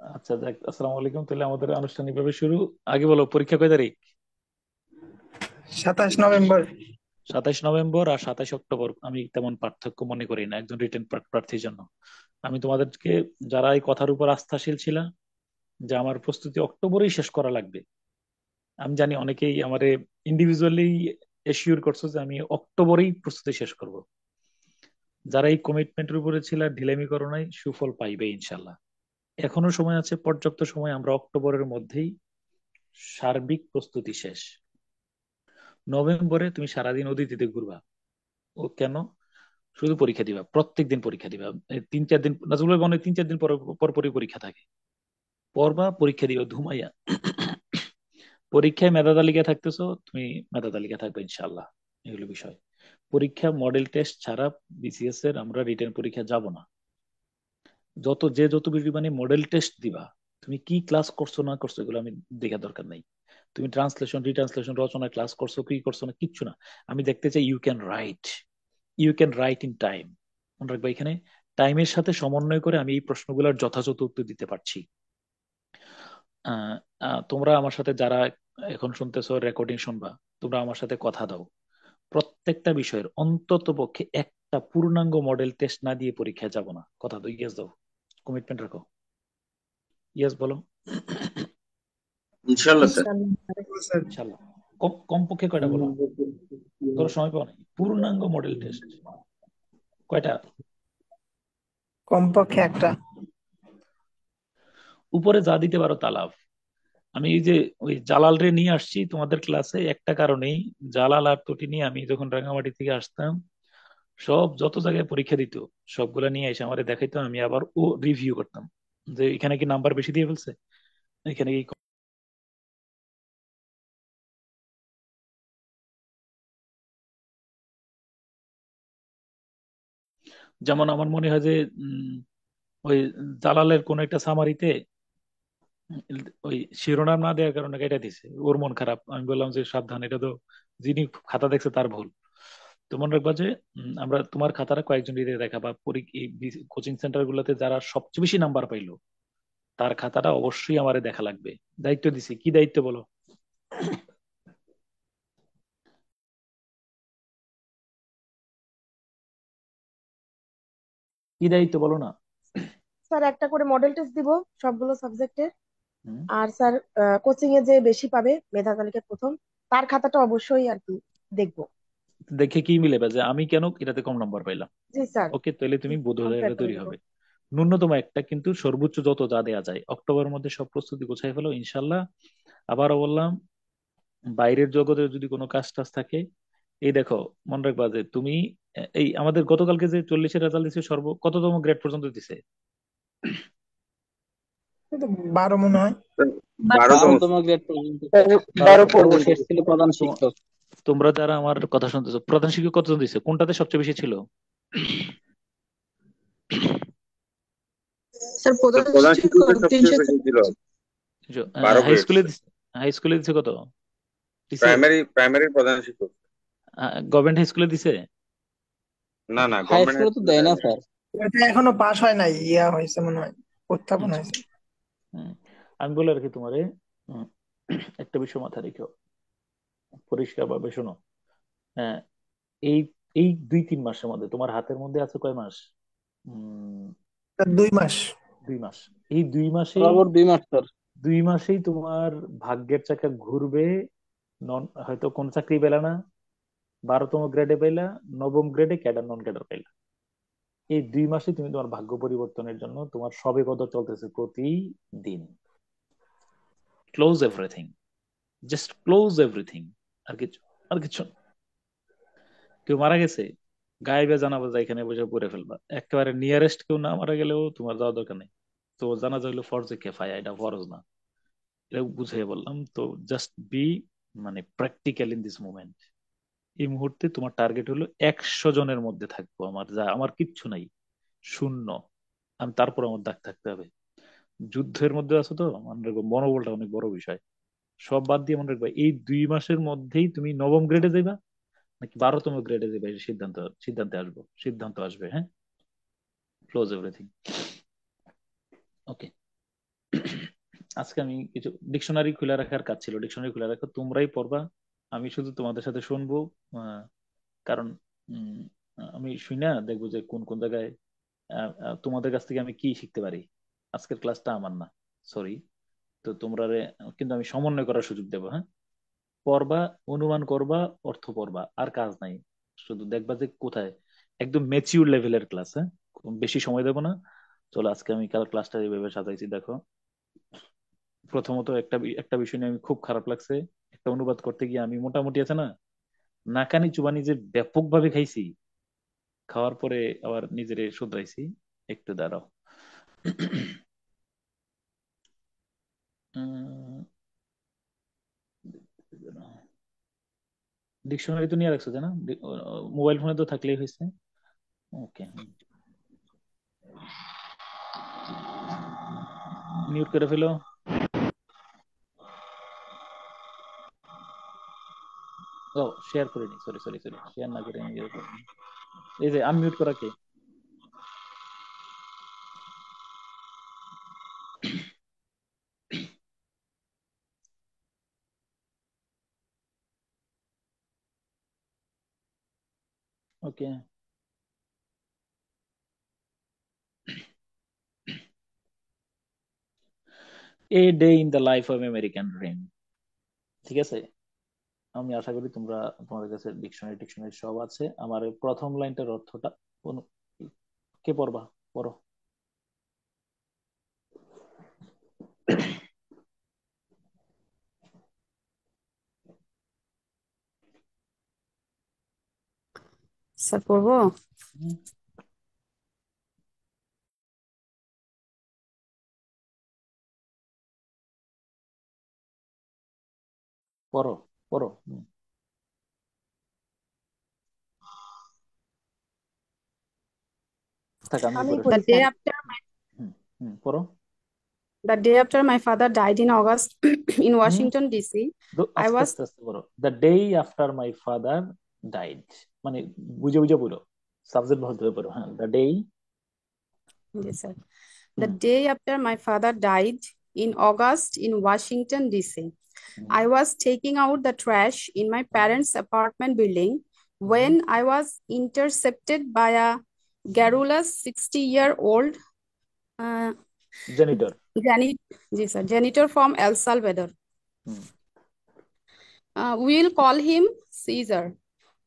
আচ্ছা যাক, আসসালামু আলাইকুম। তাহলে আমাদের আনুষ্ঠানিকভাবে শুরু। আগে বলো, পরীক্ষা কয় তারিখ? 27 নভেম্বর। 27 নভেম্বর আর 27 অক্টোবর। আমি তেমন পার্থক্য মনে করি না একজন রিটেন প্রার্থীর জন্য। আমি তোমাদেরকে, যারা এই কথার উপর আস্থাশীল ছিল যে আমার প্রস্তুতি অক্টোবরেই শেষ করা লাগবে, আমি জানি অনেকেই আমারে ইন্ডিভিজুয়ালি এশিওর করছো যে আমি অক্টোবরেই প্রস্তুতি শেষ করব। যারা এই কমিটমেন্টের উপরে ছিল, ঢিলামি করো নাই, সুফল পাইবে ইনশাল্লাহ। এখনো সময় আছে, পর্যাপ্ত সময়। আমরা অক্টোবরের মধ্যেই সার্বিক প্রস্তুতি শেষ। নভেম্বরে তুমি সারাদিন অদিতিতে ঘুরবা। ও কেন? শুধু পরীক্ষা দিবা, প্রত্যেক দিন পরীক্ষা দিবা। এই 3-4 দিন, নাজমুল ভাই মনে হয় 3-4 দিন পর পর পরই পরীক্ষা থাকে। পড়বা, পরীক্ষা দিবা ধুমাইয়া। পরীক্ষায় মেধা তালিকা থাকতেছো তুমি, মেধা তালিকা থাকবে ইনশাল্লাহ। এগুলো বিষয়। পরীক্ষা মডেল টেস্ট ছাড়া বিসিএস এর আমরা রিটেন পরীক্ষা যাব না। যত বেশি মানে মডেল টেস্ট দিবা। তুমি কি ক্লাস করছো না করছো এগুলো আমি দেখার দরকার নাই। তুমি ট্রান্সলেশন, রিট্রান্সলেশন, রচনা ক্লাস করছো কি করছো না, কিচ্ছু না। আমি দেখতে চাই you can write, you can write in time. মনে রাখবা, এখানে টাইমের সাথে সমন্বয় করে আমি এই প্রশ্নগুলোর যথাযথ উত্তর দিতে পারছি। আহ, তোমরা আমার সাথে যারা এখন শুনতেছো, রেকর্ডিং শুনবা, তোমরা আমার সাথে কথা দাও। প্রত্যেকটা বিষয়ের অন্তত পক্ষে একটা পূর্ণাঙ্গ মডেল টেস্ট না দিয়ে পরীক্ষায় যাব না। কথা তো ইয়েস দাও, কমিটমেন্ট রাখো। ইয়েস বলো। ইনশাল্লাহ স্যার। স্যার। ইনশাল্লাহ। কমপক্ষে কয়টা বলো? ধরো সময় পাও নাই, পূর্ণাঙ্গ মডেল টেস্ট কয়টা? কমপক্ষে একটা। উপরে যা দিতে পারো তা লাভ। আমি এই যে ওই জালাল রে নিয়ে আসছি তোমাদের ক্লাসে একটা কারণেই। জালাল আর তটি নিয়ে আমি যখন রাঙামাটি থেকে আসতাম, সব যত জায়গায় পরীক্ষা দিত, সবগুলা নিয়ে এসে আমারে দেখাইতো। আমি আবার ও রিভিউ করতাম যে এখানে কি নাম্বার বেশি দিয়ে ফেলছে, এখানে কি যেমন আমার মনে হয় যে ওই জালালের কোন একটা সামারিতে ওই শিরোনাম না দেওয়ার কারণে এটা দিছে, ওর মন খারাপ। আমি বললাম যে সাবধান, এটা তো যিনি খাতা দেখছে তার ভুল। তো মনে রাখবা যে আমরা তোমার খাতাটা কয়েকজন দিয়ে দেখা, বা কোচিং সেন্টার গুলোতে যারা সবচেয়ে বেশি নাম্বার পাইলো তার খাতাটা অবশ্যই আমারে দেখা লাগবে। দায়িত্ব দিছি, কি দায়িত্ব বলো? কি দায়িত্ব বলো না? স্যার একটা করে মডেল টেস্ট দিব সবগুলো সাবজেক্টের। হুম। আর স্যার কোচিং এ যে বেশি পাবে মেধা তালিকায় প্রথম, তার খাতাটা অবশ্যই আর কি দেখবো। দেখে কি মিলেবে যে আমি কেন এটাতে কম নাম্বার পাইলাম। জি স্যার। ওকে, তাহলে তুমি কম্পেয়ার বোধোদয়টা করে তৈরি দিব। হবে। ন্যূনতম একটা, কিন্তু সর্বোচ্চ যত যা দেওয়া যায় অক্টোবরের মধ্যে সব প্রস্তুতি গোছাই ফেলো ইনশাল্লাহ। আবারও বললাম, বাইরের জগতে যদি কোনো কাজ টাজ থাকে, এই দেখো, মনে রাখবা যে তুমি এই আমাদের গতকালকে যে 40-এর রেজাল্ট দিছে, কততম গ্রেড পর্যন্ত দিছে? কিন্তু 12 মনে হয়। 12তম। 12তম গ্রেড পর্যন্ত। 12 পড়বে। সর্বশেষ ছিল প্রধান তোম- শিক্ষক। তোমরা যারা আমার কথা শুনতেছো, প্রধান শিক্ষক কতজন দিছে, কোনটাতে সবচেয়ে বেশি ছিল? স্যার তো প্রধান প্রধান শিক্ষক শিক্ষকের সবচেয়ে 300। বেশি ছিল 12 হাই গ্রেড স্কুলে স্যার। হাই স্কুলে দিছে কত? দিছে? প্রাইমারির প্রধান শিক্ষক। গভর্নমেন্ট হাই স্কুলে দিছে? না না, হাই গভর্নমেন্ট হাই স্কুলে তো স্কুলে দেয় দেয় না না। স্যার। এটা এখনো পাস হয় নাই, ইয়া হয়েছে মনে হয়, উত্থাপন আচ্ছা। হয়েছে। হুম। আমি বলে রাখি তোমারে, উম, একটা বিষয় মাথায় রেখো, পরিষ্কার ভাবে শোনো। হ্যাঁ, এই এই 2-3 মাসের মধ্যে তোমার হাতের মধ্যে আছে কয় মাস? উম, স্যার 2 মাস। 2 মাস। এই দুই মাসেই, বরাবর 2 মাস স্যার। 2 মাসেই তোমার ভাগ্যের চাকা ঘুরবে। হয়তো কোন চাকরি পেলে না, 12তম গ্রেডে পেলা, নবম গ্রেডে ক্যাডার নন ক্যাডার পেলা। এই 2 মাসে তুমি তোমার ভাগ্য পরিবর্তনের জন্য তোমার সবে কদর চলতেছে প্রতিদিন। Close everything, just close everything. আর কিছু, আর কিছু না। কেউ মারা গেছে, গায়েবে জানাবো যা এখানে বসে পড়ে ফেলবা। একেবারে নিয়ারেস্ট কেউ না মারা গেলেও তোমার যাওয়ার দরকার নেই। তো জানাজা হলো ফরজে কেফায়া, এটা ফরজ না। এটা বুঝিয়ে বললাম তো। জাস্ট বি, মানে প্র্যাকটিক্যাল ইন দিস মোমেন্ট। এই মুহূর্তে তোমার টার্গেট হলো 100 জনের মধ্যে থাকবো। আমার কিচ্ছু নাই, শূন্য। আমি তারপর আমার দাগ থাকতে হবে। যুদ্ধের মধ্যে আছো তো, মনে রাখবো মনোবলটা অনেক বড় বিষয়। সব বাদ দিয়ে মনে রাখবা, এই 2 মাসের মধ্যেই তুমি নবম গ্রেডে যাইবা নাকি 12তম গ্রেডে যাইবা, এটা সিদ্ধান্ত আসবে। হ্যাঁ, ক্লোজ এভরিথিং। ওকে। আজকে আমি কিছু ডিকশনারি খুলে রাখার কাজ ছিল, ডিকশনারি খুলে রাখো, তোমরাই পড়বা, আমি শুধু তোমাদের সাথে শুনবো। আহ, কারণ উম, আমি শুই না, দেখবো যে কোন কোন জায়গায় তোমাদের কাছ থেকে আমি কি শিখতে পারি। আজকের ক্লাসটা আমার না, সরি। তো তোমরা কিন্তু আমি সমন্বয় করার সুযোগ দেবো, হ্যাঁ। পড়বা, অনুমান করবা, অর্থ পড়বা, আর কাজ নাই। শুধু দেখবা যে কোথায় একদম ম্যাচিউর লেভেলের ক্লাস, হ্যাঁ। খুব বেশি সময় দেবো না। চলো আজকে আমি কাল ক্লাসটা এইভাবে সাজাইছি, দেখো। প্রথমত একটা একটা বিষয় নিয়ে আমি খুব খারাপ লাগছে। একটা অনুবাদ করতে গিয়ে আমি মোটামুটি আছে না, নাকানি চুবানি যে ব্যাপকভাবে খাইছি। খাওয়ার পরে আবার নিজেরে শুধরাইছি। একটু দাঁড়াও। ডিকশনারি তো নিয়ে রাখছো তাই না? মোবাইল ফোনে তো থাকলেই হয়েছে। ওকে, মিউট করে ফেলো। ও, শেয়ার করে নি, সরি সরি সরি, শেয়ার না করে নিজের উপর। এই যে আনমিউট করা কে? Okay. A day in the life of American dream. ঠিক আছে, আমি আশা করি তোমাদের কাছে ডিকশনারি টিকশনারি সব আছে। আমার এই প্রথম লাইনটার অর্থটা অনু- কে পড়বা? পড়ো। স্যার পড়বো? হুম, পড়ো পড়ো। থাক, আমি আমি পড়ে The পড়ি ফেলছি। day sir. after হুম, পড়ো। the day after my father died in August in hmm, Washington DC, I আস্তে was আস্তে আস্তে পড়ো। The day after my father died, মানে বুঝে বুঝে পড়ো, সাবজেক্ট ভাবে পড়ো। হ্যাঁ, the day. yes, sir. The hmm, day after my father died in August in Washington DC, hmm, I was taking out the trash in my hmm, parents' apartment building hmm, when I was intercepted by a garrulous 60-year-old uh, জেনিটর। yes, sir, janitor from El Salvador. Hmm, We'll call him Caesar,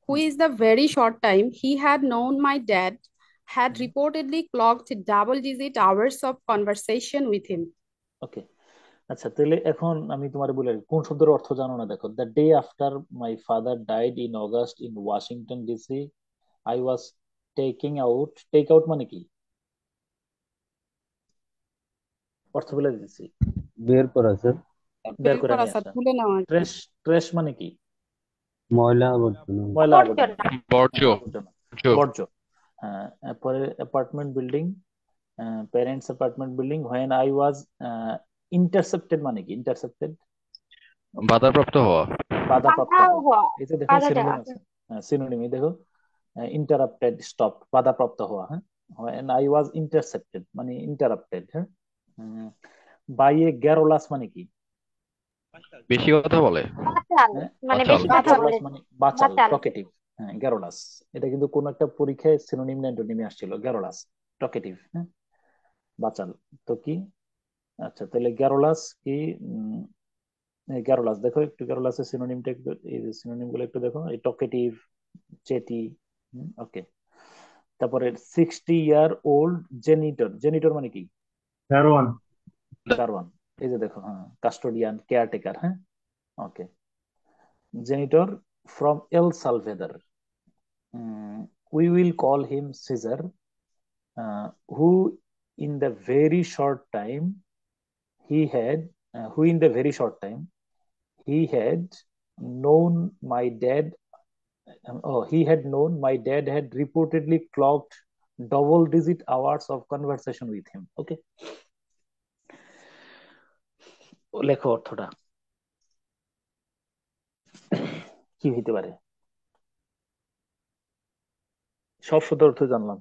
who hmm, is the very short time he had known my dad had hmm. reportedly clocked double-digit hours of conversation with him. ওকে, আচ্ছা তাহলে এখন আমি তোমার বলে রাখি, কোন শব্দের অর্থ জানো না? দেখো, the day after my father died in August in Washington DC, I was taking out. Take out মানে কি? অর্থ বলে দিচ্ছি, বের করা স্যার। বের বের করে করা নিয়ে স্যার, আসা। তুলে নেওয়া আর কি। ট্রেশ, ট্রেশ মানে কি? ময়লা আবর্জনা। ময়লা আবর্জনা। আবর্জনা। বর্জ্য। হ্যাঁ, আবর্জনা, বর্জ্য। বর্জ্য। হ্যাঁ, পরে apartment building, parents apartment building, when I was intercepted মানে কি? ইন্টারসেপ্টেড, বাধাপ্রাপ্ত হওয়া। বাধাপ্রাপ্ত বাধা হওয়া। হওয়া, এই যে দেখো বাধা সিনোনিম দেওয়া। আছে, সিনোনিম এই দেখো, ইন্টারাপ্টেড, স্টপ, বাধাপ্রাপ্ত হওয়া, হ্যাঁ। and I was intercepted মানে ইন্টারাপ্টেড, হ্যাঁ। বাই এ গ্যারোলাস মানে কি? বেশি কথা বলে। বাচাল, হ্যাঁ, মানে বাচাল। বেশি কথা বাচাল। বলে। গ্যারোলাস মানে বাচাল, বাচাল। টকেটিভ। হ্যাঁ, গ্যারোলাস। এটা কিন্তু কোন একটা পরীক্ষায় সিনোনিম না অ্যান্টোনিমে আসছিল, গ্যারোলাস, টকেটিভ, হ্যাঁ, বাচাল। তো কি? আচ্ছা তাহলে গ্যারোলাস কি? গ্যারোলাস দেখো একটু, গ্যারোলাসের সিনোনিমটা একটু, এই সিনোনিম গুলো একটু দেখো, এই টকেটিভ, চেটি। ওকে, তারপরে 60 ইয়ার ওল্ড জেনিটর। জেনিটর মানে কি? দারোয়ান। দারোয়ান। এই যে দেখো, হ্যাঁ, কাস্টোডিয়ান, কেয়ারটেকার, হ্যাঁ। Okay, janitor from El Salvador, we will call him Caesar, who in the very short time he had who in the very short time he had known my dad he had known my dad had reportedly clocked double digit hours of conversation with him. Okay, লেখো অর্থটা কি হইতে পারে? সব শব্দ অর্থ জানলাম।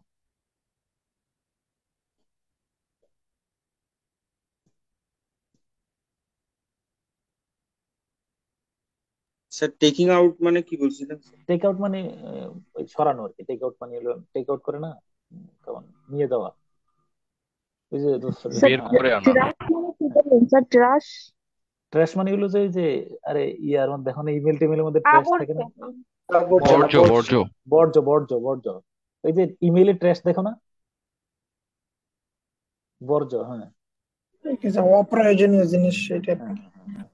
Sir taking out মানে কি বলছিলেন স্যার? টেক আউট মানে ওই সরানো আর কি। টেক আউট মানে হলো টেক আউট করে না, তখন নিয়ে যাওয়া। ওই যে স্যার বের হ্যাঁ, করে আনা। ট্রাশ মানে কি বললেন স্যার? ট্রাশ? ট্র্যাশ মানে হলো যে যে আরে ইয়ার মধ্যে এখন ইমেল টেমেলের মধ্যে ট্র্যাশ থাকে না? আবর্জনা। আবর্জনা বর্জ্য বর্জ্য। বর্জ্য। বর্জ্য বর্জ্য বর্জ্য। ওই যে ইমেইলে ট্র্যাশ দেখো না, বর্জ্য। হ্যাঁ কিছু অপ্রয়োজনীয় জিনিস সেই হ্যাঁ টাইপের। হ্যাঁ হ্যাঁ হ্যাঁ।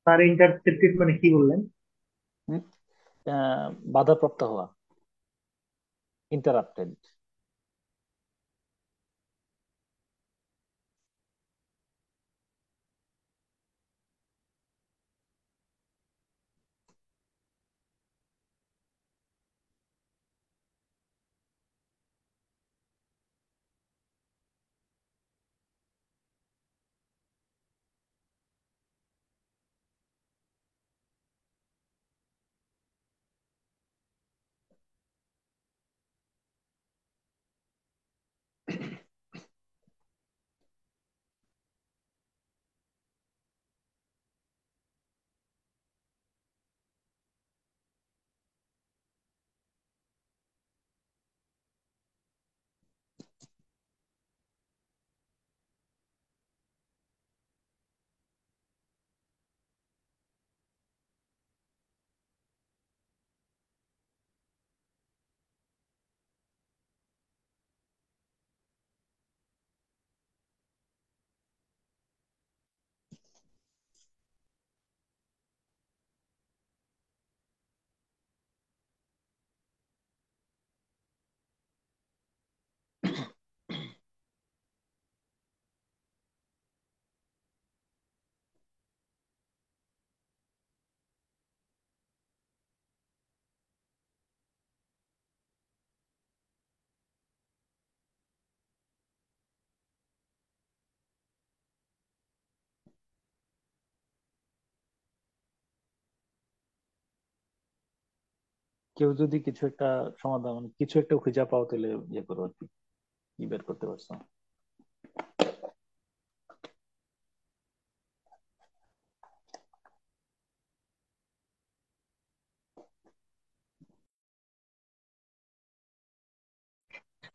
তার ইন্টারসেপ্টেড মানে কি বললেন? হুম, বাধাপ্রাপ্ত হওয়া, ইন্টারাপ্টেড। কেউ যদি কিছু একটা সমাধান, মানে কিছু একটা খুঁজে পাও, তাহলে ইয়ে করো আর কি, কি বের করতে পারছো।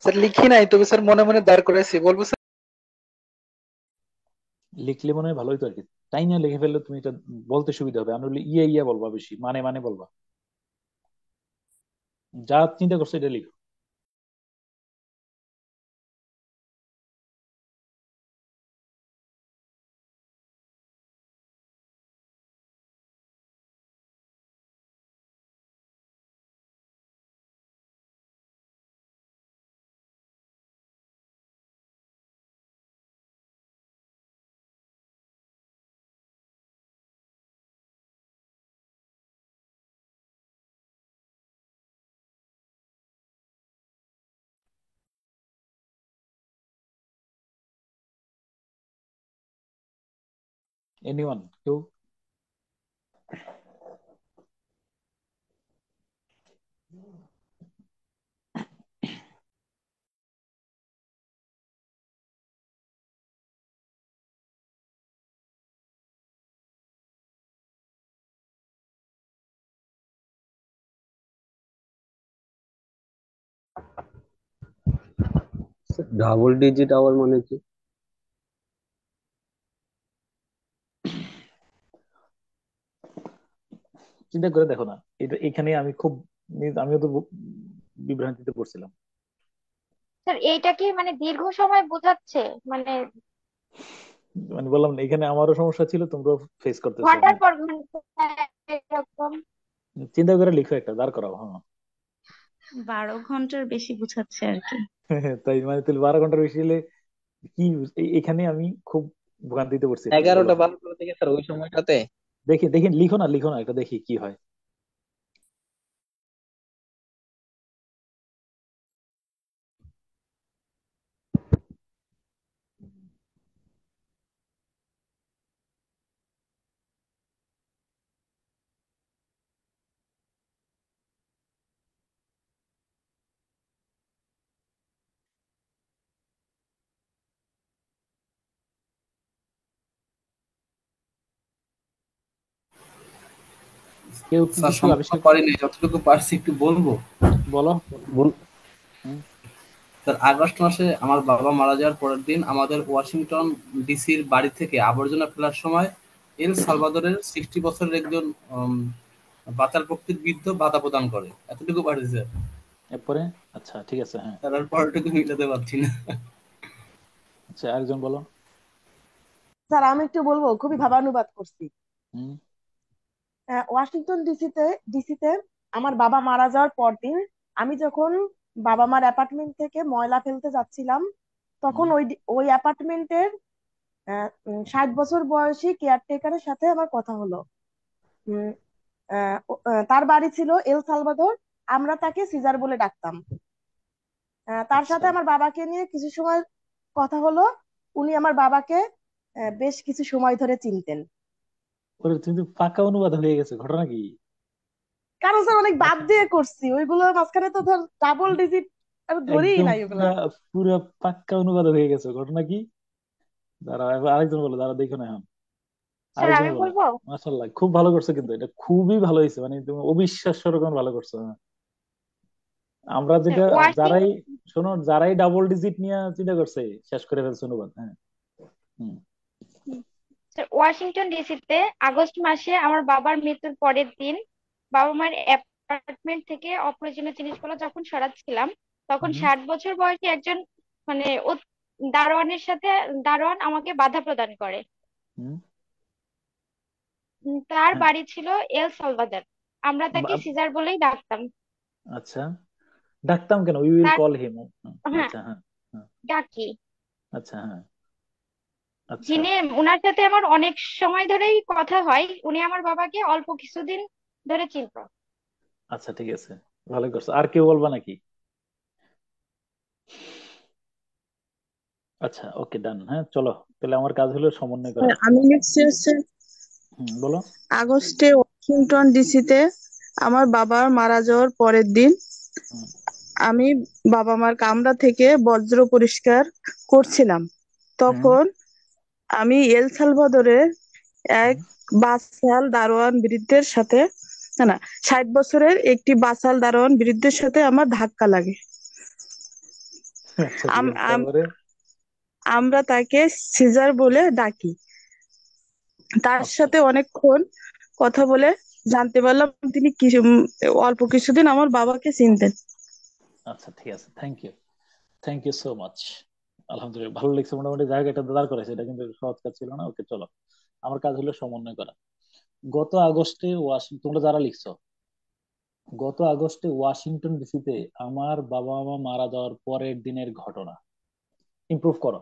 স্যার লিখি নাই, তবে স্যার মনে মনে দাঁড় করাইছি, বলবো স্যার? লিখলে মনে হয় ভালোই তো আর কি। তাই না, লিখে ফেললে তুমি এটা বলতে সুবিধা হবে। আমি বলি ইয়ে ইয়ে বলবা, বেশি মানে মানে বলবা। যা চিন্তা করছো এটা লিখো। এনিওয়ান, কেউ? ডাবল ডিজিট আওয়ার মানে কি? চিন্তা করে দেখো না, এটা এখানে আমি খুব আমিও তো বিভ্রান্তিতে পড়ছিলাম। স্যার এইটা কি মানে দীর্ঘ সময় বোঝাচ্ছে, মানে মানে বললাম না, এখানে আমারও সমস্যা ছিল, তোমরাও ফেস করতেছো। ঘন্টার পর ঘন্টা এরকম? চিন্তা করে লিখো, একটা দাঁড় করাও। হ্যাঁ 12 ঘন্টার বেশি বুঝাচ্ছে আর কি। তাই মানে তাহলে 12 ঘন্টার বেশি হলে কি এখানে আমি খুব ভোগান্তিতে পড়ছি একটু, বলো। 11টা 12টা থেকে স্যার ওই সময়টাতে। দেখি দেখি, লিখো না, এটা দেখি কি হয়। কেউ কি স্যার কিছু সম্পূর্ণ আবিষ্কার? পারিনি, যতটুকু পারছি একটু বলবো। বলো। হুম, স্যার আগস্ট মাসে আমার বাবা মারা যাওয়ার পরের দিন আমাদের ওয়াশিংটন ডিসির বাড়ি থেকে আবর্জনা ফেলার সময় এল সালভাদরের 60 বছরের একজন বাচাল প্রকৃতির বৃদ্ধ বাধা প্রদান করে, এতটুকু পারছি স্যার। এরপরে? আচ্ছা ঠিক আছে, হ্যাঁ। স্যার আর পরেরটুকু মিলাতে পারছি না। আচ্ছা, আরেকজন বলো। স্যার আমি একটু বলবো, খুবই ভাবানুবাদ করছি। হুম ওয়াশিংটন ডিসিতে আমার বাবা মারা যাওয়ার পরদিন আমি যখন বাবা মার অ্যাপার্টমেন্ট থেকে ময়লা ফেলতে যাচ্ছিলাম, তখন হুম ওই অ্যাপার্টমেন্টের 60 বছর বয়সী কেয়ারটেকারের সাথে আমার কথা হলো। উম, তার বাড়ি ছিল এল সালভাদর। আমরা তাকে সিজার বলে ডাকতাম। তার আচ্ছা, সাথে আমার বাবাকে নিয়ে কিছু সময় কথা হলো। উনি আমার বাবাকে বেশ কিছু সময় ধরে চিনতেন। ওরে তুমি তো পাকা অনুবাদ হয়ে গেছে, ঘটনা কি? কারণ স্যার অনেক বাদ দিয়ে করছি, ওইগুলো মাঝখানে তো ধর ডাবল ডিজিট আমি ধরেই একদম নাই ওগুলা। পুরা পুরা পাক্কা অনুবাদ হয়ে গেছে, ঘটনা কি? দাঁড়াও, এবার আরেকজন বলো, দাঁড়া দেখো না এখন। স্যার আরেকজন আমি বলো। বলবো। মাশাআল্লাহ, খুব ভালো করছো, কিন্তু এটা খুবই ভালো হয়েছে, মানে তুমি অবিশ্বাস্য রকম ভালো করছো, হ্যাঁ। আমরা স্যার যেটা, ওয়াশিং যারাই, শোনো, যারাই ডাবল ডিজিট নিয়ে চিন্তা করছে শেষ করে ফেলছে অনুবাদ, হ্যাঁ। হুম স্যার ওয়াশিংটন ডিসিতে আগস্ট মাসে আমার বাবার মৃত্যুর পরের দিন বাবা মায়ের অ্যাপার্টমেন্ট থেকে অপ্রয়োজনীয় জিনিসগুলো যখন সরাচ্ছিলাম, তখন হুম 60 বছর বয়সী একজন মানে দারোয়ানের সাথে দারোয়ান আমাকে বাধা প্রদান করে। হুম তার হ্যাঁ। বাড়ি ছিল এল সালভাদর। আমরা তাকে বা- সিজার বলেই ডাকতাম। আচ্ছা, ডাকতাম কেন? উই উইল তার কল হিম। হ্যাঁ, আচ্ছা, হ্যাঁ। হ্যাঁ, ডাকি। আচ্ছা, হ্যাঁ। আচ্ছা, যিনি, ওনার সাথে আমার অনেক সময় ধরেই কথা হয়, উনি আমার বাবাকে অল্প কিছুদিন ধরে চিনতো। আচ্ছা, ঠিক আছে, ভালো করছো। আর কেউ বলবা নাকি? আচ্ছা, ওকে, ডান, হ্যাঁ, চলো। তাহলে আমার কাজ হলো সমন্বয় করা। আমি লিখছি হচ্ছে বলো। আগস্টে ওয়াশিংটন ডিসিতে আমার বাবার মারা যাওয়ার পরের দিন হুম আমি বাবা মার কামরা থেকে বজ্র পরিষ্কার করছিলাম। হুম তখন আমি এল সালভাদরের এক হুম। বাচাল দারোয়ান বৃদ্ধের সাথে, না না, 60 বছরের একটি বাচাল দারোয়ান বৃদ্ধের সাথে আমার ধাক্কা লাগে। আচ্ছা, ঠিক আম- আছে, আম- তারপরে? আমরা তাকে সিজার বলে ডাকি। তার আচ্ছা, সাথে অনেকক্ষণ কথা বলে জানতে পারলাম তিনি অল্প কিছুদিন আমার বাবাকে চিনতেন। আচ্ছা, ঠিক আছে, thank you, thank you so much. আলহামদুলিল্লাহ, ভালো লাগছে, মোটামুটি জায়গাটা দাঁড় করেছে, এটা কিন্তু সহজ কাজ ছিল না। ওকে, চলো, আমার কাজ হলো সমন্বয় করা। গত আগস্টে তোমরা যারা লিখছো, গত আগস্টে ওয়াশিংটন ডিসিতে আমার বাবা মা মারা যাওয়ার পরের দিনের ঘটনা। ইমপ্রুভ করো।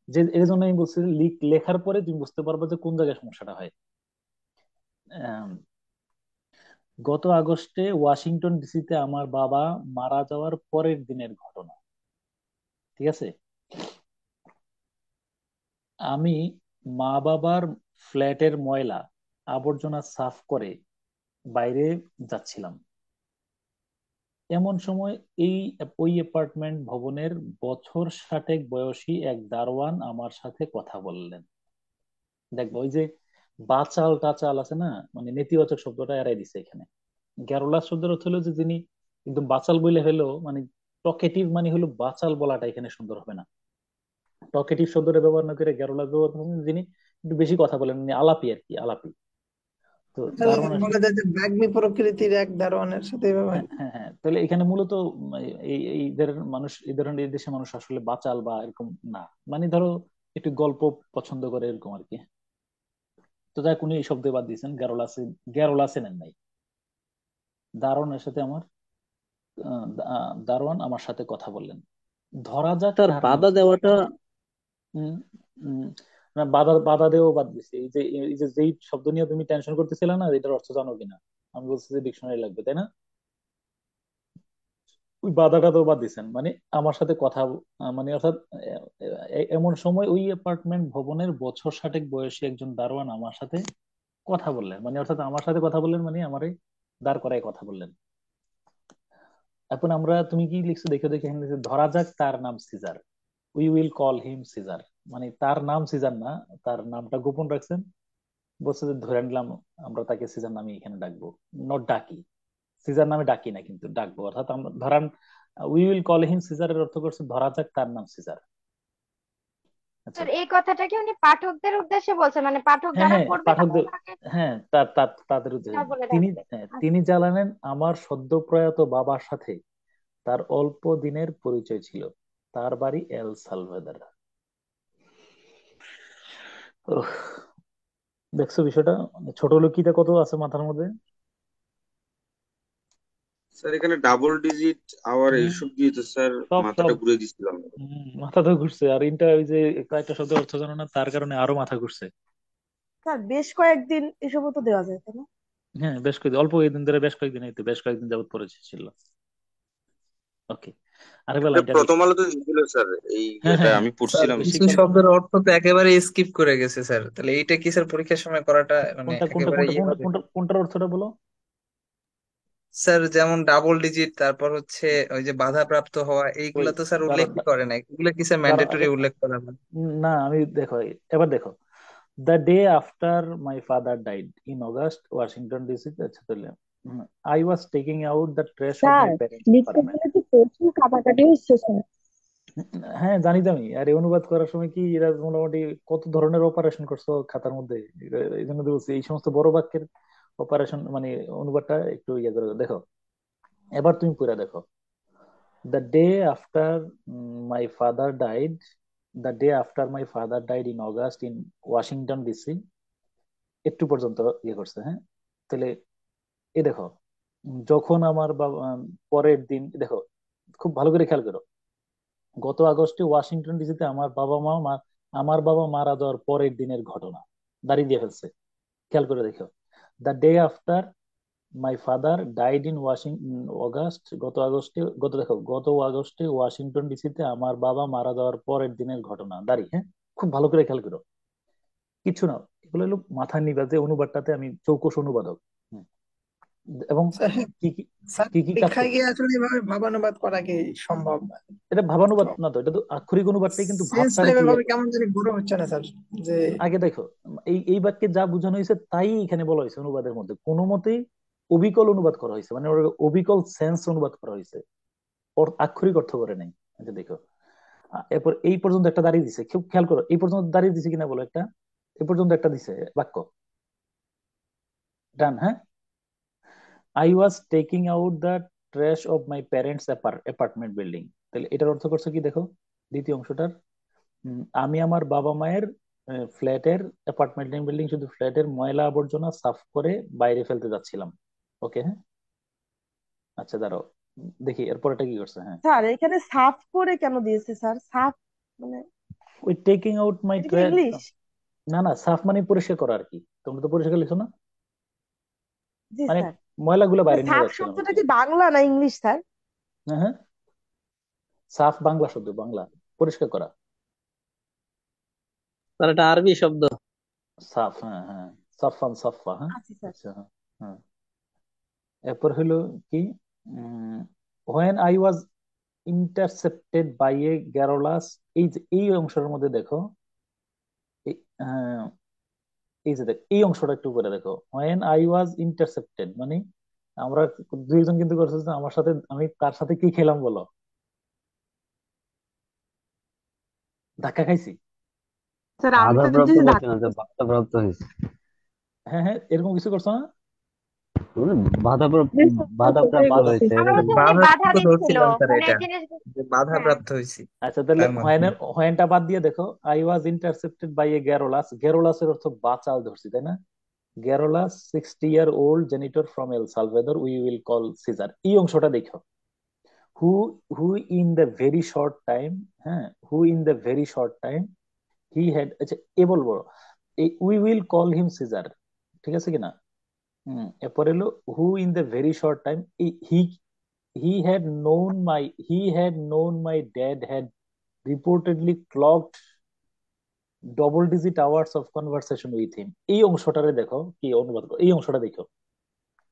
যে এই জন্য আমি বলছি, লেখার পরে তুমি বুঝতে পারবে যে কোন জায়গায় সমস্যাটা হয়। আম, গত আগস্টে ওয়াশিংটন ডিসিতে আমার বাবা মারা যাওয়ার পরের দিনের ঘটনা। ঠিক আছে? আমি মা বাবার ফ্ল্যাটের ময়লা আবর্জনা সাফ করে বাইরে যাচ্ছিলাম। এমন সময় এই ওই অ্যাপার্টমেন্ট ভবনের বছর 60 বয়সী এক দারোয়ান আমার সাথে কথা বললেন। দেখবো ওই যে বাচাল টাচাল আছে না, মানে নেতিবাচক শব্দটা এড়াই দিছে এখানে। গ্যারোলাস শব্দের অর্থ হলো যে যিনি একদম বাচাল বলে হলো, মানে টকেটিভ, মানে হলো বাচাল বলাটা এখানে সুন্দর হবে না। টকেটিভ শব্দটা ব্যবহার না করে গ্যারোলাস ব্যবহার করছেন, যিনি একটু বেশি কথা বলেন, মানে আলাপি আর কি, আলাপি। তো দারোয়ান বলা যায় যে ব্যাগমি প্রকৃতির এক দারোয়ানের সাথে এভাবে। হ্যাঁ, হ্যাঁ, হ্যাঁ, তাহলে এখানে মূলত এই এই ধরনের মানুষ, এই ধরনের এই দেশের মানুষ আসলে বাচাল বা এরকম না, মানে ধরো একটু গল্প পছন্দ করে এরকম আর কি। তো যাই উনি এই শব্দে বাদ দিয়েছেন, গ্যারোলাসে নেন নাই। দারোয়ানের সাথে আমার দারোয়ান আমার সাথে কথা বললেন। ধরা যাক স্যার তার বাধা দেওয়াটা উম, উম, না, বাধা বাধা দেও বাদ দিছে। এই যে যেই শব্দ নিয়ে তুমি টেনশন করতেছিলে না, এটার অর্থ জানো কিনা? আমি বলছি যে ডিকশনারি লাগবে, তাই না? ওই বাধাটা তো বাদ দিছেন, মানে আমার সাথে কথা মানে অর্থাৎ এমন সময় ওই অ্যাপার্টমেন্ট ভবনের বছর 60 বয়সী একজন দারোয়ান আমার সাথে কথা বললেন, মানে অর্থাৎ আমার সাথে কথা বললেন মানে আমারে দাঁড় করায় কথা বললেন। এখন আমরা, তুমি কি লিখছো দেখে দেখে এখানে লিখছো, ধরা যাক তার নাম Caesar, we will call him Caesar. মানে তার নাম সিজার না, তার নামটা গোপন রাখছেন। বলছে যে ধরে নিলাম আমরা তাকে সিজার নামে এখানে ডাকবো, নট ডাকি। সিজার নামে ডাকি না, কিন্তু ডাকবো। অর্থাৎ আমরা ধরান উই উইল কল হিম সিজারের অর্থ করছে ধরা যাক তার নাম সিজার। আচ্ছা। স্যার এই কথাটা কি উনি পাঠকদের উদ্দেশ্যে বলছে, মানে পাঠক হ্যাঁ যারা হ্যাঁ, পড়বে পাঠকদের, তাকে হ্যাঁ তাদের উদ্দেশ্যে। সিজার বলে তিনি ডাকবে? তিনি জানালেন আমার সদ্য প্রয়াত বাবার সাথে তার অল্প দিনের পরিচয় ছিল, তার বাড়ি এল সালভাদর। উহ, দেখছো বিষয়টা, ছোট লোকিতে কত আছে মাথার মধ্যে। স্যার এখানে ডাবল ডিজিট আওয়ার হুম, এইসব দিয়ে তো স্যার সব মাথাটা সব ঘুরে দিচ্ছিলাম। মাথা তো ঘুরছে। আর ইন্টা ওই যে কয়েকটা শব্দের অর্থ জানো না, তার কারণে আরো মাথা ঘুরছে। স্যার বেশ কয়েকদিন এসবও তো দেওয়া যায় তাই না? হ্যাঁ, বেশ কয়েকদিন, অল্প কয়েকদিন ধরে, বেশ কয়েকদিন, এই তো বেশ কয়েকদিন যাবত পরিচিত ছিল। ওকে, আরেকবার এটা লাইনটা প্রথম দেখি। আলোতে দিয়েছিল স্যার, এই হ্যাঁ এটা হ্যাঁ, আমি স্যার পড়ছিলাম। বেশি কিছু খেয়াল করো না। শব্দের অর্থ তো একেবারে স্কিপ করে গেছে স্যার, তাহলে এইটা কি স্যার পরীক্ষার সময় করাটা মানে কোনটা কোনটা একেবারে কোনটা ইয়ে কোনটা হবে? কোনটা কোনটার অর্থটা বলো। স্যার যেমন ডাবল ডিজিট, তারপর হচ্ছে ওই যে বাধাপ্রাপ্ত হওয়া, ওই এইগুলা তো স্যার দাঁড়া উল্লেখই করে নাই, এগুলা কি স্যার দাঁড়া, ম্যান্ডেটরি উল্লেখ করা হয়? না আমি দেখো, এবার দেখো, the day after my father died in August Washington DC. আচ্ছা তাহলে I was taking out the trash of sir my parents লিখতে অ্যাপার্টমেন্ট। গেলে তো প্রচুর কাটাকাটি হচ্ছে স্যার। হ্যাঁ জানি তো আমি। আর এই অনুবাদ করার সময় কি এরা মোটামুটি কত ধরনের অপারেশন করছো খাতার মধ্যে, এই জন্য তো বলছি এই সমস্ত বড় বাক্যের অপারেশন মানে অনুবাদটা একটু ইয়ে করে দেখো। এবার তুমি পড়ে দেখো, the day after my father died, the day after my father died in August in Washington DC, একটু পর্যন্ত ইয়ে করছে। হ্যাঁ, তাহলে এ দেখো, যখন আমার বাবা পরের দিন, দেখো খুব ভালো করে খেয়াল করো, গত আগস্টে ওয়াশিংটন ডিসিতে আমার বাবা মারা যাওয়ার পরের দিনের ঘটনা দাঁড়িয়ে দিয়ে ফেলছে। খেয়াল করে দেখো, the day after my father died in August, গত আগস্টে ওয়াশিংটন ডিসিতে আমার বাবা মারা যাওয়ার পরের দিনের ঘটনা দাঁড়িয়ে। হ্যাঁ, খুব ভালো করে খেয়াল করো, কিছু না, এগুলো হলো মাথায় নিবা যে অনুবাদটাতে আমি চৌকস অনুবাদক। হুম, এবং স্যার কি কি স্যার কি কি কাজ পরীক্ষায় করবো, গিয়ে আসলে এভাবে ভাবানুবাদ করা কি সম্ভব? এটা ভাবানুবাদ না তো, এটা তো আক্ষরিক অনুবাদটাই, কিন্তু সেন্সটা ভাবটারে এভাবে ক্লিয়ার করো। কেমন জানি বড় হচ্ছে না স্যার, যে আগে দেখো, এই বাক্যে যা বোঝানো হয়েছে তাই এখানে বলা হয়েছে অনুবাদের মধ্যে, কোনো মতেই অবিকল অনুবাদ করা হয়েছে, মানে ওর অবিকল সেন্স অনুবাদ করা হয়েছে, ওর আক্ষরিক অর্থ করে নাই। আচ্ছা দেখো, এরপর এই পর্যন্ত একটা দাঁড়িয়ে দিছে, খুব খেয়াল করো, এই পর্যন্ত দাঁড়িয়ে দিছে কিনা বলো একটা, এই পর্যন্ত একটা দিছে বাক্য, ডান। হ্যাঁ, I was taking out the trash of my parents apartment building. তাহলে এটার অর্থ করছে কি দেখো, দ্বিতীয় অংশটার, আমি আমার বাবা মায়ের ফ্ল্যাটের অ্যাপার্টমেন্ট বিল্ডিং, শুধু ফ্ল্যাটের ময়লা আবর্জনা সাফ করে বাইরে ফেলতে যাচ্ছিলাম। ওকে, হ্যাঁ। আচ্ছা দাঁড়াও, দেখি এরপরটা কি করছে। হ্যাঁ, স্যার এখানে সাফ করে কেন দিয়েছে স্যার? সাফ মানে ওই টেকিং আউট মাই এটা কি ট্র্যাশ, ইংলিশ? না না, সাফ মানে পরিষ্কার করা আর কি, তোমরা তো পরিষ্কার লিখো না, জি মানে স্যার। ময়লাগুলো মানে বাইরে নিয়ে সাফ যাচ্ছিলাম আর শব্দটা কি। কি বাংলা না ইংলিশ স্যার? হ্যাঁ হ্যাঁ, সাফ বাংলা শব্দ, বাংলা, পরিষ্কার করা। স্যার এটা আরবি শব্দ। সাফ, হ্যাঁ হ্যাঁ, সাফান সাফা, হ্যাঁ। আচ্ছা স্যার। আচ্ছা, হ্যাঁ হ্যাঁ। এরপর হলো কি, when I was intercepted by a garrulous, এই অংশের মধ্যে দেখো, আহ, এই যে দেখ, এই অংশটা একটু করে দেখো, হোয়েন আই ওয়াজ ইন্টারসেপ্টেড মানে আমরা দুইজন কিন্তু করছে যে আমার সাথে, আমি তার সাথে কি খেলাম বলো, ধাক্কা খাইছি। স্যার আমি তো বাধাপ্রাপ্ত দেখতেছি করছে ধাক্কা না, যে খাচ্ছে। বাধাপ্রাপ্ত হয়েছে। হ্যাঁ হ্যাঁ, এরকম কিছু করছো না। মানে বাধাপ্রাপ্ত, জি স্যার, আমি সেটাই বাধাপ্রাপ্ত করছি। হয়েছে আমার এরকম। মধ্যে উনি বাধা বাধাপ্রাপ্ত দিচ্ছিল, ধরছিলাম স্যার, মানে এটা জিনিস। যে হ্যাঁ, বাধাপ্রাপ্ত হয়েছি আচ্ছা তাহলে তার মানে। হোয়েনটা বাদ দিয়ে দেখো, I was intercepted by a garrulous, গ্যারোলাসের অর্থ বাচাল ধরছি, তাই না? Garrulous 60-year-old janitor from El Salvador we will call Caesar, এই অংশটা দেখো, who who in the very short time, হ্যাঁ, who in the very short time he had, আচ্ছা এ বলবো, এই we will call him Caesar, ঠিক আছে কিনা? এরপর এলো who in the very short time, he he had known my, he had known my dad had reportedly clocked double digit hours of conversation with him. এই অংশটারে দেখো কি অনুবাদ এই অংশটা দেখো,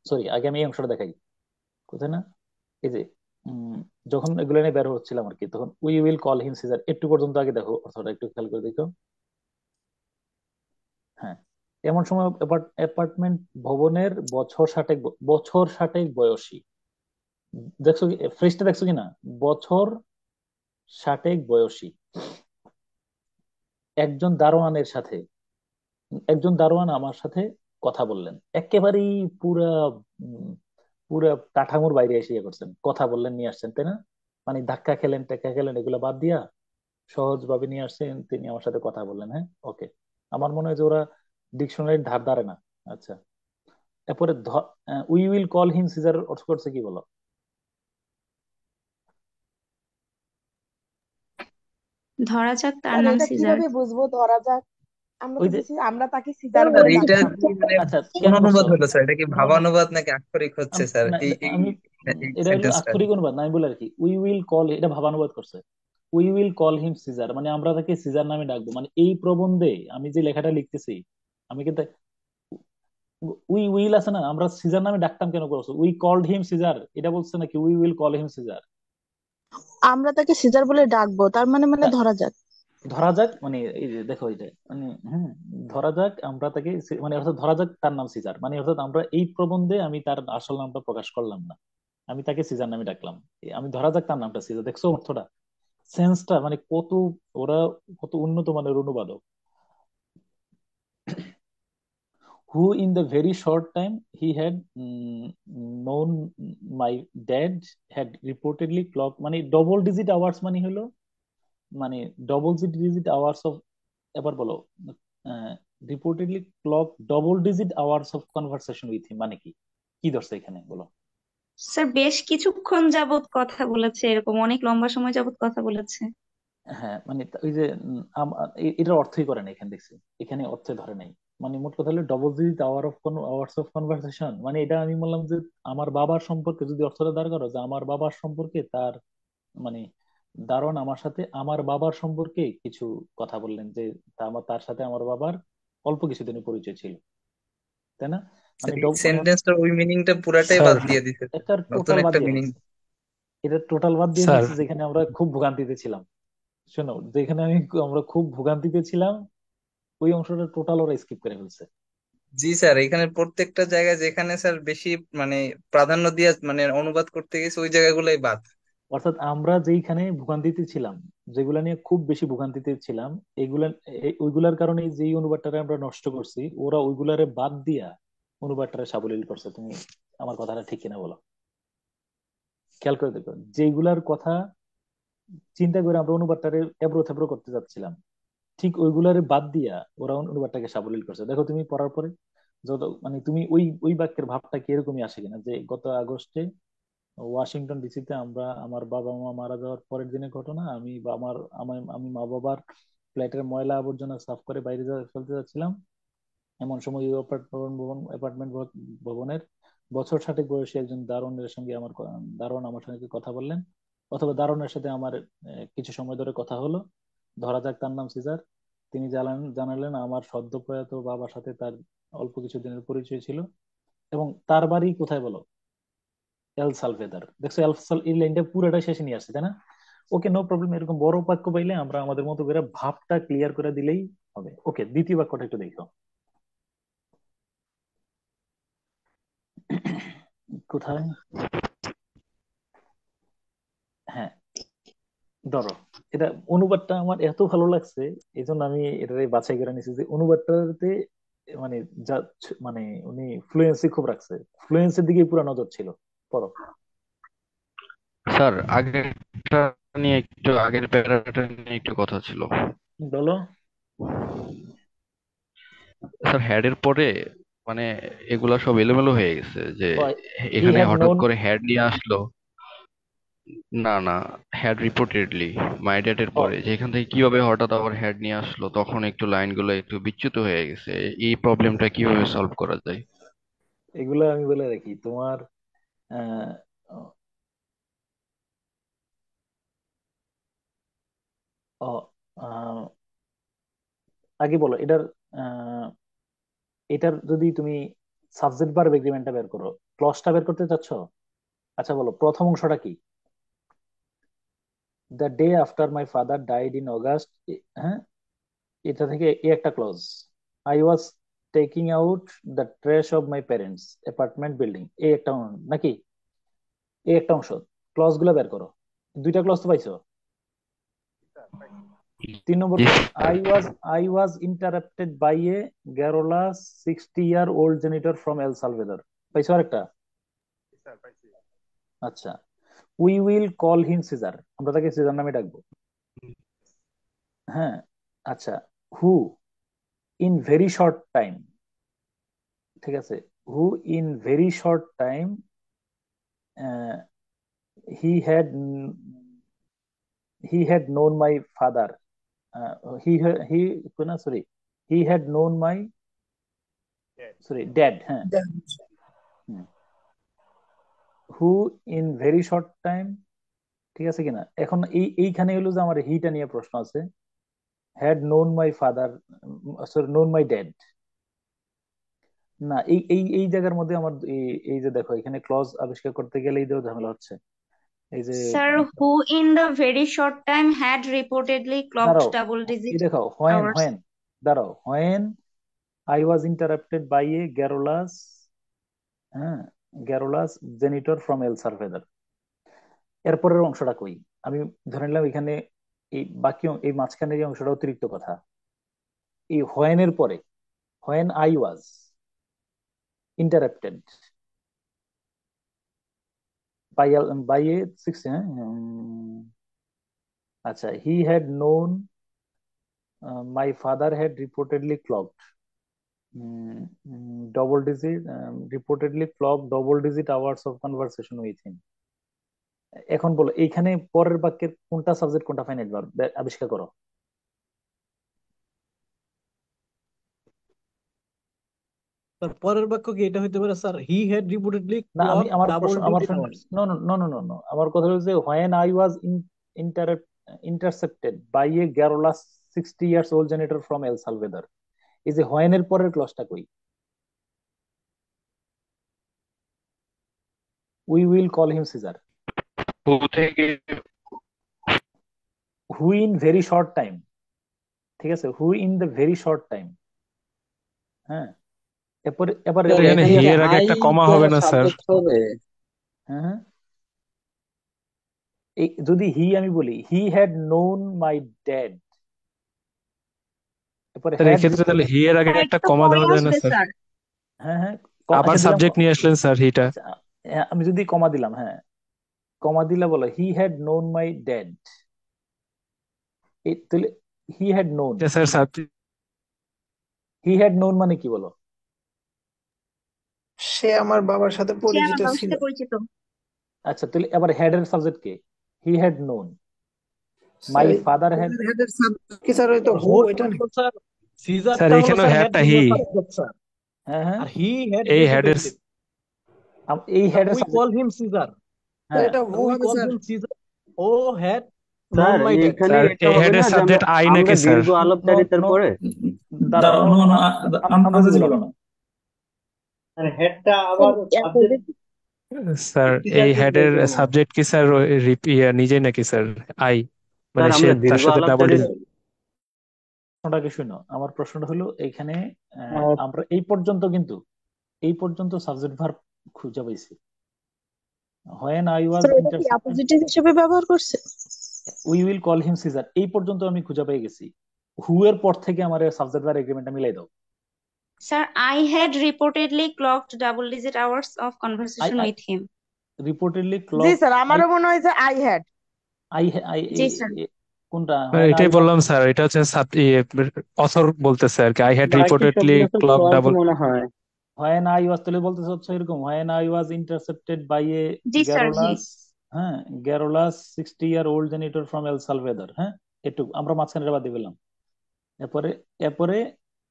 সরি আগে আমি এই অংশটা দেখাই, কোথায় না, এই যে উম, যখন এগুলো নিয়ে বের হচ্ছিলাম আর কি, তখন we will call him Caesar একটু পর্যন্ত আগে দেখো, অর্থটা একটু খেয়াল করে দেখো। হ্যাঁ, এমন সময় অ্যাপার্টমেন্ট ভবনের বছর ষাটেক বয়সী, দেখছো কি ফ্রেজটা দেখছো কিনা, বছর ষাটেক বয়সী একজন দারোয়ানের সাথে, একজন দারোয়ান আমার সাথে কথা বললেন, একেবারেই পুরা উম, পুরা কাঠামোর বাইরে এসে ইয়ে করছেন, কথা বললেন নিয়ে আসছেন, তাই না? মানে ধাক্কা খেলেন টেক্কা খেলেন এগুলো বাদ দিয়া সহজ ভাবে নিয়ে আসছেন, তিনি আমার সাথে কথা বললেন। হ্যাঁ, ওকে, আমার মনে হয় যে ওরা ডিকশনারির ধার ধারে না। আচ্ছা, এরপরে we will call him Caesar অর্থ করছে কি বলো? ধরা যাক তার স্যার নাম এটা সিজার। কিভাবে বুঝবো ধরা যাক? আমরা ওই তো যে দিছি, আমরা তাকে সিজার স্যার বলে এটা ডাকতাম। কি মানে আচ্ছা কোন কেন অনুবাদ করছো? হলো স্যার? এটা কি নো নো, ভাবানুবাদ নাকি আক্ষরিক হচ্ছে স্যার এই এই আমি এই এটা হলো সেন্টেন্সটা? আক্ষরিক অনুবাদ না, আমি বলে আর কি, উই উইল কল, এটা ভাবানুবাদ করছে। We will call him Caesar মানে আমরা তাকে সিজার নামে ডাকবো, মানে এই প্রবন্ধে আমি যে লেখাটা লিখতেছি, আমি কিন্তু উই উইল আছে না, আমরা সিজার নামে ডাকতাম কেন করছো, উই কল্ড হিম সিজার এটা বলছে নাকি we will call him Caesar? আমরা তাকে সিজার বলে ডাকবো, তার মানে ধরা যাক। ধরা যাক মানে এই যে দেখো এটা মানে ধরা যাক আমরা তাকে মানে অর্থাৎ ধরা যাক তার নাম সিজার, মানে অর্থাৎ আমরা এই প্রবন্ধে আমি তার আসল নামটা প্রকাশ করলাম না, আমি তাকে সিজার নামে ডাকলাম, আমি ধরা যাক তার নামটা সিজার। দেখছো অর্থটা, সেন্সটা মানে কত, ওরা কত উন্নত মানের অনুবাদক। হু in the very short time he had known my dad had reportedly clock, মানে ডবল ডিজিট আওয়ার্স মানে হলো, মানে ডবল ডিজিট আওয়ার্স অফ, এবার বলো, reportedly clock double digit hours of conversation with হিম মানে কি, কি ধরছে এখানে বলো? স্যার বেশ কিছুক্ষণ যাবত কথা বলেছে, এরকম অনেক লম্বা সময় যাবত কথা বলেছে। হ্যাঁ মানে ওই যে এটার অর্থই করে না এখানে, দেখছি এখানে অর্থে ধরে নাই। মানে মোট কথা হলো double digit hours of conversation, মানে এটা আমি বললাম যে আমার বাবার সম্পর্কে যদি অর্থটা দাঁড় করো, যে আমার বাবার সম্পর্কে তার মানে দারোয়ান আমার সাথে আমার বাবার সম্পর্কে কিছু কথা বললেন, যে তার সাথে আমার বাবার অল্প কিছুদিনের পরিচয় ছিল, তাই না? মানে এই মানে সেন্টেন্সটার ওই মিনিংটা পুরাটাই স্যার বাদ দিয়ে দিছে স্যার। এটার নতুন টোটাল বাদ একটা দিয়ে মিনিং। ফেলছে, এটা টোটাল বাদ দিয়ে স্যার ফেলছে, যেখানে আমরা খুব ভোগান্তিতে ছিলাম। শোনো, যেখানে আমরা খুব ভোগান্তিতে ছিলাম ওই অংশটা টোটাল ওরা স্কিপ করে ফেলছে। জি স্যার, এখানে প্রত্যেকটা জায়গায় যেখানে স্যার বেশি মানে প্রাধান্য দিয়ে মানে অনুবাদ করতে গেছে ওই জায়গাগুলোই বাদ। অর্থাৎ আমরা যেইখানে ভোগান্তিতে ছিলাম, যেগুলা নিয়ে খুব বেশি ভোগান্তিতে ছিলাম, এগুলা ওইগুলার কারণে যেই অনুবাদটারে আমরা নষ্ট করছি, ওরা ওইগুলারে বাদ দিয়া অনুবাদটারে সাবলীল করছে। তুমি আমার কথাটা ঠিক কিনা বলো, খেয়াল করে দেখো, যেগুলার কথা চিন্তা করে আমরা অনুবাদটারে এবড়ো থেবড়ো করতে যাচ্ছিলাম, ঠিক ওইগুলারে বাদ দিয়া ওরা অনুবাদটাকে সাবলীল করছে। দেখো তুমি পড়ার পরে যত মানে তুমি ওই ওই বাক্যের ভাবটা কি এরকমই আসে কিনা, যে গত আগস্টে ওয়াশিংটন ডিসিতে আমরা আমার বাবা মা মারা যাওয়ার পরের দিনের ঘটনা, আমি বা আমার আমি মা বাবার ফ্ল্যাটের ময়লা আবর্জনা সাফ করে বাইরে ফেলতে যাচ্ছিলাম, এমন সময় ওই অ্যাপার্টমেন্ট ভবনের বছর ষাটেক বয়সী একজন দারোয়ানের সঙ্গে দারোয়ান আমার সঙ্গে কথা বললেন, অথবা দারোয়ানের সাথে আমার কিছু সময় ধরে কথা হলো, ধরা যাক তার নাম সিজার। তিনি জানালেন আমার সদ্য প্রয়াত বাবার সাথে তার অল্প কিছু দিনের পরিচয় ছিল, এবং তার বাড়ি কোথায় বলো? এল সালভেদার। দেখছো এই লাইনটা পুরোটা শেষে নিয়ে আসছে, তাই না? ওকে, নো প্রবলেম, এরকম বড় বাক্য পাইলে আমরা আমাদের মতো করে ভাবটা ক্লিয়ার করে দিলেই হবে। ওকে, দ্বিতীয় বাক্যটা একটু দেখো কোথায়। হ্যাঁ, ধরো, এটা অনুবাদটা আমার এত ভালো লাগছে, এই জন্য আমি এটা বাছাই করে নিয়েছি, যে অনুবাদটাতে মানে যা মানে উনি ফ্লুয়েন্সি খুব রাখছে, ফ্লুয়েন্সির দিকে পুরো নজর ছিল। পড়ো। স্যার আগেরটা নিয়ে একটু, আগের প্যারাটা নিয়ে একটু কথা ছিল। বলো। স্যার হ্যাডের পরে মানে এগুলা সব এলোমেলো হয়ে গেছে, যে হি এখানে হ্যাড হঠাৎ নোন, করে হ্যাড নিয়ে আসলো। না না, হ্যাড রিপোর্টেডলি মাই ড্যাডের ও পরে যেখান থেকে কিভাবে হঠাৎ আবার হ্যাড নিয়ে আসলো, তখন একটু লাইনগুলো একটু বিচ্যুত হয়ে গেছে। এই প্রবলেমটা কিভাবে সলভ করা যায়? এগুলো আমি বলে রাখি তোমার। আহ, ও আহ, আগে বলো এটার আহ, এটার যদি তুমি সাবজেক্ট ভার্ব এগ্রিমেন্টটা বের করো, ক্লজটা বের করতে চাচ্ছ। আচ্ছা বলো প্রথম অংশটা কি? The day after my father died in August. হ্যাঁ, এটা থেকে এ একটা clause. I was taking out the trash of my parents apartment building, এই একটা নাকি এই একটা অংশ। ক্লজ গুলো বের করো। দুইটা ক্লজ তো পাইছো। 3 নম্বর জি clause, sir. I was interrupted by a garrulous 60 year old janitor from El Salvador. পাইছো আরেকটা? আচ্ছা, we will call him Caesar, আমরা তাকে সিজার নামে ডাকবো। হ্যাঁ, আচ্ছা, who in very short time, ঠিক আছে, who in very short time he had he had known my father, he না sorry, he had known my sorry dad. হ্যাঁ, who in very short time, ঠিক আছে কিনা? এখন এইখানে হলো যে আমার হিটা নিয়ে প্রশ্ন আছে। Had known my father, sorry known my dad, না এই এই এই জায়গার মধ্যে আমার এই যে দেখো এখানে ক্লজ আবিষ্কার করতে গেলে এই যে ঝামেলা হচ্ছে। এই যে sir, who in the very short time had reportedly clocked দাঁড়াও, ডাবল এই ডিজিট দেখো হোয়েন আওয়ার্স। হোয়েন, দাঁড়াও, when I was interrupted by a garrulous, হ্যাঁ, গ্যারোলাস জেনিটর ফ্রম এল সালভেদর। এরপরের অংশটা কই? আমি ধরে নিলাম এখানে এই বাকি এই মাঝখানের এই অংশটা অতিরিক্ত কথা। এই হোয়েনের পরে, when I was interrupted by a 60, হ্যাঁ, আচ্ছা, he had known my father had reportedly clocked double digit, reportedly clock double digit hours of conversation with him. এখন বলো এইখানে পরের বাক্যের কোনটা সাবজেক্ট কোনটা ফাইনাইট ভার্ব আবিষ্কার করো। স্যার পরের বাক্য কি এটা হইতে পারে স্যার? হি হ্যাড রিপোর্টেডলি না আমি ক্লক আমার ডাবল প্রশ্ন, আমার digit hours. No no no no no no, আমার কথা হচ্ছে when I was intercepted by a garrulous 60 years old janitor from El Salvador, এই যে হোয়েনের পরের ক্লজটা কই? We will call him Caesar, who থেকে who in very short time, ঠিক আছে, who in the very short time. হ্যাঁ, এরপরে এবারে স্যার বলো এখানে এখানে হি কি এর আগে আই একটা কমা দ্বারা হবে না স্যার? সাবজেক্ট হবে? হ্যাঁ হ্যাঁ, এই যদি হি আমি বলি হি হ্যাড নোন মাই ড্যাড, এরপরে স্যার হ্যাড এক্ষেত্রে তাহলে রিপোর্টেড। হি এর আগে স্যার একটা এটা তো কমা পরে দেওয়া যায় না আসবে স্যার? স্যার। হ্যাঁ হ্যাঁ, আবার আচ্ছা দিলাম। সাবজেক্ট নিয়ে আসলেন স্যার হিটা। আচ্ছা, আমি যদি কমা দিলাম, হ্যাঁ কমা দিলে বলো হি হ্যাড নোন মাই ড্যাড, তাহলে হি হ্যাড নোন, এটা sir subject. He had known মানে কি বলো? সে আমার বাবার সাথে সে আমার পরিচিত বাবার ছিল। সাথে পরিচিত। আচ্ছা, তাহলে এবার হেড এর সাবজেক্ট কে? He had known my sir father had. হেডের সাবজেক্ট কি স্যার হয়তো হু হোল এটা নাকি? স্যার, স্যার সিজারটা হলো এখানেও স্যার হ্যাড হ্যাডটা হলো হি, সাবজেক্ট স্যার। হ্যাঁ হ্যাঁ, আর হি হ্যাড এই হেডের রিপোর্টেডলি, এই হেড এর we subject. Call him Caesar, sir হ্যাঁ, এটা হু উই হবে কল স্যার। হিম সিজার, ও had known sir my dad. এখানে স্যার এটা এই হবে হেডের না যে সাবজেক্ট আই আমরা নাকি স্যার? দীর্ঘ নো আলাপচারিতার নো, পরে। দাঁড়াও, নো নো, আমরা আমি যদি বলবো বলো না। না। মানে হেডটা আবার সাবজেক্ট স্যার এই টিচারকে হেডের বলতে হবে না। সাবজেক্ট কি স্যার নিজেই নাকি স্যার? আই স্যার মানে সে আমরা তার দীর্ঘ সাথে ডাবল আলাপচারিতা। প্রশ্নটাকে শুনো, আমার প্রশ্নটা হলো এইখানে আমরা এই পর্যন্ত কিন্তু এই পর্যন্ত সাবজেক্ট ভার্ব খুঁজে পাইছি। হোয়েন আই ওয়াজ স্যার এটা কি ইন্টারসেপ্টেড অপোজিটিভ হিসেবে ব্যবহার করছে? We will call him Caesar, এই পর্যন্ত আমি খুঁজে পেয়ে গেছি। হু এর পর থেকে আমার সাবজেক্ট ভার্ব এগ্রিমেন্টটা মিলাই দাও। Sir, I had reportedly clocked double digit hours of I conversation I with him. Reportedly জি ক্লক স্যার, আই আমারও মনে হয় যে আই হ্যাড। আই আই জি স্যার। কোনটা? মানে হোয়েন আই এটাই ওয়াজ, বললাম স্যার, এটা হচ্ছে অথর বলতেছে আর কি, আই হ্যাড আরেকটি রিপোর্টেডলি শব্দ আছে ক্লক ক্লজ ডাবল। মনে হয়। হোয়েন আই ওয়াজ, তাহলে বলতেছে হচ্ছে এরকম, when I was intercepted by a জি স্যার, জি। গ্যারোলাস হ্যাঁ, garrulous 60-year-old janitor from El সালভেদর। হ্যাঁ, একটু আমরা মাঝখানে বাদ দিয়ে পেলাম। এরপরে এরপরে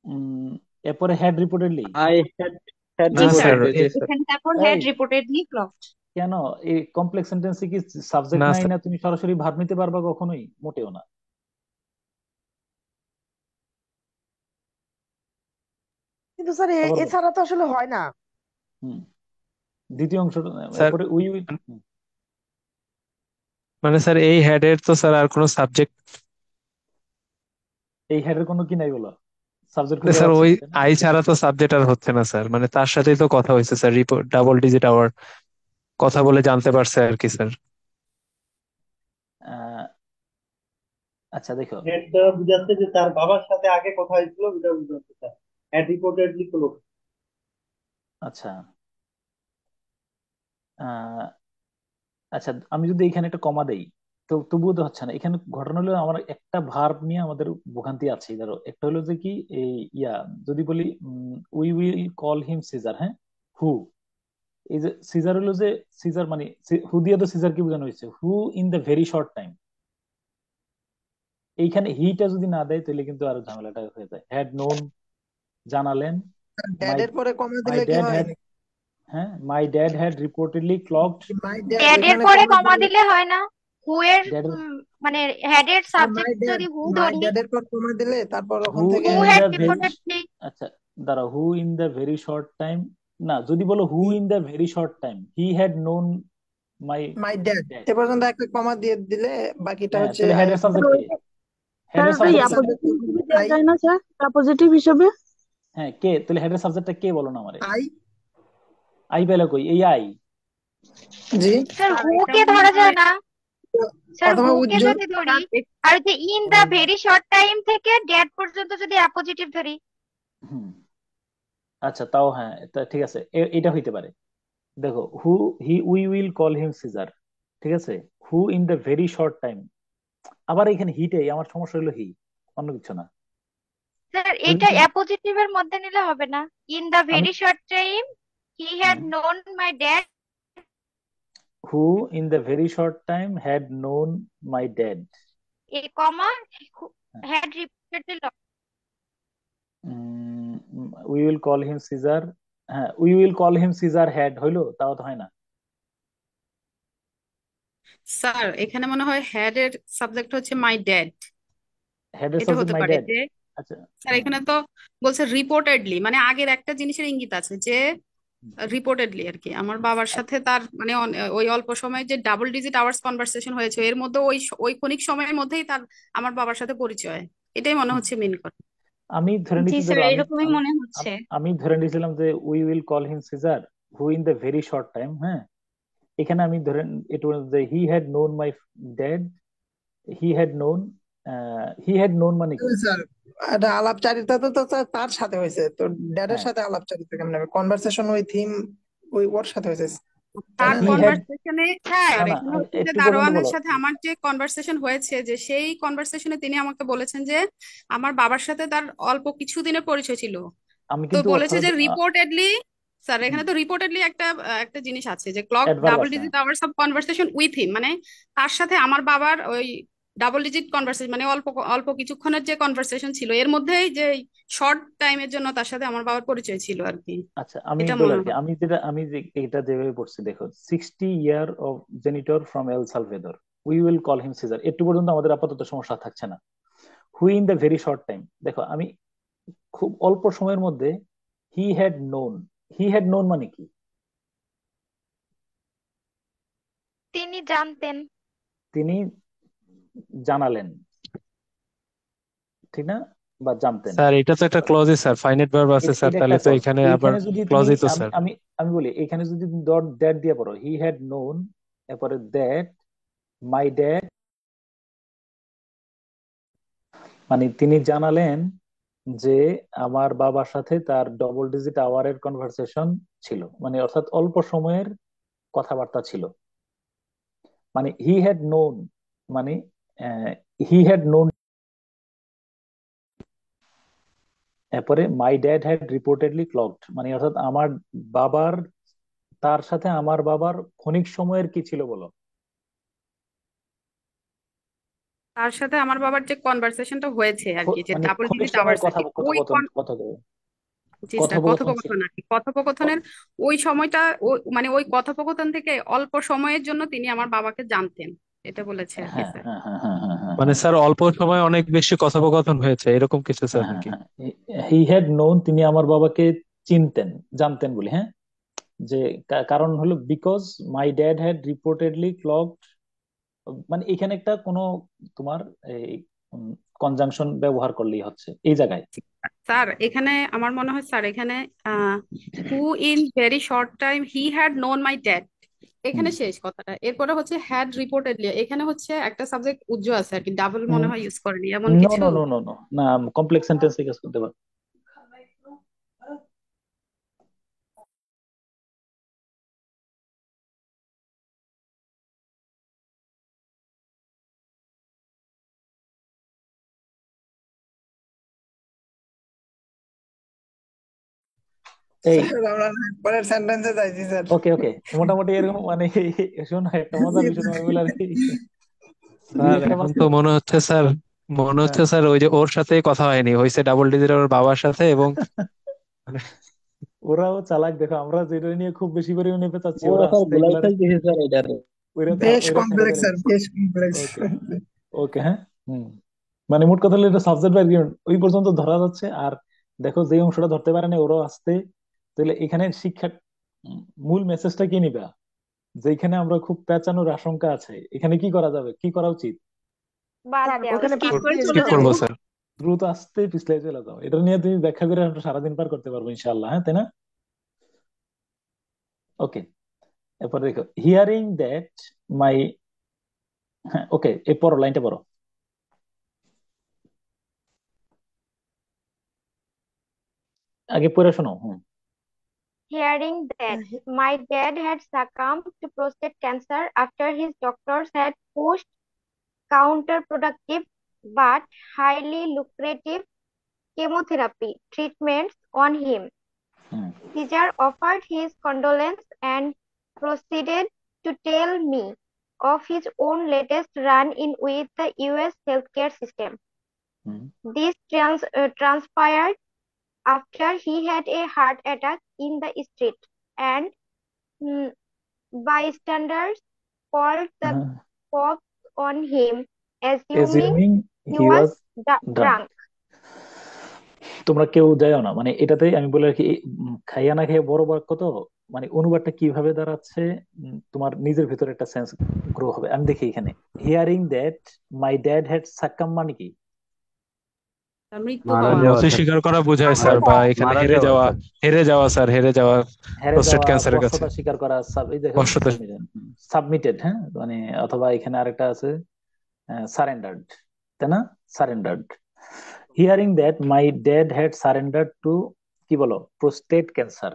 উম এরপরে had reportedly. I had had জি না স্যার, স্যার, রিপোর্টেড হয়েছে স্যার। এখানে তারপর এই হ্যাড রিপোর্টেডলি ক্লকড। কেন এই কমপ্লেক্স সেন্টেন্সে কি সাবজেক্ট না নাই স্যার, না? তুমি সরাসরি ভার্ব নিতে পারবা? কখনোই, মোটেও না। কিন্তু স্যার আবার বল। এছাড়া তো আসলে হয় না। হুম, দ্বিতীয় অংশ। স্যার এরপরে উই উই মানে স্যার এই হেডের তো স্যার আর কোনো সাবজেক্ট, এই হেডের কোনো কি নাই বলো? সাবজেক্ট খুঁজে স্যার পাচ্ছি ওই না, তাই না? আই ছাড়া তো সাবজেক্ট আর হচ্ছে না স্যার, মানে তার সাথেই তো কথা হয়েছে sir, report double digit hour কথা বলে জানতে পারছে আর কি স্যার। আহ, আচ্ছা দেখো। হেড দ্বারা বুঝাচ্ছে যে তার বাবার সাথে আগে কথা হয়েছিল, এটা বুঝাচ্ছে স্যার। Had reportedly close. আচ্ছা আহ, আচ্ছা, আমি যদি এখানে একটা কমা দেই তো তবুও তো হচ্ছে না। এখানে ঘটনা হলো আমার একটা ভার্ব নিয়ে আমাদের ভোগান্তি আছে। ধরো একটা হলো যে কি এই ইয়া, যদি বলি we will call him Caesar. হ্যাঁ, হু, এই যে সিজার হলো যে সিজার মানে হু দিয়ে তো সিজার কি বোঝানো হয়েছে? হু in the very short time. এইখানে হিটা যদি না দেয় তাহলে কিন্তু আরো ঝামেলাটা হয়ে যায়। হ্যাড নোন, জানালেন। মাই ড্যাডের পরে কমা মাই দিলে কি ড্যাড হয়? হ্যাড, হ্যাঁ, my dad had reportedly clocked. My dad dad এর এখানে পরে কমা কমা দিলে, দিলে হয় না? হু এর ড্যাড, মানে হেড এর মাই সাবজেক্ট ড্যাড, যদি হু মাই ধরি, ড্যাডের পর কমা দিলে তারপর হু ওখান থেকে who in had the very, reportedly. আচ্ছা দাঁড়াও, who in the very short time, না যদি বলো who in the very short time he had known my my dad dad. এ পর্যন্ত একটা কমা দিয়ে দিলে বাকিটা হ্যাঁ, হচ্ছে তাহলে আই হেডের হবে। সাবজেক্ট কে? স্যার হেডের ওটা সাবজেক্ট কে? সাবজেক্ট অ্যাপোজিটিভ হিসেবে দেওয়া আই, যায় না স্যার? অ্যাপোজিটিভ হিসেবে হ্যাঁ, কে? তাহলে হেডের সাবজেক্টটা কে বলো না আমারে? আই। আই পেলে কই? এই আই। জি। স্যার স্যার হু এটা কে মনে ধরা যায় হয় না? স্যার অথবা হু কে উজ্জ্বল। যদি ধরি স্যার আর যে in the very short time থেকে ড্যাট পর্যন্ত যদি অ্যাপোজিটিভ ধরি। হুম, আচ্ছা তাও হ্যাঁ, তা ঠিক আছে, এটা হইতে পারে। দেখো, who we will call him Caesar, ঠিক আছে। Who in the very short time, আবার এখানে হিটে আমার সমস্যা হলো হি, অন্য কিছু না। স্যার হু এটা অ্যাপোজিটিভ এর মধ্যে নিলে হবে না? ইন দা আমি very short time he had known my dad. Who in the very short time had known my dad. এ comma had reportedly. We will call him Caesar, হ্যাঁ, we will call him Caesar had হইলো, তাও তো হয় না। Sir এখানে মনে হয় হ্যাড এর সাবজেক্ট হচ্ছে মাই ড্যাড, হেডের এটা সাবজেক্ট হতে মাই পারে ড্যাড। যে আচ্ছা, স্যার এখানে তো বলছে রিপোর্টেডলি, মানে আগের একটা জিনিসের ইঙ্গিত আছে যে রিপোর্টেডলি আর কি আমার বাবার সাথে তার মানে ওই অল্প সময়ে যে ডাবল ডিজিট আওয়ার্স কনভারসেশন হয়েছে এর মধ্যে ওই ক্ষণিক সময়ের মধ্যেই তার আমার বাবার সাথে পরিচয়, এটাই মনে হচ্ছে মিন করে। আমি ধরে জি নিচ্ছি, স্যার ধরো আমি এরকমই আমি মনে হচ্ছে। আমি ধরে নিয়েছিলাম যে we will call him Caesar who in the very short time. হ্যাঁ, এখানে আমি ধরেন এটা যে he had known my dad, he had known, he had known মানে কি? স্যার এটা আলাপচারিতা তো স্যার তার সাথে হয়েছে, তো ড্যাডের হ্যাঁ, সাথে আলাপচারিতা কেমন হবে? কনভারসেশন উইথ হিম, ওই ওর সাথে হয়েছে, তাই তার না? হি হ্যাড, কনভারসেশনে হ্যাঁ স্যার না এখানে হচ্ছে যে একটু পর্যন্ত দারোয়ানের বলো। সাথে আমার যে কনভারসেশন হয়েছে যে সেই কনভারসেশনে তিনি আমাকে বলেছেন যে আমার বাবার সাথে তার অল্প কিছু দিনের পরিচয় ছিল। আমি তো কিন্তু বলেছে যে অর্থ রিপোর্টেডলি, স্যার এখানে তো রিপোর্টেডলি একটা জিনিস আছে যে ক্লক অ্যাডভার্ব ডাবল আছে। Digit hours of conversation with হিম, মানে তার সাথে আমার বাবার ওই ডাবল ডিজিট কনভারসেশন মানে অল্প অল্প কিছুক্ষণের যে কনভারসেশন ছিল এর মধ্যেই যে শর্ট টাইমের জন্য তার সাথে আমার বাবার পরিচয় ছিল আর কি, আচ্ছা আমি এটা বলি মনে আর কি, হয়। আমি যে এটা যেভাবে পড়ছি, দেখো 60 year of janitor from El Salvador, we will call him Caesar, একটু পর্যন্ত আমাদের আপাতত সমস্যা থাকছে না। Who in the very short time, দেখো আমি খুব অল্প সময়ের মধ্যে he had known, he had known মানে কি? তিনি জানতেন। তিনি জানালেন, ঠিক না? বা জানতেন। স্যার এটা তো একটা ক্লজই স্যার, ফাইনাইট ভার্ব আছে স্যার, এটা একটা তাহলে তো ক্লজ। এখানে আবার এইখানে যদি তুমি ক্লজই তো আমি স্যার। আমি আমি বলি, এখানে যদি তুমি ডট দ্যাট দিয়ে পড়ো, হি হ্যাড নোন, এরপরে দ্যাট মাই ড্যাড, মানে তিনি জানালেন যে আমার বাবার সাথে তার ডবল ডিজিট আওয়ারের কনভারসেশন ছিল, মানে অর্থাৎ অল্প সময়ের কথাবার্তা ছিল। মানে হি হ্যাড নোন, মানে হি হ্যাড নোন, এরপরে মাই ড্যাড হ্যাড রিপোর্টেডলি ক্লকড, মানে অর্থাৎ আমার বাবার, তার সাথে আমার বাবার ক্ষণিক সময়ের কি ছিল বলো? তার সাথে আমার বাবার যে কনভারসেশনটা হয়েছে আর কি, যে মানে ডাবল ঘনিষ্ঠ ডিজিট সময় আওয়ার্স আর কি, ওই কথোপকথন কথোপকথন জি স্যার কথোপকথন ছিল। কথোপকথন আর কি, কথোপকথনের ওই সময়টা মানে ওই কথোপকথন থেকে অল্প সময়ের জন্য তিনি আমার বাবাকে জানতেন, এটা বলেছে আর কি হ্যাঁ স্যার। হ্যাঁ হ্যাঁ হ্যাঁ হ্যাঁ হ্যাঁ মানে হ্যাঁ স্যার অল্প সময় অনেক বেশি কথোপকথন হয়েছে এরকম কিছু স্যার হ্যাঁ হ্যাঁ নাকি? হ্যাঁ হি হ্যাড নোন, তিনি আমার বাবাকে চিনতেন, জানতেন বলি, হ্যাঁ। যে কারণ হলো because my dad had reportedly clocked, মানে এখানে একটা কোনো তোমার এই কনজাংশন ব্যবহার করলেই হচ্ছে এই জায়গায়। স্যার এখানে আমার মনে হয় স্যার এখানে হু in very short time he had known my dad, এখানে শেষ কথাটা। এরপরে হচ্ছে হ্যাড রিপোর্টেডলি, এখানে হচ্ছে একটা সাবজেক্ট উজ্জ আছে আর কি, ডাবল মনে হয় ইউজ করেনি এমন নো কিছু। নো নো নো নো না, কমপ্লেক্স সেন্টেন্সে কাজ করতে পারে। এই স্যার আমরা পরের সেন্টেন্সে যাইছি স্যার। ওকে ওকে, মোটামুটি এরকম মানে শোনো একটা মজার বিষয় তোমার বলে আর কি। দুই স্যার একটা এখন বাক্য, তো মনে হ্যাঁ হচ্ছে স্যার ওই যে ওর সাথেই কথা হয়নি, হয়েছে ডাবল ডিজিট ওর বাবার সাথে, এবং মানে ওরাও চালাক, দেখো আমরা যেটা নিয়ে খুব বেশি পরিমাণে পেঁচাচ্ছি, ওরা ওরা স্যার আস্তে গুলাই এগুলার ফেলতেছে স্যার এটারে। বেশ ওইরা ছেড়ে কমপ্লেক্স দিলে। স্যার, বেশ কমপ্লেক্স। ওকে ওকে, হ্যাঁ। হুম, মানে মোট কথা হলো এটা সাবজেক্ট বা আর্গুমেন্ট ওই পর্যন্ত ধরা যাচ্ছে। আর দেখো যে অংশটা ধরতে পারে না ওরাও আসতে, তাহলে এখানে শিক্ষা মূল মেসেজটা কি নিবা, যেখানে আমরা খুব পেঁচানোর আশঙ্কা আছে, এখানে কি করা যাবে, কি করা উচিত? বাদ স্যার দেওয়া ওখানে উচিত। বাদ স্কিপ করে দিয়ে চলে স্কিপ দিতে যাবো। করবো হবে। স্যার। দ্রুত আসতে পিছলে চলে যাও, এটা নিয়ে তুমি ব্যাখ্যা করে আমরা সারাদিন পার করতে পারবো ইনশাআল্লাহ, হ্যাঁ তাই না? ওকে, এরপর দেখো হিয়ারিং দ্যাট মাই, হ্যাঁ ওকে, এই পড়ো, লাইনটা পড়ো, আগে পড়ে শোনো। হুম Hearing that my dad had succumbed to prostate cancer after his doctors had pushed counterproductive but highly lucrative chemotherapy treatments on him, hmm Caesar offered his condolence and proceeded to tell me of his own latest run-in with the US healthcare system. Hmm This transpired after he had a heart attack in the street, and mm, bystanders called the হ্যাঁ, cops on him, assuming assuming he he was was drunk. drunk. তোমরা কেউ যাও না, মানে এটাতেই আমি বলে রাখি, খাইয়া না খেয়ে বড় বাক্য তো, মানে অনুবাদটা কিভাবে দাঁড়াচ্ছে, তোমার নিজের ভিতরে একটা সেন্স গ্রো হবে। আমি দেখি এখানে hearing that my dad had succumb মানে কি? তার মৃত্যু মারা হওয়া। যাওয়া স্যার, অস্বীকার করা বোঝায় মারা স্যার, বা এখানে মারা হেরে যাওয়া যাওয়া, স্যার। হেরে যাওয়া হেরে প্রোস্টেট যাওয়া, ক্যান্সারের কাছে। বশ্যতা স্বীকার করা, এই দেখো বশ্যতা। সাবমিটেড, হ্যাঁ মানে, অথবা এখানে আরেকটা আছে সারেন্ডার্ড, তাই না? Surrendered. Hearing that my dad had surrendered to, কি বলো, প্রোস্টেট ক্যান্সার।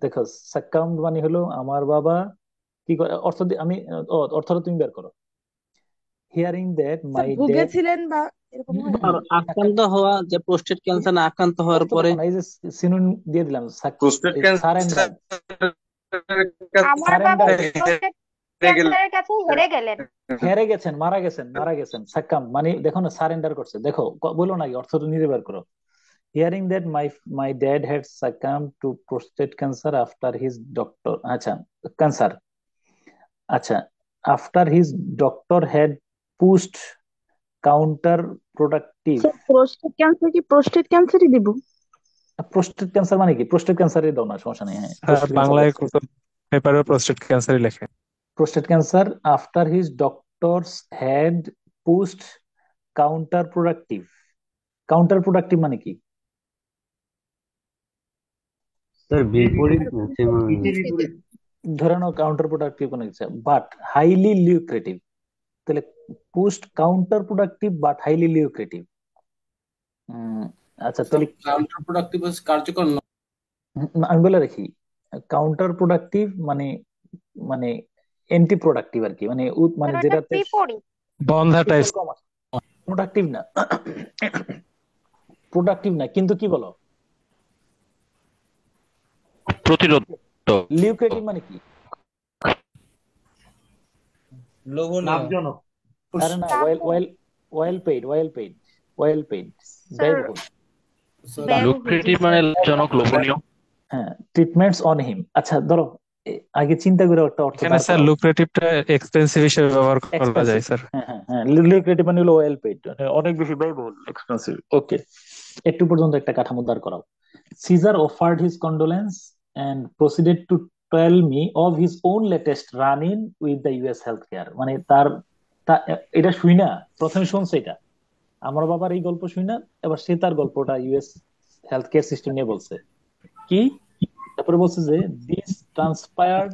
দেখো সাকাম মানে হলো আমার বাবা কি করে, অর্থ আমি অর্থটা তুমি বের করো। Hearing that sir my dad, ভুগেছিলেন বা এরকম হয় না? আর আক্রান্ত হওয়া, যে প্রোস্টেট ক্যান্সার না আক্রান্ত হওয়ার অর্থ পরে দেখো না, এই যে সিনোনিম দিয়ে দিলাম, প্রোস্টেট ক্যান্সার সারেন্ডার্ড, আমার বাবা সারেন্ডার্ড, প্রোস্টেট ক্যান্সারের কাছে হেরে গেলেন। হেরে গেছেন, মারা গেছেন, সাকাম মানে দেখো না, সারেন্ডার করছে, দেখো বলো না, অর্থটা নিজে বের করো। Hearing that my dad had succumb two prostate cancer after his doctor, আচ্ছা ক্যান্সার, আচ্ছা after his doctor had post counter productive. Prostate cancer কি প্রোস্টেট ক্যান্সারই দিব? প্রোস্টেট ক্যান্সার মানে কি? প্রোস্টেট ক্যান্সারই দাও না, সমস্যা নেই, হ্যাঁ হ্যাঁ, প্রোস্টেট ক্যান্সার বাংলায় দেখছি। পেপারে প্রোস্টেট ক্যান্সারই লেখে। Prostate cancer after his doctors had post counter productive. Counter productive মানে কি? স্যার বিপরীত ধরে নাও কাউন্টার প্রোডাক্টিভ কোনো কিছু, বাট হাইলি লিউক্রেটিভ, তাহলে post counterproductive but highly lucrative. আচ্ছা তাহলে কাউন্টার প্রোডাক্টিভ কার্যকর নয়। আমি বলে রাখি, কাউন্টার প্রোডাক্টিভ মানে, মানে এন্টি প্রোডাক্টিভ আর কি, মানে মানে ওটা যেটাতে বিপরীত। বন্ধা টাইপ। কম আছে, প্রোডাক্টিভ না, প্রোডাক্টিভ না, কিন্তু কি বলো, প্রতিরোধ। লিউক্রেটিভ মানে কি? লোভনীয়। লাভজনক। আরে না, ওয়েল তারপর well well paid well paid sir ব্যয়বহুল। স্যার ব্যয়বহুল, জি লুক্রেটিভ মানে স্যার। লাভজনক, লোভনীয়। হ্যাঁ, ট্রিটমেন্টস অন হিম। আচ্ছা ধরো, আগে চিন্তা করে একটা অর্থ এখানে দাঁড় স্যার করাও। লুক্রেটিভটা এক্সপেন্সিভ হিসেবে ব্যবহার করা এক্সপেন্সিভ, যায় স্যার। হ্যাঁ হ্যাঁ হ্যাঁ, লুক্রেটিভ মানে হলো ওয়েল পেইড, অনেক বেশি ব্যয়বহুল, এক্সপেন্সিভ। ওকে, একটু পর্যন্ত একটা কাঠামো দাঁড় করাও। Caesar offered his condolence and proceeded to tell me of his own latest run in with the US health care. মানে এটা শুই না, প্রথমে শুনছে এটা, আমার বাবার এই গল্প শুই না, এবার সে তার গল্পটা ইউএস হেলথ কেয়ার সিস্টেম নিয়ে বলছে কি। তারপরে বলছে যে দিস ট্রান্সপায়ার্ড,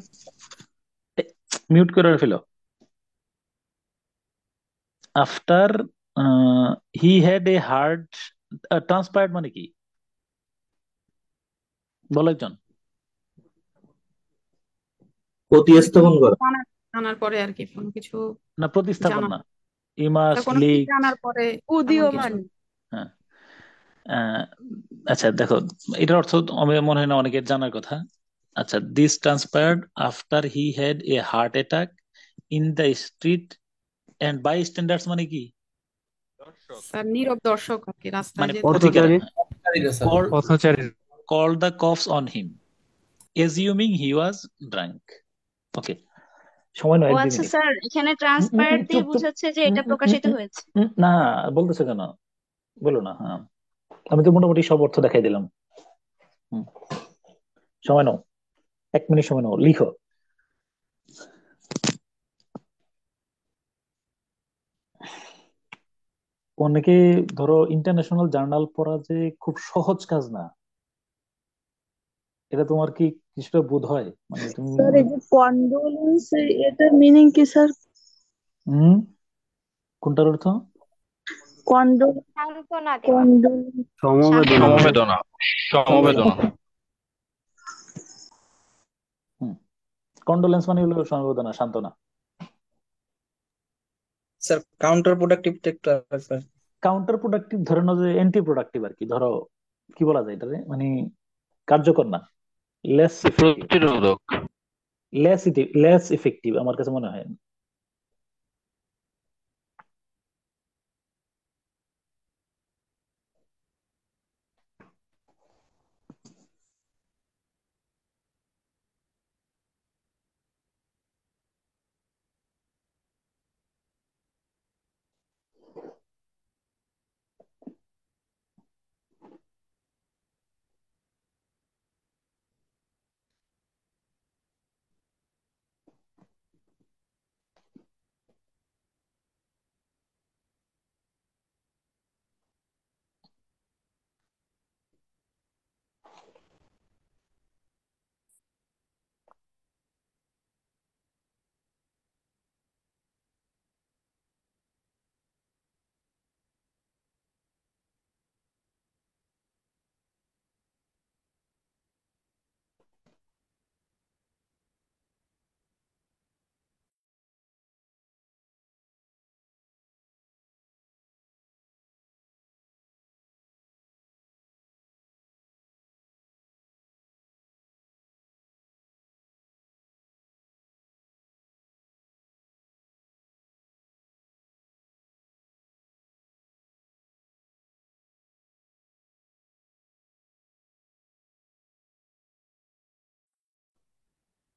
মিউট করে ফেলো, after he had a heart transpired মানে কি বলো একজন। প্রতিস্থাপন করা। জানার জানার পরে আর কি কোনো কিছু না, প্রতিস্থাপন জানা, না, ইমাস কোনো কিছু লিক। জানার পরে এমন কিছু। উদীয়মান। হ্যাঁ, আচ্ছা দেখো, এটার অর্থ আমার মনে হয় না অনেকের জানার কথা। আচ্ছা, this transpired after he had a heart attack in the street and by standards মানে কি, স্যার নীরব দর্শক আর কি, রাস্তায় মানে যে পথিকেরা, থাকে। পথচারী। স্যার পথচারী। called the cops on him assuming he was drunk. ওকে, সময় নয়, ও 1-2 আচ্ছা মিনিট। স্যার, এখানে ট্রান্সপায়ার দিয়ে চুপ চুপ। বোঝাচ্ছে যে এটা প্রকাশিত হয়েছে। না, বলতেছো কেন, বলো না। হ্যাঁ, আমি তো মোটামুটি সব অর্থ দেখাই দিলাম। হুম, সময় নাও, 1 মিনিট সময় নাও, লিখো। অনেকে, ধরো ইন্টারন্যাশনাল জার্নাল পড়া যে খুব সহজ কাজ না, এটা তোমার কি কিছুটা বোধ হয়? মানে তুমি স্যার এই যে কন্ডোলেন্স, এটার মিনিং কি স্যার? হম কোনটার অর্থ? কন্ডোল সান্ত্বনা দেওয়া। কন্ডোলেন্স সমবেদনা। সান্ত্বনা। সমবেদনা, সমবেদনা। কন্ডোলেন্স মানে হলো সমবেদনা, সান্ত্বনা। স্যার কাউন্টার প্রোডাক্টিভটা একটু আরেকবার। কাউন্টার প্রোডাক্টিভ ধরে নাও যে এন্টি প্রোডাক্টিভ আর কি, ধরো কি বলা যায় এটারে, মানে কার্যকর না, লেস ইফেক্টিভ, প্রতিরোধক। লেস ইফেক্টিভ আমার কাছে মনে হয়।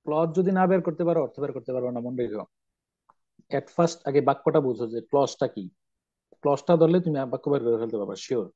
ক্লজ যদি না বের করতে পারো, অর্থ বের করতে পারো না, মনে রেখো। এট ফার্স্ট আগে বাক্যটা বুঝো যে ক্লজটা কি, ক্লজটা ধরলে তুমি বাক্য বের করে ফেলতে পারবা, শিওর।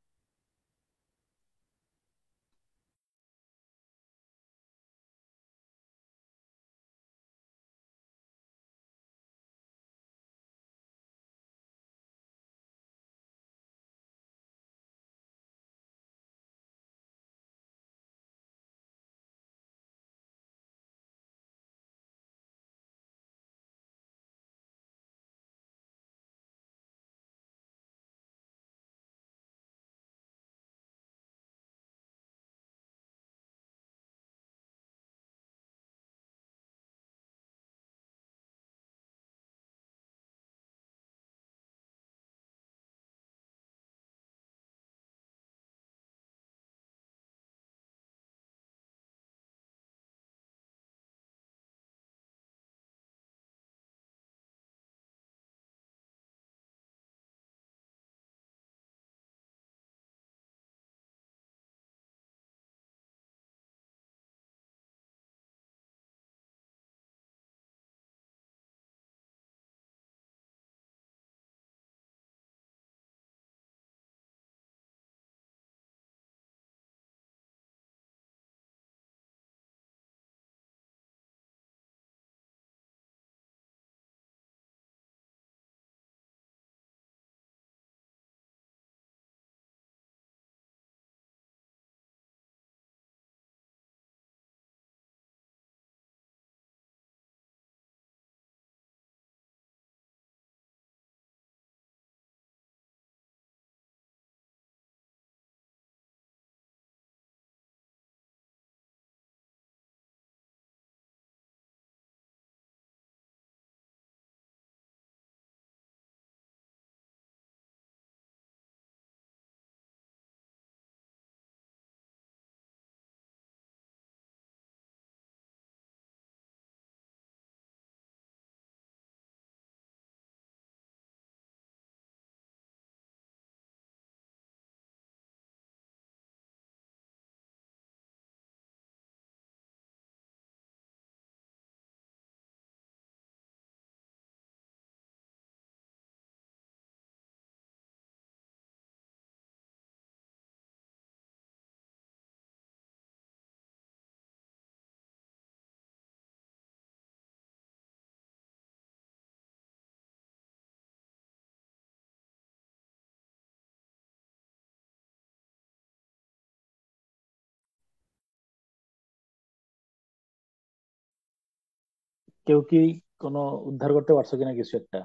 কেউ কি কোনো উদ্ধার করতে পারছো কিনা কিছু একটা?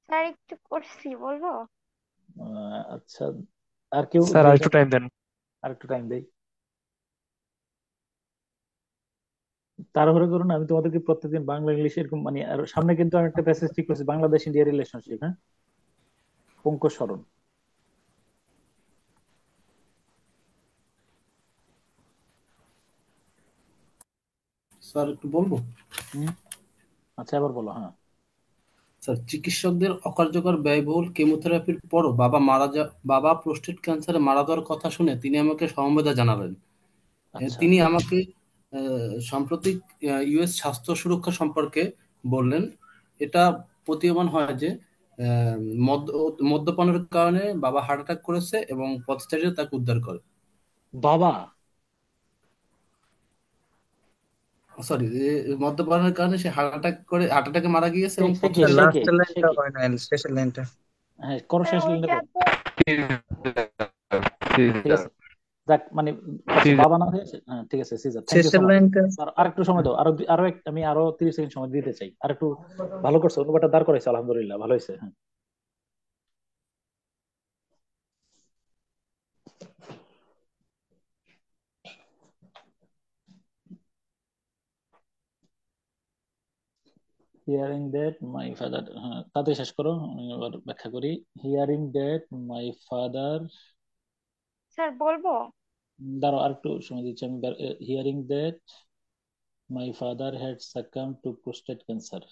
স্যার একটু করছি, বলবো? আচ্ছা, আর কেউ স্যার দু আর একটা? একটু টাইম দেন। আর একটু টাইম দেই, তাড়াহুড়ো করুন। আমি তোমাদেরকে প্রত্যেকদিন বাংলা ইংলিশ এরকম মানে, আর সামনে কিন্তু আমি একটা প্যাসেজ ঠিক করছি, বাংলাদেশ ইন্ডিয়া রিলেশনশিপ, হ্যাঁ, পঙ্কজ সরণ। স্যার একটু বলবো? আচ্ছা, এবার বলো। হ্যাঁ, স্যার, চিকিৎসকদের অকার্যকর ব্যয়বহুল কেমোথেরাপির পরও বাবা প্রোস্টেট ক্যান্সারে মারা যাওয়ার কথা শুনে তিনি আমাকে সমবেদনা জানালেন। আচ্ছা, তিনি আমাকে সাম্প্রতিক ইউএস স্বাস্থ্য সুরক্ষা সম্পর্কে বললেন। এটা প্রতীয়মান হয় যে আহ, মদ্যপানের কারণে বাবা হার্ট অ্যাটাক করেছে এবং পথচারীরা তাকে উদ্ধার করে। বাবা সরি, মদ্যপানের কারণে সে হার্ট অ্যাটাকে মারা গিয়েছে এবং সে কে স্যার সে কে লাস্টের সে লাইনটা কে? হয় নাই, শেষের লাইনটা। হ্যাঁ, করো, স্যার শেষ লাইনটা ওইটা করো। তো ঠিক আছে, যাক মানে, আচ্ছা, বাবা না হয়েছে, হ্যাঁ ঠিক আছে, সিজার, থ্যাংক ইউ সো শেষের মাচ। লাইনটা আর একটু সময় দাও, আমি আরো 30 সেকেন্ড সময় দিতে চাই, আর একটু। ভালো করছো, অনুবাদটা দাঁড় করাইছো, আলহামদুলিল্লাহ, ভালো হয়েছে। হ্যাঁ, হিয়ারিং দ্যাট মাই ফাদার, হ্যাঁ তাড়াতাড়ি শেষ করো, আমি আবার ব্যাখ্যা করি। Hearing that my father, sir বলবো? দাঁড়াও আর একটু সময় দিচ্ছি আমি। Hearing that my father had succumb two prostate cancer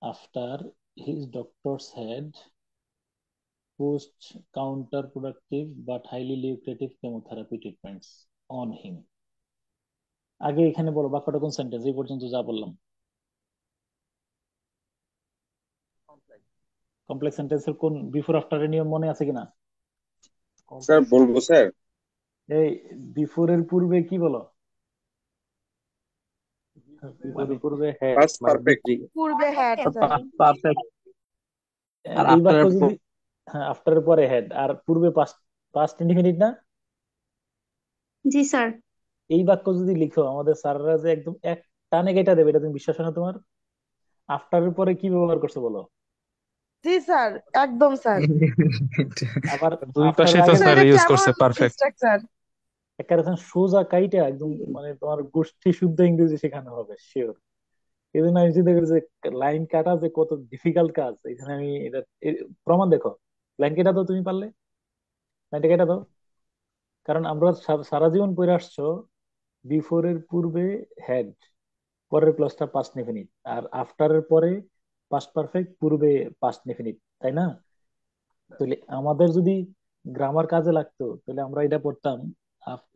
after his doctors had pushed counterproductive but highly lucrative chemotherapy treatments on him. আগে এখানে বলো বাক্যটা কোন সেন্টেন্স, এই পর্যন্ত যা বললাম। কমপ্লেক্স সেন্টেন্সের কোন বিফোর আফটারের নিয়ম মনে আছে কিনা? স্যার বলবো স্যার? এই বিফোরের পূর্বে কি বলো? বিফোরের পূর্বে হ্যাড, পাস্ট পারফেক্ট। পূর্বে হ্যাড স্যার। পারফেক্ট। আর এই বাক্য আফটার যদি, হ্যাঁ আফটারের পরে হ্যাড, আর পূর্বে পাস্ট, পাস্ট ইনডিফিনিট না? জি স্যার। এই বাক্য যদি লিখো, আমাদের স্যাররা যে একদম এক টানে কেটে দেবে, এটা তুমি বিশ্বাস হয় না তোমার? আফটারের পরে কি ব্যবহার করছো বলো? জি স্যার, একদম স্যার। আবার দুই আফটারের পাশে তো আগে স্যার এটা ইউজ করছে কেমন পারফেক্ট। স্ট্রাকচার! একেবারে সোজা কাইটা একদম, মানে তোমার গোষ্ঠী শুদ্ধ ইংরেজি শেখানো হবে শিওর। এই জন্য আমি চিন্তা করি যে লাইন কাটা যে কত ডিফিকাল্ট কাজ, এখানে আমি এটা প্রমাণ দেখো। লাইন কেটা দাও, তুমি পারলে লাইনটা কেটা দাও। কারণ আমরা সারা জীবন পড়ে আসছো বিফোর এর পূর্বে হ্যাড, পরের ক্লজটা পাস্ট ইনডিফিনিট, আর আফটারের পরে পাস্ট পারফেক্ট, পূর্বে পাস্ট ইনডিফিনিট, তাই না? তাহলে আমাদের যদি গ্রামার কাজে লাগতো, তাহলে আমরা এটা পড়তাম,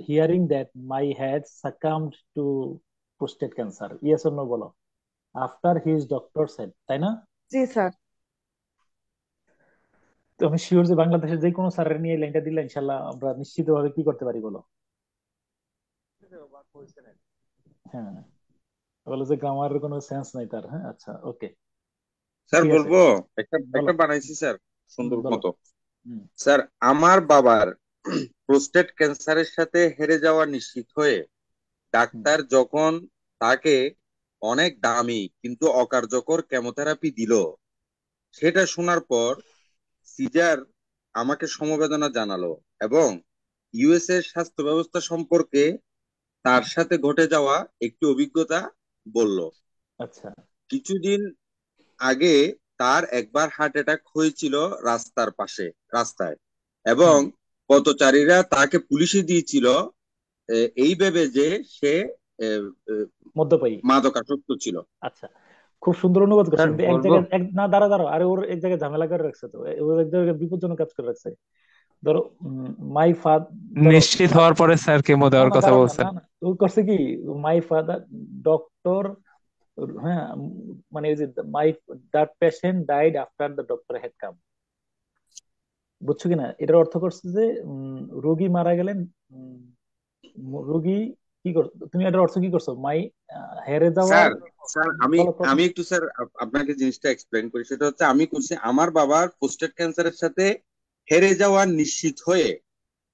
hearing that my had succumbed to prostate cancer, yes or no বলো, আফটার হিজ ডক্টর সেড, তাই না? জি স্যার। তো আমি শিওর যে বাংলাদেশের যে কোনো স্যারের নিয়ে লাইনটা দিলে ইনশাল্লাহ আমরা নিশ্চিত ভাবে কি করতে পারি বলো? হ্যাঁ, বলো যে গ্রামারের কোনো সেন্স নাই তার। হ্যাঁ, আচ্ছা, ওকে, স্যার ঠিক আছে, বলবো? একটা বলো। একটা বানাইছি স্যার, সুন্দর বলো। মতো। হুম, স্যার, আমার বাবার প্রোস্টেট ক্যান্সারের সাথে হেরে যাওয়া নিশ্চিত হয়ে ডাক্তার যখন তাকে অনেক দামি কিন্তু অকার্যকর কেমোথেরাপি দিল, সেটা শোনার পর সিজার আমাকে সমবেদনা জানালো এবং ইউএস এর স্বাস্থ্য ব্যবস্থা সম্পর্কে তার সাথে ঘটে যাওয়া একটি অভিজ্ঞতা বলল। আচ্ছা, কিছুদিন আগে তার একবার হার্ট অ্যাটাক হয়েছিল রাস্তায়, এবং পথচারীরা তাকে পুলিশে দিয়েছিল এই ভেবে যে সে মদ্যপায়ী, মাদকাসক্ত ছিল। আচ্ছা, খুব সুন্দর অনুবাদ করছে, স্যার কিন্তু এক বলবো? জায়গায় না, দাঁড়া দাঁড়া, আরে ওর এক জায়গায় ঝামেলা করে রাখছে, তো ওর এক জায়গায় বিপজ্জনক কাজ করে রাখছে। ধরো মাই ফাদার, ধরো নিশ্চিত হওয়ার পরে স্যার কেমো না দেওয়ার না, কথা দাঁড়াও না, বলছেন। না না, ও করছে কি, মাই ফাদার ডক্টর, হ্যাঁ মানে ওই যে my that patient died after the doctor had come, বুঝছো কিনা? এটার অর্থ করছে যে রোগী মারা গেলেন, উম, রোগী কি করছো তুমি, এটার অর্থ কি করছো, মাই হেরে যাওয়ার। স্যার স্যার আমি বলো প্রথম। আমি একটু স্যার আপনাকে জিনিসটা এক্সপ্লেন করি। সেটা হচ্ছে, আমি করছি আমার বাবার প্রোস্টেট ক্যান্সারের সাথে হেরে যাওয়া নিশ্চিত হয়ে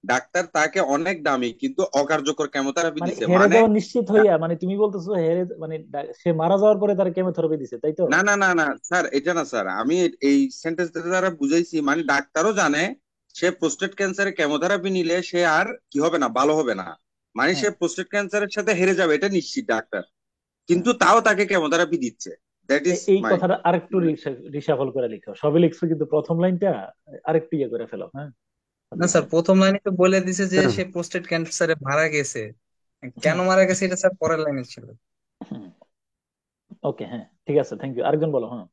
ডাক্তার তাকে অনেক দামি কিন্তু অকার্যকর কেমোথেরাপি মানে দিছে, হেরে মানে যাওয়া নিশ্চিত হইয়া, মানে তুমি বলতেছো হেরে, মানে সে মারা যাওয়ার পরে তার কেমোথেরাপি দিছে, তাই তো? না না না না স্যার, এটা না স্যার, আমি এই সেন্টেন্সটা দ্বারা বুঝাইছি, মানে ডাক্তারও জানে সে প্রোস্টেট ক্যান্সারে কেমোথেরাপি নিলে সে আর কি হবে না, ভালো হবে না, মানে সে হ্যাঁ প্রোস্টেট ক্যান্সারের সাথে হেরে যাবে এটা নিশ্চিত ডাক্তার, হ্যাঁ। কিন্তু তাও তাকে কেমোথেরাপি দিচ্ছে। দ্যাট ইজ এই মাই। কথাটা আরেকটু রিসাফল করে লিখো, সবই লিখছো কিন্তু প্রথম লাইনটা আরেকটু ইয়ে করে ফেলো, হ্যাঁ। না ওকে, স্যার, হ্যাঁ। প্রথম লাইনে তো বলে দিছে যে স্যার সে প্রোস্টেট ক্যান্সারে মারা গেছে। কেন হ্যাঁ, মারা গেছে এটা স্যার পরের লাইনে ছিল। ওকে, হ্যাঁ, ঠিক আছে, থ্যাংক ইউ। আরেকজন বলো, হ্যাঁ।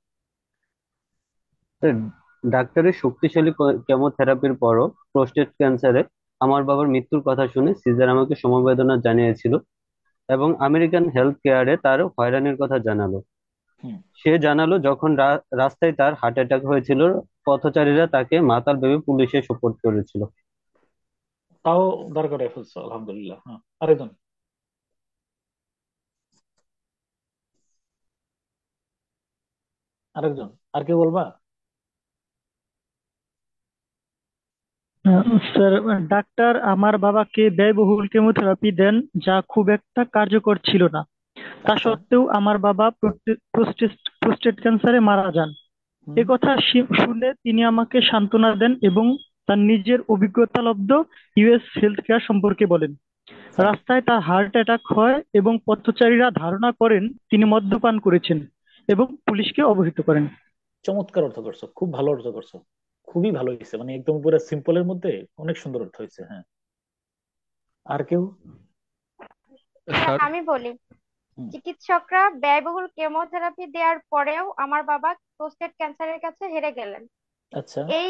স্যার, ডাক্তারের শক্তিশালী কেমোথেরাপির পরও প্রোস্টেট ক্যান্সারে আমার বাবার মৃত্যুর কথা শুনে সিজার আমাকে সমবেদনা জানিয়েছিল এবং আমেরিকান হেলথ কেয়ারে তার হয়রানির কথা জানালো। হুম। সে জানালো যখন রাস্তায় তার হার্ট অ্যাটাক হয়েছিল, পথচারীরা তাকে মাতাল ভেবে পুলিশে সোপর্দ করেছিল। তাও দরকার ফেলছো, আলহামদুলিল্লাহ, হ্যাঁ। আরেকজন, আরেকজন, আর কেউ বলবা? স্যার, ডাক্তার আমার বাবাকে ব্যয়বহুল কেমোথেরাপি দেন, যা খুব একটা কার্যকর ছিল না। তা আচ্ছা। সত্ত্বেও আমার বাবা প্রোস্টেট ক্যান্সারে মারা যান। এ হুম। কথা শুনে তিনি আমাকে সান্ত্বনা দেন এবং তার নিজের অভিজ্ঞতালব্ধ ইউএস হেলথ কেয়ার সম্পর্কে বলেন। ফাইন। রাস্তায় তার হার্ট অ্যাটাক হয় এবং পথচারীরা ধারণা করেন তিনি মদ্যপান করেছেন এবং পুলিশকে অবহিত করেন। চমৎকার অর্থ করছো, খুব ভালো অর্থ করছো, খুবই ভালো হয়েছে, মানে একদম পুরো সিম্পলের মধ্যে অনেক সুন্দর অর্থ হয়েছে, হ্যাঁ। আর কেউ? স্যার, স্যার আমি বলি, হুম। চিকিৎসকরা ব্যয়বহুল কেমোথেরাপি দেওয়ার পরেও আমার বাবা প্রোস্টেট ক্যান্সারের কাছে হেরে গেলেন। আচ্ছা। এই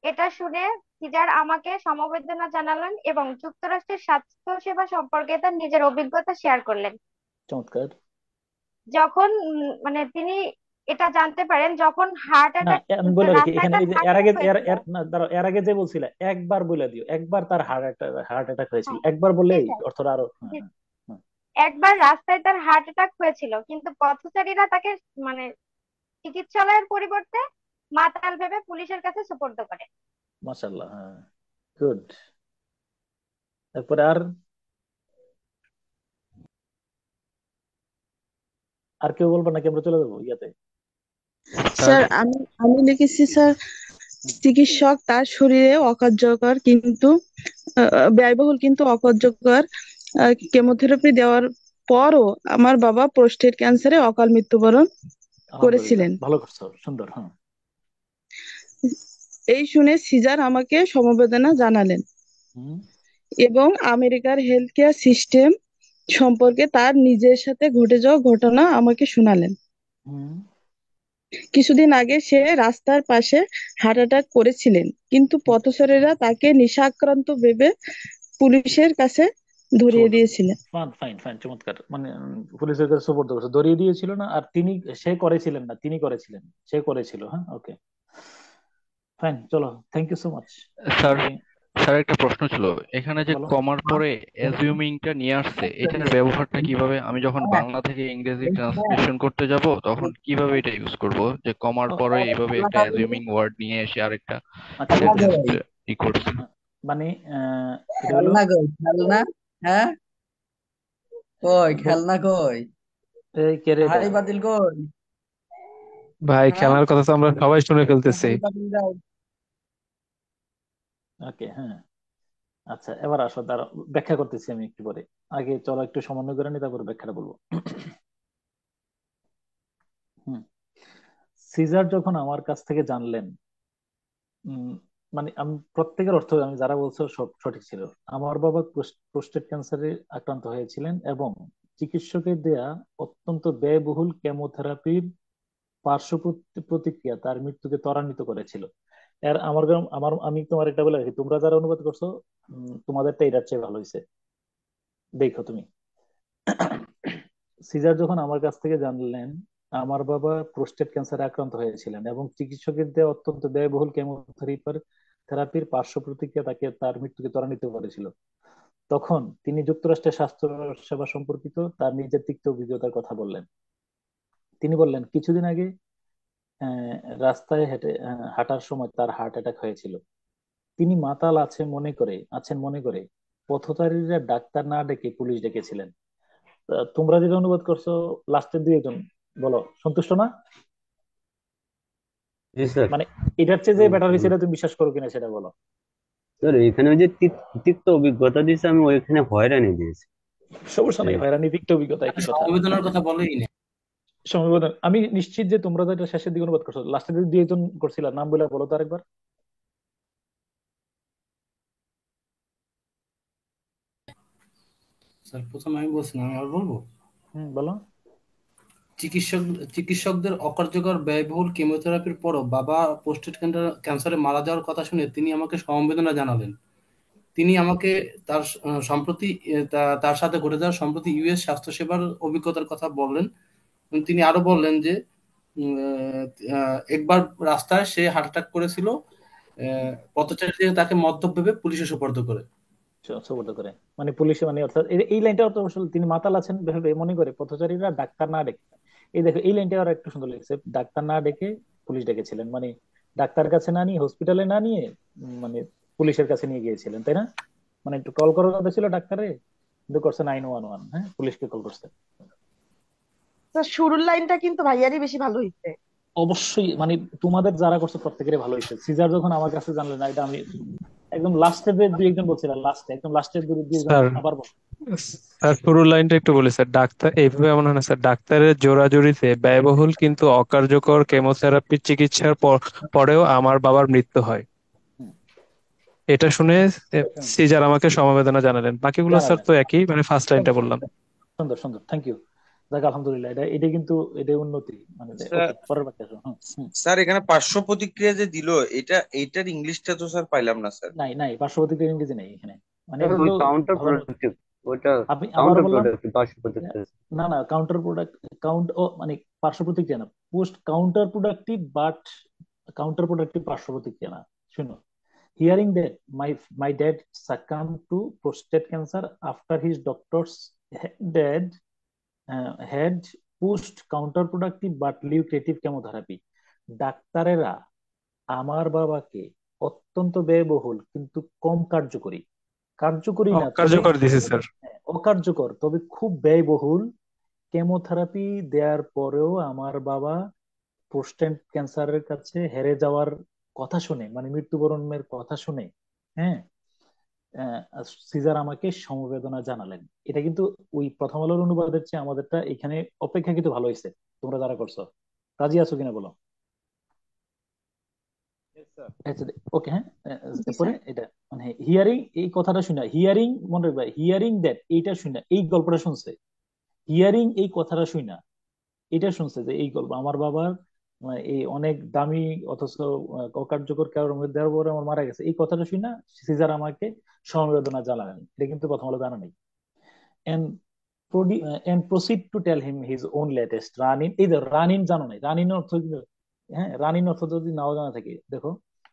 এটা শুনে সিজার আমাকে সমবেদনা জানালেন এবং যুক্তরাষ্ট্রের স্বাস্থ্য সেবা সম্পর্কে তার নিজের অভিজ্ঞতা শেয়ার করলেন। চমৎকার। যখন মানে তিনি এটা জানতে পারেন যখন হার্ট না, অ্যাটাক আমি বলে রাখি রাস্তায় এখানে, তার এই যে হার্ট এর আগে অ্যাটাক হয়েছিল। দাঁড়াও, এর আগে যে বলছিলে একবার বলে দিও, একবার তার হার্ট অ্যাটাক হয়েছিল, হ্যাঁ, একবার বললেই সেটাই। অর্থটা আরো, হ্যাঁ হ্যাঁ হ্যাঁ। একবার রাস্তায় তার হার্ট অ্যাটাক হয়েছিল, কিন্তু পথচারীরা তাকে মানে চিকিৎসালয়ের পরিবর্তে মাতাল ভেবে পুলিশের কাছে সুপর্দ করে। মাশাআল্লাহ, হ্যাঁ, গুড। তারপরে আর আর কেউ বলবো নাকি আমরা চলে যাবো ইয়াতে? স্যার স্যার, আমি আমি লিখেছি স্যার, হুম। চিকিৎসক তার শরীরে অকার্যকর কিন্তু ব্যয়বহুল কিন্তু অকার্যকর কেমোথেরাপি দেওয়ার পরও আমার বাবা প্রোস্টেট ক্যান্সারে অকাল মৃত্যুবরণ আলহামদুলিল্লাহ, করেছিলেন। ভালো করছো, সুন্দর, হ্যাঁ। এই শুনে সিজার আমাকে সমবেদনা জানালেন হুম। এবং আমেরিকার হেলথ কেয়ার সিস্টেম সম্পর্কে তার নিজের সাথে ঘটে যাওয়া ঘটনা আমাকে শোনালেন। হুম। কিছুদিন আগে সে রাস্তার পাশে হার্ট অ্যাটাক করেছিলেন, কিন্তু পথচারীরা তাকে নেশাক্রান্ত ভেবে পুলিশের কাছে ধরিয়ে সুপর্দ, দিয়েছিলেন। ফাইন ফাইন ফাইন, চমৎকার, মানে পুলিশের কাছে সুপর্দ করছে, ধরিয়ে দিয়েছিল না, আর তিনি, সে করেছিলেন না, তিনি করেছিলেন, সে করেছিল, হ্যাঁ, ওকে, ফাইন, চলো, thank you so much. Sir তুমি স্যার একটা প্রশ্ন ছিল, এখানে যে বলো। কমার পরে অ্যাজিউমিংটা নিয়ে আসছে, এটার ব্যবহারটা কিভাবে? আমি যখন বাংলা থেকে ইংরেজি ট্রান্সলেশন করতে যাব তখন কিভাবে এটা ইউজ করব, যে কমার ও, পরে এইভাবে একটা অ্যাজিউমিং ওয়ার্ড নিয়ে এসে আরেকটা আচ্ছা, সেন্টেন্স ই করছে? হ্যাঁ, মানে এটা হলো, খেলনা কই খেলনা? হ্যাঁ, কই বল, খেলনা কই? এই কে রে এটা? হাড়ি পাতিল কই? ভাই, হ্যাঁ, খেলার কথা তো আমরা সবাই শুনে ফেলতেছি। হাড়ি পাতিল দাও। ওকে, হ্যাঁ। আচ্ছা, এবার আসো, দাঁড়াও, ব্যাখ্যা করতেছি আমি একটু পরে, আগে চলো একটু সমন্বয় করে নি, তারপর ব্যাখ্যাটা বলবো। হুম। সিজার যখন আমার কাছ থেকে জানলেন, উম, মানে আমি প্রত্যেকের অর্থ, আমি যারা বলছো সব সঠিক ছিল। আমার বাবা প্রোস্টেট ক্যান্সারে আক্রান্ত হয়েছিলেন এবং চিকিৎসকের দেয়া অত্যন্ত ব্যয়বহুল কেমোথেরাপির পার্শ্ব প্রতিক্রিয়া তার মৃত্যুকে ত্বরান্বিত করেছিল। এর আমি তোমার একটা বলে রাখি, তোমরা যারা অনুবাদ করছো, তোমাদেরটা এটার চেয়ে ভালো হয়েছে, দেখো তুমি। সিজার যখন আমার কাছ থেকে জানলেন আমার বাবা প্রোস্টেট ক্যান্সারে আক্রান্ত হয়েছিলেন এবং চিকিৎসকের দেওয়া অত্যন্ত ব্যয়বহুল থেরাপির পার্শ্ব প্রতিক্রিয়া তাকে তার মৃত্যুকে ত্বরান্বিত করেছিল, তখন তিনি যুক্তরাষ্ট্রের স্বাস্থ্য সেবা সম্পর্কিত তার নিজের তিক্ত অভিজ্ঞতার কথা বললেন। তিনি বললেন, কিছুদিন আগে রাস্তায় হেঁটে হাঁটার সময় তার হার্ট অ্যাটাক হয়েছিল। তিনি মাতাল আছেন মনে করে পথচারীরা ডাক্তার না ডেকে পুলিশ ডেকেছিলেন। তোমরা যেটা অনুবাদ করছো লাস্টের দুই একজন, বলো সন্তুষ্ট না? জি স্যার। মানে এটার চেয়ে যে বেটার হয়েছে এটা তুমি বিশ্বাস করো কিনা সেটা বলো। স্যার এখানে ওই যে তিক্ত অভিজ্ঞতা দিয়েছে, আমি ওইখানে হয়রানি দিয়েছি। সমস্যা নাই, হয়রানি তিক্ত অভিজ্ঞতা একই কথা। সমবেদনার কথা বলেই না। সমবেদনা আমি নিশ্চিত যে তোমরা যেটা শেষের দিকে অনুবাদ করছো, লাস্টের দিকে দুই একজন করছিল, নাম বলে বলো তো আরেকবার। স্যার প্রথমে আমি বলছি না, আমি আর বলবো। বলো। চিকিৎসকদের অকার্যকর ব্যয়বহুল কেমোথেরাপির পরও বাবা প্রোস্টেট ক্যান্সারে মারা যাওয়ার কথা শুনে তিনি আমাকে সমবেদনা জানালেন। তিনি আমাকে তার সাথে ঘটে যাওয়া সম্প্রতি ইউএস স্বাস্থ্যসেবার অভিজ্ঞতার কথা বললেন। তিনি আরো বললেন যে একবার রাস্তায় সে হার্ট অ্যাটাক করেছিল, পথচারীরা তাকে মদ্যপ ভেবে পুলিশে সোপর্দ করে। মানে পুলিশে, মানে অর্থাৎ এই লাইনটা অর্থ আসলে তিনি মাতাল আছেন ভেবে মনে করে পথচারীরা ডাক্তার না ডেকে। এই দেখো এই লাইনটা আরো একটু সুন্দর লিখছে, ডাক্তার না ডেকে পুলিশ ডেকেছিলেন, মানে ডাক্তার কাছে না নিয়ে, হসপিটালে না নিয়ে মানে পুলিশের কাছে নিয়ে গিয়েছিলেন, তাই না? মানে একটু কল করার কথা ছিল ডাক্তারে, কিন্তু করছে 911, হ্যাঁ, পুলিশকে কল করছে। শুরুর লাইনটা কিন্তু ভাইয়ারই বেশি ভালো হইছে। অবশ্যই, মানে তোমাদের যারা করছে প্রত্যেকেরই ভালো হয়েছে। সিজার যখন আমার কাছে জানলেন না, এটা আমি একদম লাস্টের দুই একজন বলছিলাম, একদম লাস্টের দুই একজন স্যার আবার বল। স্যার পুরো লাইনটা একটু বলি স্যার। ডাক্তার এইভাবে এমন হয় না স্যার, ডাক্তারের জোরাজুরিতে ব্যয়বহুল কিন্তু অকার্যকর কেমোথেরাপি চিকিৎসার পরেও আমার বাবার মৃত্যু হয়। এটা শুনে সিজার আমাকে সমবেদনা জানালেন। বাকিগুলো স্যার তো একই, মানে ফার্স্ট লাইনটা বললাম। সুন্দর সুন্দর, থ্যাংক ইউ। যাক আলহামদুলিল্লাহ, এটা কিন্তু এটা উন্নতি, মানে ওকে পরের বাক্যে আসো। স্যার এখানে পার্শ্ব প্রতিক্রিয়া যে দিল, এইটার ইংলিশটা তো স্যার পাইলাম না স্যার। নাই পার্শ্ব প্রতিক্রিয়া ইংরেজি নেই এখানে, মানে ওই কাউন্টার প্রোডাক্টিভ, ওটা আপনি আবার কাউন্টার বললাম প্রোডাক্টিভ পার্শ্ব প্রতিক্রিয়া। না কাউন্টার প্রোডাক্ট মানে পার্শ্ব প্রতিক্রিয়া না, post counterproductive, but counter productive পার্শ্ব প্রতিক্রিয়া না। শুনো, hearing that my dad succumbed to prostate cancer after his doctors had pushed counterproductive but lucrative chemotherapy. ডাক্তারেরা আমার বাবাকে অত্যন্ত ব্যয়বহুল কিন্তু কম কার্যকরী না, কার্যকর দিছে স্যার, অকার্যকর তবে খুব ব্যয়বহুল কেমোথেরাপি দেওয়ার পরেও আমার বাবা প্রোস্টেট ক্যান্সারের কাছে হেরে যাওয়ার কথা শুনে, মানে মৃত্যুবরণের কথা শুনে, হ্যাঁ, সিজার আমাকে সমবেদনা জানালেন। এটা কিন্তু ওই প্রথম আলোর অনুবাদের চেয়ে আমাদেরটা এখানে অপেক্ষাকৃত ভালো হয়েছে। তোমরা যারা করছো রাজি আছো কিনা বলো। ওকে, হ্যাঁ, এরপরে এটা মানে হিয়ারিং, এই কথাটা শুনে হিয়ারিং, মনে রাখবা হিয়ারিং দ্যাট, এইটা শুনে, এই গল্পটা শুনছে, হিয়ারিং এই কথাটা শুনে এটা শুনছে যে এই গল্প আমার বাবার এই অনেক দামি অথচ অকার্যকর কারোর মধ্যে দেওয়ার পরে আমার মারা গেছে, এই কথাটা শুনে সিজার আমাকে সমবেদনা জানালেন। এটা কিন্তু প্রথম আলো জানা নেই। and proceed to tell him his own latest run-in, এই দেখো রান-ইন জানো নাই, রান-ইন অর্থ কিন্তু, হ্যাঁ, রান-ইন অর্থ যদি নাও জানা থাকে দেখো,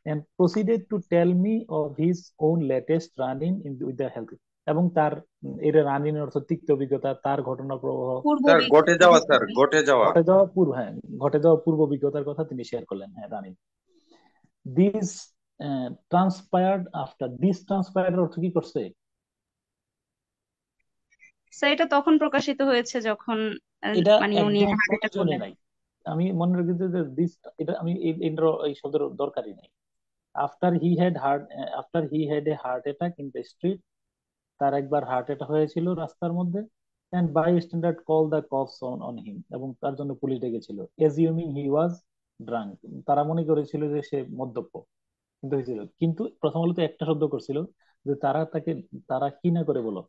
and proceeded to tell me of his own latest run-in with the health, এবং তার এটা রান-ইন অর্থ তিক্ত অভিজ্ঞতা, তার ঘটনা প্রবাহ, স্যার ঘটে যাওয়া পূর্ব, হ্যাঁ, ঘটে যাওয়া পূর্ব অভিজ্ঞতার কথা তিনি শেয়ার করলেন। হ্যাঁ, running this transpired after, this ট্রান্সপায়ার্ড অর্থ কি করছে স্যার এটা তখন প্রকাশিত হয়েছে যখন এটা মানে উনি একদম হার্ট অ্যাটাক প্রয়োজনে করলেন। নাই। আমি মনে রাখি যে দিস, এটা আমি এই শব্দের দরকারই নাই। After he had a heart attack in the street, তার একবার হার্ট অ্যাটাক হয়েছিল রাস্তার মধ্যে, and bystander called the cops on him, এবং তার জন্য পুলিশ ডেকেছিল, assuming he was drunk, তারা মনে করেছিল যে সে মদ্যপ কিন্তু হয়েছিল। কিন্তু প্রথম আলোতে একটা শব্দ করছিল যে তারা কি না করে বলো,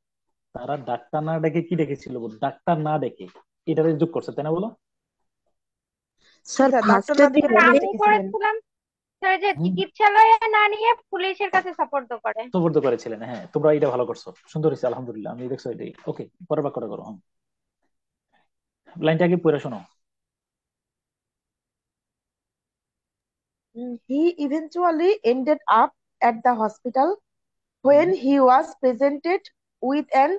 তারা ডাক্তার না ডেকে কি ডেকেছিল, ডাক্তার না ডেকে, এটারে যোগ করছে, তাই না বলো। স্যার আমি করেছিলাম স্যার যে চিকিৎসালয়ে না নিয়ে পুলিশের কাছে সাপোর্ট করেছিলেন। হ্যাঁ, তোমরা এটা ভালো করছো, সুন্দর হয়েছে আলহামদুলিল্লাহ, আমি দেখছো এটাই। ওকে, পরের বাক্যটা করো। লাইনটা আগে পড়ে শোনো। He eventually ended up at the hospital when he was presented with an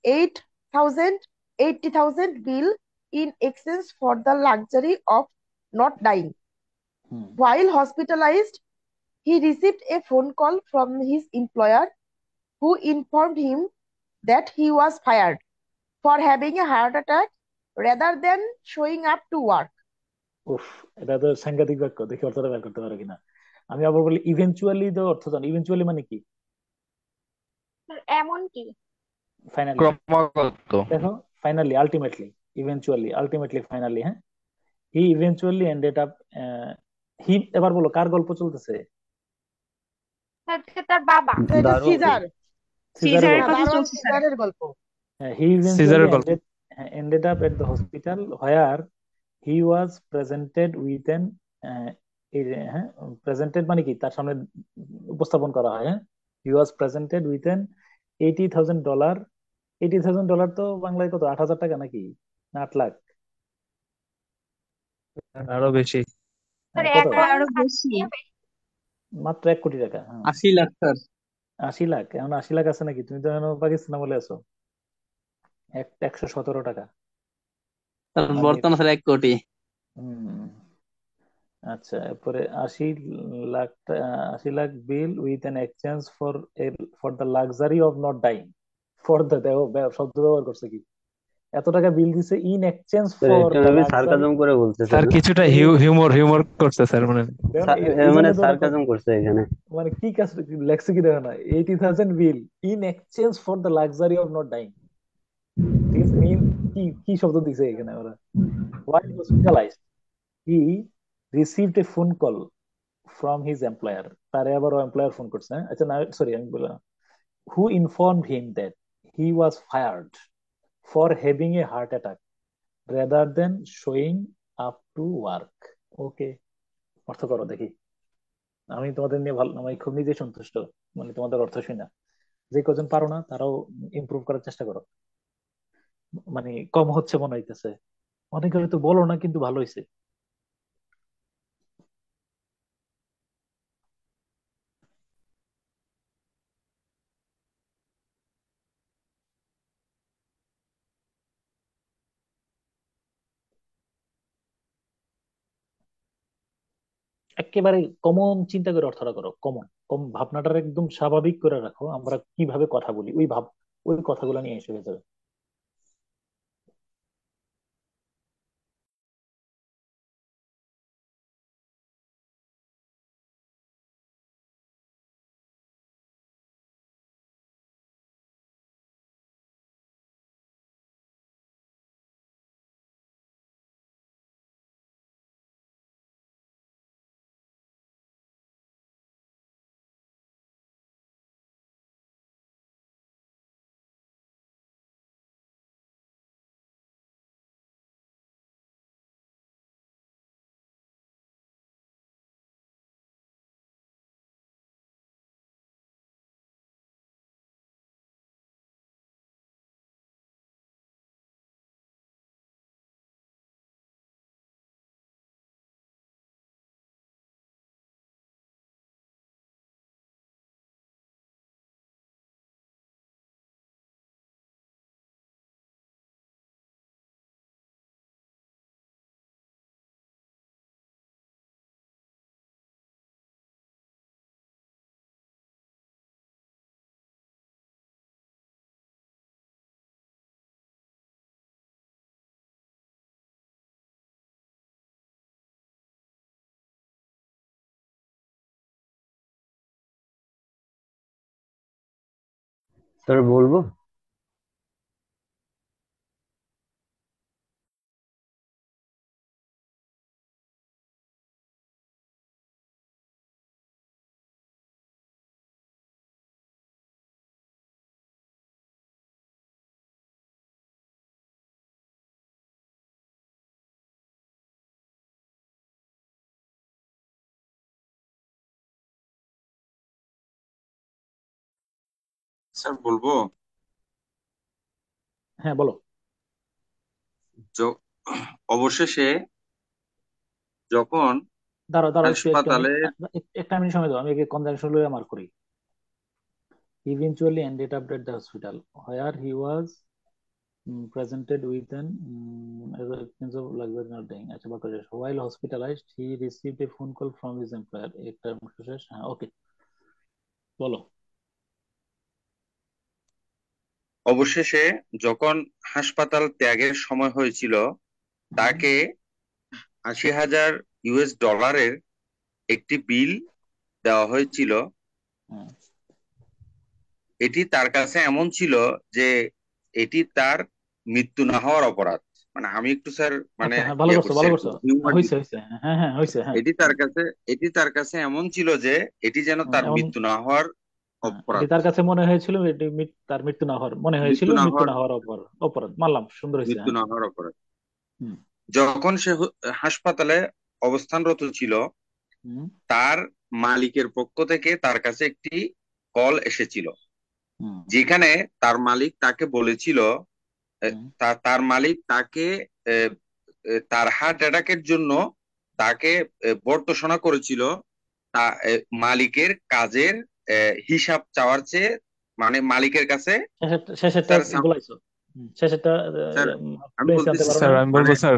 80,000 bill in exchange for the luxury of not dying. While hospitalized, he received a phone call from his employer who informed him that he was fired for having a heart attack rather than showing up to work. উফ, এটা তো সাংঘাতিক বাক্য, দেখি অর্থটা বের করতে পারো কিনা। আমি আবার বলি ইভেনচুয়ালি, তো অর্থ জানো ইভেনচুয়ালি মানে কি? এমন কি? ফাইনালি। ক্রমাগত। দেখো, finally, ultimately, eventually, ultimately, finally, হ্যাঁ। হি ইভেনচুয়ালি এন্ডেড আপ, হি, এবার বলো কার গল্প চলতেছে? হচ্ছে তার বাবা। তো এটা দারোয়ান। সিজার, সিজারের সিজারের গল্প। কথা দারোয়ান চলছে স্যার। সিজারের গল্প। He eventually সিজারের গল্প। ended up at the hospital where he was presented with an presented মানে কি, তার সামনে উপস্থাপন করা হয়, হ্যাঁ। He was presented with an $80,000, $80,000 তো বাংলায় কত, 8,000 টাকা নাকি, না 8 লাখ? আরো বেশি। স্যার কত? এখন আরো বেশি। মাত্র 1 কোটি টাকা, হ্যাঁ। 80 লাখ স্যার। 80 লাখ? এখন 80 লাখ আছে নাকি? তুমি তো এখন পাকিস্তানে বলে আছো। 117 টাকা মানে। বর্তমান স্যার 1 কোটি। হম, আচ্ছা, এরপরে 80 lakh, 80 lakh bill with an exchange for the luxury of not dying, for the, দেখো শব্দ ব্যবহার করছে কি, এত টাকা বিল দিছে ইন এক্সচেঞ্জ স্যার ফর এটা দ্য মেবি লাক্সারি। সার্কাজম করে বলতেছে স্যার না? কিছুটা হিউমর করছে স্যার, মানে দেখো না, এই মানে জন্য তো সার্কাজম করছে এখানে। মানে কি কাজ লেখছে কি, দেখো না, 80,000 bill in exchange for the luxury of not dying. ঠিক আছে, ইন কি কি শব্দ দিছে এখানে ওরা। While hospitalized he received a phone call from his employer, তারে আবার এমপ্লয়ার ফোন করছে, হ্যাঁ। আচ্ছা, না সরি, আমি বললাম who informed him that he was fired for having a heart attack rather than showing up to work. Okay, অর্থ করো দেখি। আমি তোমাদের নিয়ে ভালো, আমি খুব নিজে সন্তুষ্ট, মানে তোমাদের অর্থ শুই না। যে কজন পারো না তারাও ইমপ্রুভ করার চেষ্টা করো, মানে কম হচ্ছে মনে হইতেছে। অনেকে হয়তো বলো না, কিন্তু ভালো হয়েছে। একেবারে কমন চিন্তা করে অর্থটা করো, কমন কম ভাবনাটার একদম স্বাভাবিক করে রাখো। আমরা কিভাবে কথা বলি, ওই কথাগুলো নিয়ে এসে হয়ে যাবে। স্যার বলবো? স্যার বলবো? হ্যাঁ, বলো। য- অবশেষে যখন দাঁড়াও দাঁড়াও, একটু আমি হাসপাতালে একটা মিনিট সময় দাও, আমি কনজাংশন লয়ে মার্ক করি। Eventually ended up at the hospital where he was presented with an as a sense of luxury not dying আচ্ছা বাকি while hospitalized he received a phone call from his employer একটা অংশ শেষ হ্যাঁ ওকে বলো অবশেষে যখন হাসপাতাল ত্যাগের সময় হয়েছিল তাকে 80,000 ইউএস ডলারের একটি বিল দেওয়া হয়েছিল। এটি তার কাছে এমন ছিল যে এটি তার মৃত্যু না হওয়ার অপরাধ। মানে আমি একটু স্যার মানে আচ্ছা হ্যাঁ ভালো করছো ভালো করছো হিউমার হয়েছে হয়েছে হ্যাঁ হ্যাঁ হয়েছে হ্যাঁ এটি তার কাছে এমন ছিল যে এটি যেন তার এমন মৃত্যু না হওয়ার অপরাধ, এটি তার কাছে মনে হয়েছিল এটি তার মৃত্যু না হওয়ার মনে হয়েছিল মৃত্যু না হওয়ার অপরাধ মানলাম সুন্দর হয়েছে মৃত্যু না হওয়ার অপরাধ। হুম যখন সে হাসপাতালে অবস্থানরত ছিল তার মালিকের পক্ষ থেকে তার কাছে একটি কল এসেছিল যেখানে তার মালিক তাকে বলেছিল তার মালিক তাকে তার হার্ট অ্যাটাকের জন্য তাকে বর্তসনা করেছিল মালিকের কাজের হিসাব চাওয়ার চেয়ে, মানে মালিকের কাছে শেষেরটা বলাইছো শেষেরটা আমি বলতেছি স্যার আমি বলবো স্যার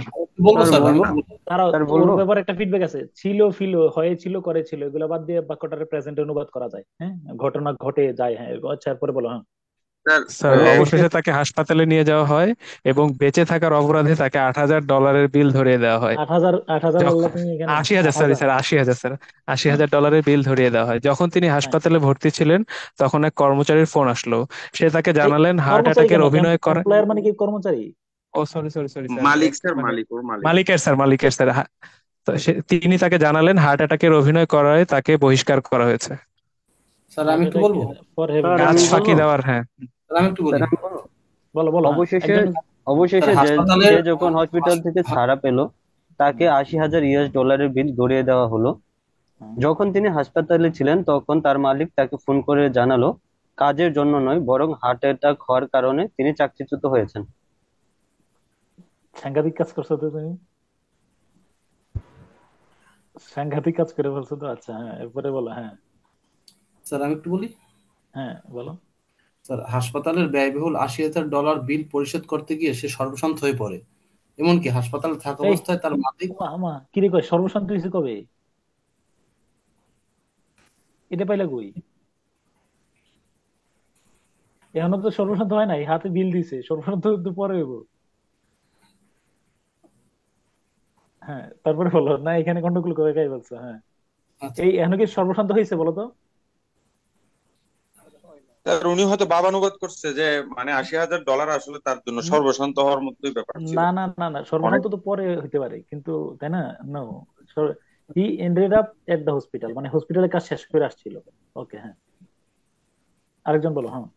ওর ব্যাপারে একটা ফিডব্যাক আছে ছিল ফিল হয়েছিল করেছিল এগুলো বাদ দিয়ে বাক্যটার প্রেজেন্ট অনুবাদ করা যায় হ্যাঁ ঘটনা ঘটে যায় হ্যাঁ আচ্ছা এরপরে বলো হ্যাঁ স্যার অবশেষে তাকে হাসপাতালে নিয়ে যাওয়া হয় এবং বেঁচে থাকার অপরাধে তাকে $8,000 বিল ধরিয়ে দেওয়া হয় 8,000 বললে তুমি এখানে 80,000 সরি স্যার 80,000 স্যার $80,000 বিল ধরিয়ে দেওয়া হয়। যখন তিনি হাসপাতালে ভর্তি ছিলেন তখন এক কর্মচারীর ফোন আসলো, সে তাকে জানালেন হার্ট অ্যাটাকের অভিনয় করে। এমপ্লয়ার মানে কি কর্মচারী? ও সরি সরি সরি স্যার মালিক স্যার মালিক মালিকের স্যার তো তিনি তাকে জানালেন হার্ট অ্যাটাকের অভিনয় করায় তাকে বহিষ্কার করা হয়েছে। স্যার আমি একটু বলবো কাজ ফাঁকি দেওয়ার হ্যাঁ আমি একটু বলি বলো বলো অবশেষে সে যখন হসপিটাল থেকে ছাড়া পেল তাকে $80,000 বিল ধরিয়ে দেওয়া হলো। যখন তিনি হাসপাতালে ছিলেন তখন তার মালিক তাকে ফোন করে জানালো কাজের জন্য নয় বরং হার্ট অ্যাটাক হওয়ার কারণে তিনি চাকরিচ্যুত হয়েছেন। সাংঘাতিক কাজ করছো তো তুমি, সাংঘাতিক কাজ করে ফেলছো তো। আচ্ছা হ্যাঁ এরপরে বলো। হ্যাঁ স্যার আমি একটু বলি। হ্যাঁ বলো। স্যার হাসপাতালের ব্যয়বহুল $80,000 বিল পরিশোধ করতে গিয়ে সে সর্বশান্ত হয়ে পড়ে। এমনকি হাসপাতালে থাকা অবস্থায় তার মালিক কি রে কয় সর্বশান্ত হয়েছে কবে? এটা পাইলা কই? এখনো তো সর্বশান্ত হয় নাই, হাতে বিল দিছে, সর্বশান্ত তো পরে হইব। হ্যাঁ তারপরে বলো না, এখানে গন্ডগোল করে গাই বলছো। হ্যাঁ এই এখনো কি সর্বশান্ত হয়েছে বলো তো? উনি হয়তো বাবানুবাদ করছে যে মানে $80,000 আসলে তার জন্য সর্বশান্ত হওয়ার মতোই ব্যাপার ছিল। না না না না সর্বশান্ত তো পরে হইতে পারে কিন্তু, তাই না? No, he ended up at the hospital, মানে হসপিটালের কাজ শেষ করে আসছিল। ওকে হ্যাঁ আরেকজন বলো। হ্যাঁ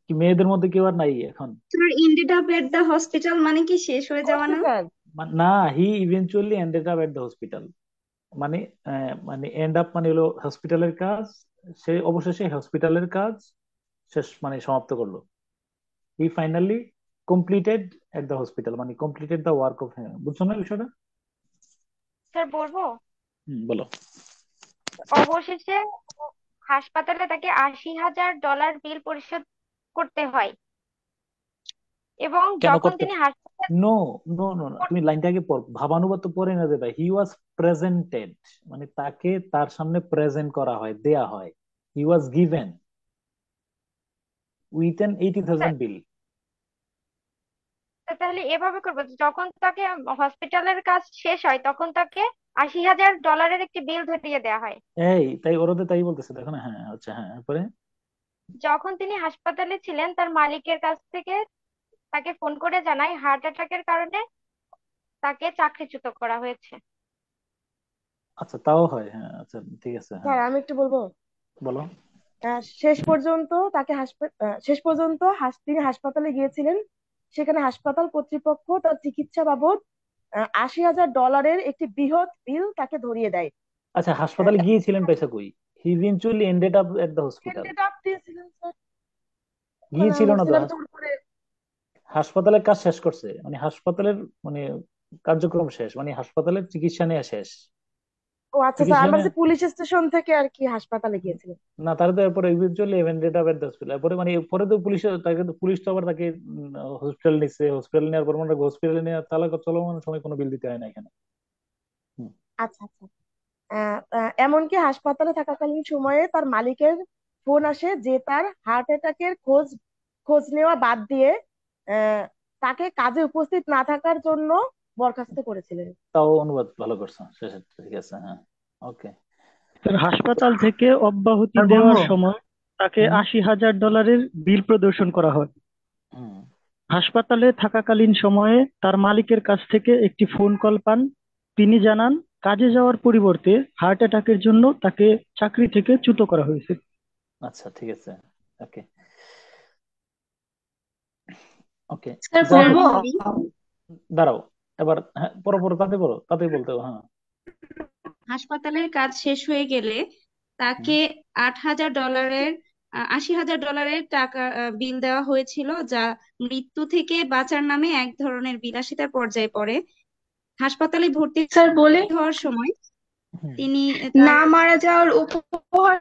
কি মেয়েদের মধ্যে কেউ আর নাই এখন? Sir ended up at the hospital মানে কি শেষ হয়ে যাওয়া না? না, he eventually ended up at the hospital মানে মানে এন্ড আপ মানে হলো হসপিটালের কাজ, সে অবশেষে হসপিটালের কাজ শেষ মানে সমাপ্ত করলো। হি finally completed at the hospital মানে কমপ্লিটেড দ্য ওয়ার্ক অফ। হ্যাঁ বুঝছো না বিষয়টা? স্যার বলবো। বলো। অবশেষে হাসপাতালে তাকে $80,000 বিল পরিশোধ করতে হয় এবং যখন তিনি হাসপাতাল নো নো নো তুমি লাইনটা আগে পড়, ভাবানুবাদ তো পড়ে না দেবে। হি ওয়াজ প্রেজেন্টেড মানে তাকে তার সামনে প্রেজেন্ট করা হয়, দেয়া হয়। হি ওয়াজ গিভেন উইথ এন 80,000 বিল। তাহলে এভাবে করবো, যখন তাকে হসপিটালের কাজ শেষ হয় তখন তাকে $80,000 একটি বিল ধরিয়ে দেওয়া হয়। এই তাই ওরা তো তাই বলতেছে, দেখো না। হ্যাঁ আচ্ছা হ্যাঁ তারপরে যখন তিনি হাসপাতালে ছিলেন তার মালিকের কাছ থেকে তাকে ফোন করে জানায় হার্ট অ্যাটাকের কারণে তাকে চাকরিচ্যুত করা হয়েছে। আচ্ছা তাও হয়। হ্যাঁ আচ্ছা ঠিক আছে। স্যার আমি একটু বলবো। বলো। শেষ পর্যন্ত তিনি হাসপাতালে গিয়েছিলেন, সেখানে হাসপাতাল কর্তৃপক্ষ তার চিকিৎসা বাবদ $80,000 একটি বৃহৎ বিল তাকে ধরিয়ে দেয়। আচ্ছা হাসপাতালে গিয়েছিলেন পয়সা কই? He eventually ended up at the hospital. গিয়েছিল না তো, হাসপাতালের কাজ শেষ করছে মানে হাসপাতালের মানে কার্যক্রম শেষ মানে হাসপাতালের চিকিৎসা নেওয়া শেষ। ও আচ্ছা আচ্ছা, চিকিৎসা আমরা নেয়। যে পুলিশ স্টেশন থেকে আর কি হাসপাতালে গিয়েছিলেন। না, তারা তো এরপরে ইভেনচুয়ালি এভেন্ডেড আবার হসপিটাল, এরপরে মানে পরে তো পুলিশ, তাকে তো পুলিশ তো আবার তাকে হসপিটাল নিচ্ছে, হসপিটাল নেওয়ার পর মানে হসপিটালে নিয়ে চলমান সময় কোনো বিল দিতে হয় না এখানে। হুম। আচ্ছা আচ্ছা। এমনকি হাসপাতালে থাকাকালীন সময়ে তার মালিকের ফোন আসে যে তার হার্ট অ্যাটাকের খোঁজ খোঁজ নেওয়া বাদ দিয়ে আহ, তাকে কাজে উপস্থিত না থাকার জন্য বরখাস্ত করেছিলেন। তাও অনুবাদ ভালো করছো শেষে, ঠিক আছে, হ্যাঁ, ওকে। স্যার হাসপাতাল থেকে অব্যাহতি স্যার দেওয়ার বলবো? সময় তাকে হুম। $80,000 বিল প্রদর্শন করা হয়। হুম। হাসপাতালে থাকাকালীন সময়ে তার মালিকের কাছ থেকে একটি ফোন কল পান। তিনি জানান কাজে যাওয়ার পরিবর্তে হার্ট অ্যাটাকের জন্য তাকে চাকরি থেকে চ্যুত করা হয়েছে। আচ্ছা, ঠিক আছে, ওকে ওকে। স্যার যাই হোক, বলবো? দাঁড়াও, এবার হ্যাঁ, পরো পরো, তাতে পড়ো, তাতেই বলতে হবে, হ্যাঁ। হাসপাতালের কাজ শেষ হয়ে গেলে তাকে $8,000 $80,000 টাকা বিল দেওয়া হয়েছিল, যা মৃত্যু থেকে বাঁচার নামে এক ধরনের বিলাসিতার পর্যায়ে পড়ে। হাসপাতালে ভর্তি স্যার বলি, হওয়ার সময় হুম। তিনি না তার মারা যাওয়ার উপহার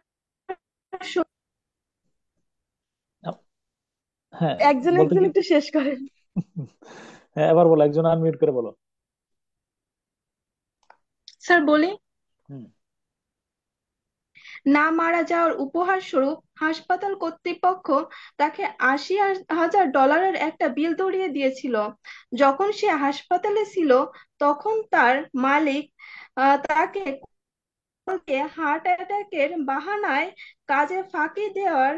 হ্যাঁ, একজন বলতে একজন কি, একটু শেষ করেন। হ্যাঁ এবার বলো, একজন আনমিউট করে বলো। স্যার বলি, হুম। না মারা যাওয়ার উপহার স্বরূপ হাসপাতাল কর্তৃপক্ষ তাকে $80,000 একটা বিল ধরিয়ে দিয়েছিল। যখন সে হাসপাতালে ছিল তখন তার মালিক তাকে হার্ট অ্যাটাকের বাহানায় কাজে ফাঁকি দেওয়ার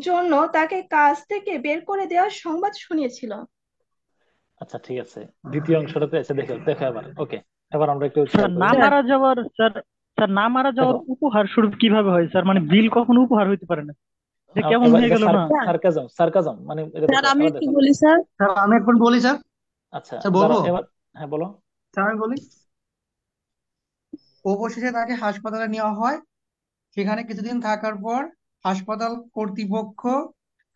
জন্য তাকে কাজ থেকে বের করে দেওয়ার সংবাদ শুনিয়েছিল। আচ্ছা, ঠিক আছে, দ্বিতীয় অংশটাতে এসে দেখো দেখো এবার, ওকে। এবার আমরা একটু স্যার খেয়াল করি, না হ্যাঁ। মারা যাওয়ার স্যার স্যার না মারা যাওয়ার দেখো, উপহার স্বরূপ কিভাবে হয় স্যার? মানে বিল কখনো উপহার হইতে পারে না, যে কেমন এবার হয়ে এটা গেল না? সার্কাজম, সার্কাজম মানে এটা স্যার দেখো, আমি এবার একটু দেখো। বলি স্যার। স্যার আমি একবার বলি স্যার। আচ্ছা, স্যার দাঁড়াও বলবো? এবার, হ্যাঁ বলো। স্যার আমি বলি, অবশেষে তাকে হাসপাতালে নেওয়া হয়। সেখানে কিছুদিন থাকার পর হাসপাতাল কর্তৃপক্ষ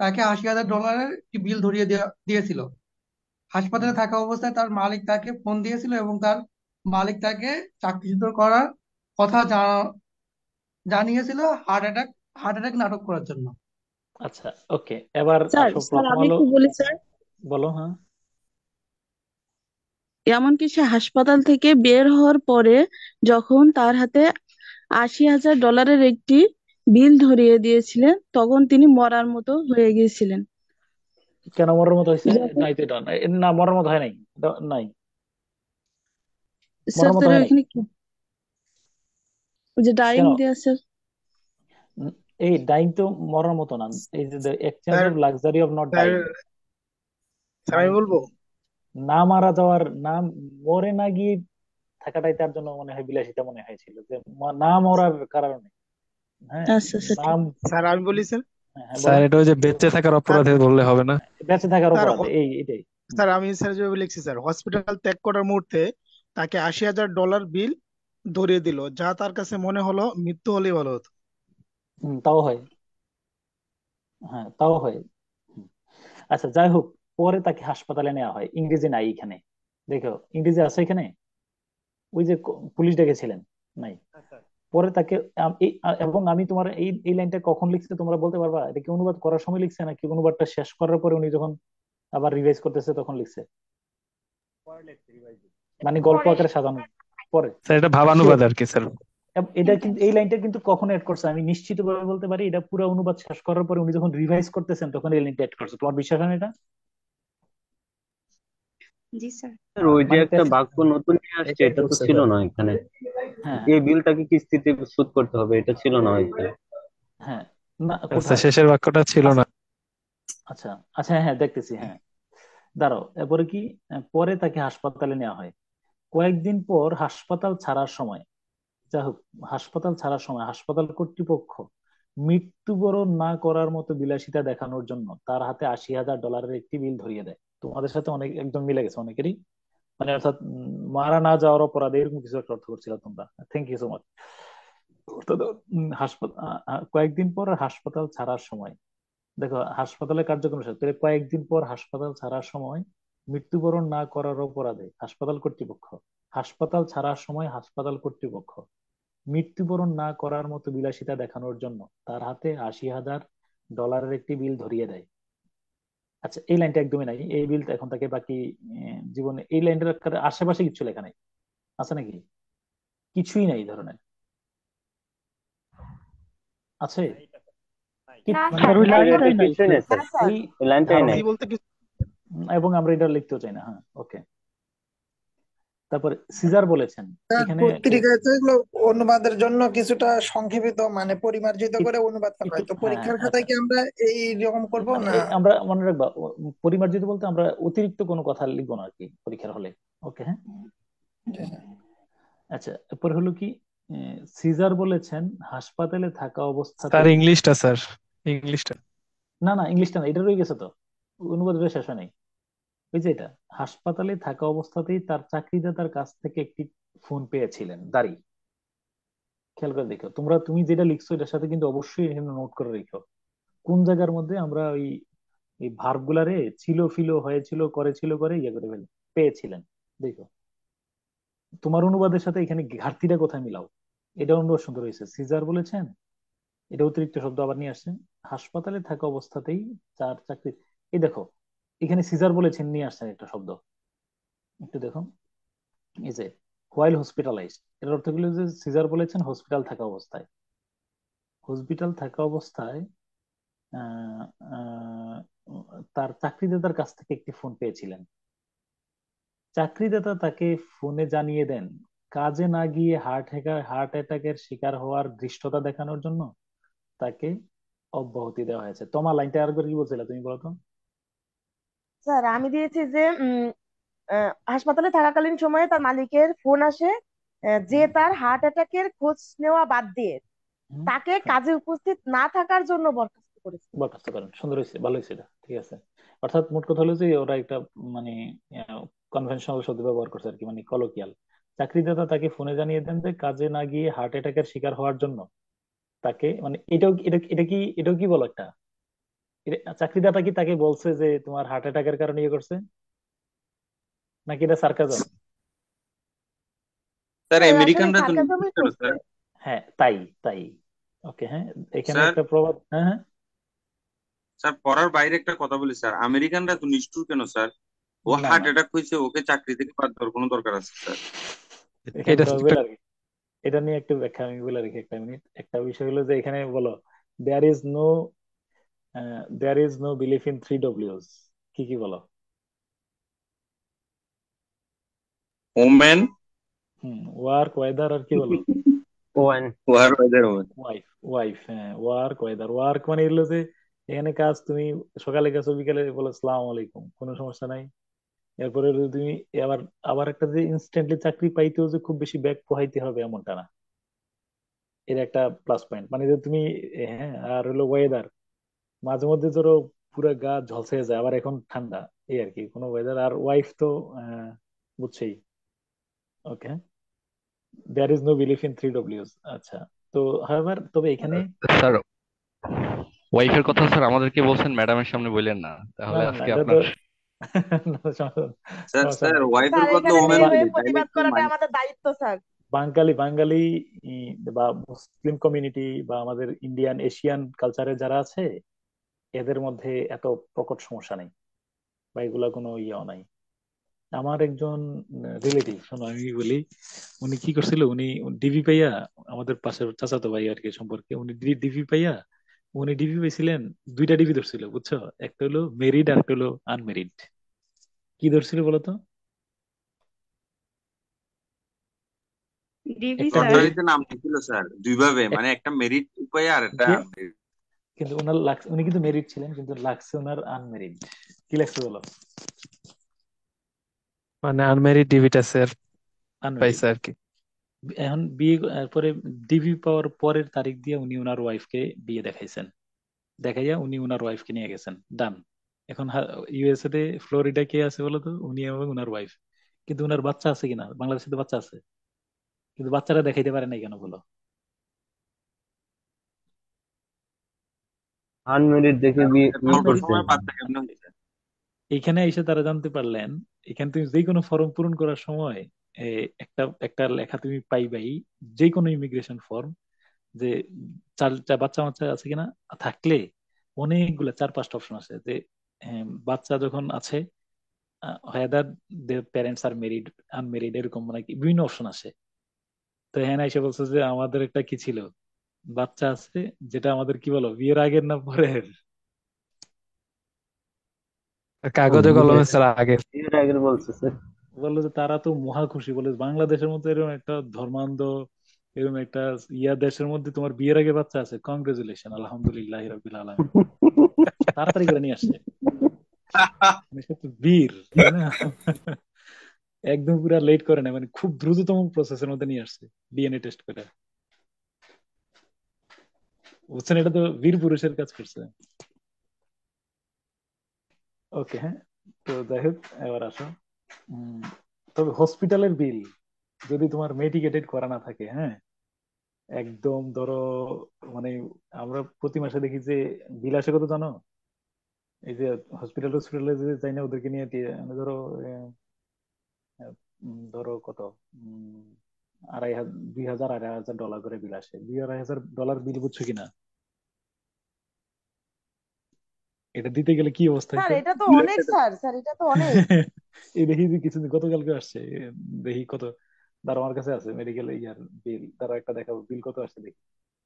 তাকে $80,000 একটি বিল ধরিয়ে দিয়েছিল। হাসপাতালে হুম। থাকা অবস্থায় তার মালিক তাকে ফোন দিয়েছিল এবং তার মালিক তাকে চাকরিচ্যুত করার কথা জানিয়েছিল হার্ট অ্যাটাক নাটক করার জন্য। আচ্ছা, ওকে, এবার স্যার আসো স্যার প্রথম আমি আলো, একটু বলি স্যার। বলো, হ্যাঁ। এমনকি সে হাসপাতাল থেকে বের হওয়ার পরে যখন তার হাতে $80,000 একটি বিল ধরিয়ে দিয়েছিলেন তখন তিনি মরার মতো হয়ে গিয়েছিলেন। কেন মরার মতো হয়েছে? যখন নাই তো এটা, না মরার মতো হয় নাই, নাই, স্যার মরার মতো তার হয় নাই। ওইখানে কি ওই যে ডাইং কেন? দেয়া স্যার। উম, এই ডাইং তো মরার মতো না, এই যে exchange sir of luxury of not sir dying, sir মানে আমি বলবো? না মারা যাওয়ার, না মরে না গিয়ে থাকাটাই তার জন্য মনে হয় বিলাসিতা মনে হয়েছিল, যে না মরার কারণে, হ্যাঁ, আচ্ছা আচ্ছা ঠিক। নাম, স্যার আমি বলি স্যার। হ্যাঁ হ্যাঁ, স্যার বলো। এটা ওই যে বেঁচে থাকার স্যার অপরাধে বললে হবে না? বেঁচে থাকার স্যার অপরাধে, এটাই। হুম। স্যার আমি স্যার যেভাবে লিখছি স্যার, হসপিটাল ত্যাগ করার মুহূর্তে তাকে $80,000 বিল ধরিয়ে দিল, যা তার কাছে মনে হলো মৃত্যু হলেই ভালো হতো। তাও হয়, হ্যাঁ তাও হয়। হুম। আচ্ছা, যাই হোক, পরে তাকে হাসপাতালে নেওয়া হয়, ইংরেজি নাই এখানে, দেখো ইংরেজি আছে এখানে, ওই যে পুলিশ ডেকেছিলেন, নাই। পরে তাকে এবং আমি তোমার এই এই লাইনটা কখন লিখছে তোমরা বলতে পারবা? এটা কি অনুবাদ করার সময় লিখছে নাকি অনুবাদটা শেষ করার পরে উনি যখন আবার রিভাইজ করতেছে তখন লিখছে? মানে গল্প পরে আকারে সাজানোর পরে? স্যার এটা শিওর? ভাবানুবাদ আর কি স্যার। এটা কিন্তু এই লাইনটা কিন্তু কখন এড করছে আমি নিশ্চিত ভাবে বলতে পারি, এটা পুরো অনুবাদ শেষ করার পরে উনি যখন রিভাইজ করতেছেন তখন এই লাইনটা এড করছে। তোমার বিশ্বাস হয় না এটা? জি স্যার। স্যার ওই যে মানে একটা বাক্য নতুন নিয়ে আসছে, এটাই এটা তো করছে ছিল স্যার। না এখানে। হ্যাঁ এই বিলটাকে কিস্তিতে শোধ করতে হবে, এটা ছিল না এখানে। হ্যাঁ, না স্যার কোথায়? শেষের বাক্যটা ছিল আচ্ছা না। আচ্ছা আচ্ছা, হ্যাঁ হ্যাঁ, দেখতেছি, হ্যাঁ, দাঁড়াও, এরপরে কি, পরে তাকে হাসপাতালে নেওয়া হয়। কয়েকদিন পর হাসপাতাল ছাড়ার সময়, যাই হোক, হাসপাতাল ছাড়ার সময় হাসপাতাল কর্তৃপক্ষ মৃত্যুবরণ না করার মতো বিলাসিতা দেখানোর জন্য তার হাতে $80,000 একটি বিল ধরিয়ে দেয়। তোমাদের সাথে অনেক একদম মিলে গেছে অনেকেরই, মানে অর্থাৎ মারা না যাওয়ার অপরাধে এরকম কিছু একটা অর্থ করছিল তোমরা। Thank you so much. হাসপাতাল, কয়েকদিন পর হাসপাতাল ছাড়ার সময়, দেখো হাসপাতালে কার্যক্রম শেষ, তাহলে কয়েকদিন পর হাসপাতাল ছাড়ার সময় মৃত্যুবরণ না করার অপরাধে হাসপাতাল কর্তৃপক্ষ, হাসপাতাল ছাড়ার সময় হাসপাতাল কর্তৃপক্ষ, মৃত্যুবরণ না করার মতো বিলাসিতা দেখানোর জন্য তার হাতে $80,000 একটি বিল ধরিয়ে দেয়। আচ্ছা, এই লাইনটা একদমই নাই, এই বিল এখন তাকে বাকি জীবনে, এই লাইনটার আশেপাশে কিছু লেখা নাই, আছে নাকি? কিছুই নাই এই ধরনের, আছে না মানে স্যার, স্যার ওই নাই। লাইনটাই নাই কিছুই স্যার। নেই স্যার, হ্যাঁ স্যার, এই এই লাইনটাই ধারণা, নেই। বলতে কিছু এবং আমরা এটা লিখতেও চাই না। হ্যাঁ, ওকে। তারপর সিজার বলেছেন এখানে পত্রিকায় তো এগুলো অনুবাদের জন্য কিছুটা সংক্ষেপিত মানে পরিমার্জিত করে একটু অনুবাদ করা একটু হয়, তো হ্যাঁ, পরীক্ষার খাতায় আচ্ছা, কি আমরা এই রকম করব মানে না? আমরা মনে রাখবা, পরিমার্জিত বলতে আমরা অতিরিক্ত কোনো কথা লিখবো না আর কি পরীক্ষার হলে। ওকে, হ্যাঁ। আচ্ছা, এরপর হলো কি, সিজার বলেছেন হাসপাতালে থাকা স্যার অবস্থাতেই, ইংলিশটা, স্যার ইংলিশটা। না না, ইংলিশটা না, এটা রয়ে গেছে তো, অনুবাদটা শেষ হয় নাই। ওই যে এটা, হাসপাতালে থাকা অবস্থাতেই তার চাকরিদাতার কাছ থেকে একটি ফোন পেয়েছিলেন দাঁড়ি। খেয়াল করে দেখো তোমরা, তুমি যেটা লিখছো এটার সাথে কিন্তু অবশ্যই এখানে নোট করে রেখো কোন জায়গার মধ্যে আমরা ওই এই ভার্ব গুলারে ছিল, ফিল, হয়েছিল, করেছিল করে ইয়ে করে ফেলি, পেয়েছিলেন। দেখো তোমার অনুবাদের সাথে এখানে ঘাটতিটা কোথায় মিলাও। এটা অনুবাদ সুন্দর হয়েছে, সিজার বলেছেন, এটা অতিরিক্ত শব্দ আবার নিয়ে আসছে। হাসপাতালে থাকা অবস্থাতেই তার চাকরি, এই দেখো এখানে সিজার বলেছেন নিয়ে আসছেন একটা শব্দ, একটু দেখো, এই যে হোয়াইল হসপিটালাইজড, এর অর্থ হলো যে সিজার বলেছেন হসপিটাল থাকা অবস্থায়, হসপিটাল থাকা অবস্থায় আহ, আহ, তার চাকরিদাতার কাছ থেকে একটি ফোন পেয়েছিলেন। চাকরিদাতা তাকে ফোনে জানিয়ে দেন কাজে না গিয়ে হার্ট অ্যাটাকের শিকার হওয়ার ধৃষ্টতা দেখানোর জন্য তাকে অব্যাহতি দেওয়া হয়েছে। তোমার লাইনটা আর কি বলছিলে তুমি বলো তো? স্যার আমি দিয়েছি যে হাসপাতালে থাকাকালীন সময়ে তার মালিকের ফোন আসে, যে হুম, তার হার্ট অ্যাটাকের খোঁজ নেওয়া বাদ দিয়ে হুম, তাকে কাজে উপস্থিত না থাকার জন্য বরখাস্ত করেছে। বরখাস্ত করেন, সুন্দর হয়েছে, ভালো হয়েছে, এটা ঠিক আছে। অর্থাৎ মোট কথা হলো যে ওরা একটা মানে কনভেনশনাল শব্দ ব্যবহার করছে আর কি, মানে কলোকিয়াল। চাকরিদাতা তাকে ফোনে জানিয়ে দেন যে কাজে না গিয়ে হার্ট অ্যাটাকের শিকার হওয়ার জন্য তাকে, মানে এটাও কি বলো একটা, চাকরিদাতা কি তাকে বলছে যে তোমার হার্ট অ্যাটাকের কারণে ইয়ে করছে, নাকি এটা সার্কাজম? স্যার স্যার আসলে আমেরিকানরা তো নিষ্ঠুর সার্কাজমই কেন করছে। স্যার? হ্যাঁ, তাই তাই। ওকে, হ্যাঁ, এখানে স্যার একটা প্রবাদ, হ্যাঁ হ্যাঁ, স্যার পড়ার বাইরে একটা কথা বলি স্যার, আমেরিকানরা তো নিষ্ঠুর কেন স্যার? ও না হার্ট না, অ্যাটাক হয়েছে, ওকে চাকরি থেকে বাদ দেওয়ার কোনো দরকার আছে স্যার? এখানে এটা তো বলে আর কি, এটা নিয়ে একটু ব্যাখ্যা আমি বলে রাখি একটা মিনিট। একটা বিষয় হলো যে এখানে বলো there is no, there is no belief in 3 Ws, কি কি বলো? ওমেন, ওয়ার্ক, ওয়েদার, আর কি বলো? One. War weather women. Wife, wife, হ্যাঁ, ওয়ার্ক, ওয়েদার। ওয়ার্ক মানে হলো যে এখানে কাজ, তুমি সকালে গেছো বিকালে বলো সালাম আলাইকুম, কোনো সমস্যা নাই। এরপরে যদি তুমি আবার আবার একটা যে ইনস্ট্যান্টলি চাকরি পাইতেও যে খুব বেশি ব্যাগ পোহাইতে হবে এমনটা না, এর একটা প্লাস পয়েন্ট মানে যে তুমি, হ্যাঁ। আর হলো ওয়েদার, মাঝে মধ্যে ধরো পুরো গা ঝলসে যায়, আবার এখন ঠান্ডা, এই আর কি কোনো ওয়েদার। আর ওয়াইফ তো বুঝছেই। Okay, there is no belief in 3 Ws। আচ্ছা, তো হাওয়েভার তবে এখানে, স্যার ওয়াইফের কথা স্যার আমাদেরকে বলছেন, ম্যাডামের সামনে বললেন না, না তাহলে না না, আজকে এটা তো আপনার না, সমস্যা স্যার সমস্যা স্যার নাই। ওয়াইফের স্যার বদলে এখানে ওমেন মেয়ে হয়ে দিলে তাইলে প্রতিবাদ একটু করাটা মানে। আমাদের দায়িত্ব স্যার। বাঙালি বাঙালি বা মুসলিম কমিউনিটি বা আমাদের ইন্ডিয়ান এশিয়ান কালচারে যারা আছে এদের মধ্যে এত প্রকট সমস্যা নেই, বা এগুলা কোনো ইয়েও নাই। আমার একজন রিলেটিভ, শোনো আমি বলি, উনি কি করছিল, উনি ডিভি পাইয়া, আমাদের পাশের চাচাতো ভাই আর কি সম্পর্কে, উনি ডিভি পাইয়া, উনি ডিভি পাইছিলেন, 2টা ডিভি ধরছিল বুঝছো, একটা হলো মেরিড আর একটা হলো আনমেরিড। কি ধরছিল বলতো? ডিভি একটা স্যার। মেরিড, লটারিতে নাম লিখছিল স্যার দুই ভাবে, মানে একটা মেরিট উপায়ে আর একটা unmerit। কিন্তু ওনার লাগছে, উনি কিন্তু মেরিড ছিলেন কিন্তু লাগছে ওনার আনমেরিড। কি লাগছে বলো? মানে আনমেরিড ডিভিটা স্যার আনমেরিড। পাইছে আর কি। এখন বিয়ে পরে ডিভি পাওয়ার পরের তারিখ দিয়ে উনি ওনার ওয়াইফকে বিয়ে দেখাইছেন, দেখাইয়া উনি ওনার ওয়াইফকে নিয়ে গেছেন, ডান। এখন ইউএসএ তে ফ্লোরিডা কে আছে বলো তো? উনি এবং ওনার ওয়াইফ। কিন্তু ওনার বাচ্চা আছে কিনা? বাংলাদেশে তো বাচ্চা আছে, কিন্তু বাচ্চারা দেখাইতে পারে নাই কেন বলো? আনমেরিড দেখে স্যার বিয়ে এত বিয়ে অল্প আনমেরিড, করছে। সময় বাচ্চা কেমনে হয়েছে? এখানে এসে তারা জানতে পারলেন, এখানে তুমি যে কোনো ফর্ম পূরণ করার সময় একটা একটা লেখা তুমি পাইবাই যে কোনো ইমিগ্রেশন ফর্ম, যে বাচ্চা বাচ্চা আছে কিনা, থাকলে অনেকগুলো 4-5টা অপশন আছে যে বাচ্চা যখন আছে হেদার দে প্যারেন্টস আর মেরিড আনমেরিড, এরকম মানে কি বিভিন্ন অপশন আছে। তো হ্যাঁ এসে বলছে যে আমাদের একটা কি ছিল, বাচ্চা আছে যেটা আমাদের কি বলো বিয়ের আগের না পরের। কাগজে কলমে স্যার আগে। বিয়ের আগের বলছে স্যার। বললো যে তারা তো মহা খুশি, বলে বাংলাদেশের মধ্যে এরকম একটা ধর্মান্ধ এরকম একটা দেশের মধ্যে তোমার বিয়ের আগে বাচ্চা আছে, কংগ্রেচুলেশন, আলহামদুলিল্লাহ রাব্বিল আলামিন। তাড়াতাড়ি করে নিয়ে আসছে, মানে সে তো বীর, তাই না? একদম পুরা লেট করে না, মানে খুব দ্রুততম প্রসেসের মধ্যে নিয়ে আসছে ডিএনএ টেস্ট করে। বুঝছেন, এটা তো বীর পুরুষের কাজ করছে। ওকে, হ্যাঁ, তো যাই হোক এবার আসো। উম, তবে হসপিটালের বিল যদি তোমার মেডিকেটেড করা না থাকে, হ্যাঁ, একদম ধরো মানে আমরা প্রতি মাসে দেখি যে বিল আসে কত জানো? এই যে হসপিটালে যে যাই না ওদেরকে নিয়ে মানে ধরো ধরো কত, উম, 2,000 2,500 $2,500 করে বিল আসে, $2,500 বিল, বুঝছো কিনা? এটা দিতে গেলে কি অবস্থা স্যার হইতো? এটা তো অনেক, স্যার এটা তো অনেক। এই দেখি যে কিছুদিন গতকালকে আসছে, দেখি কত, তার আমার কাছে আছে মেডিকেল ইয়ার বিল, তারা একটা দেখাবো বিল কত আসছে দেখি।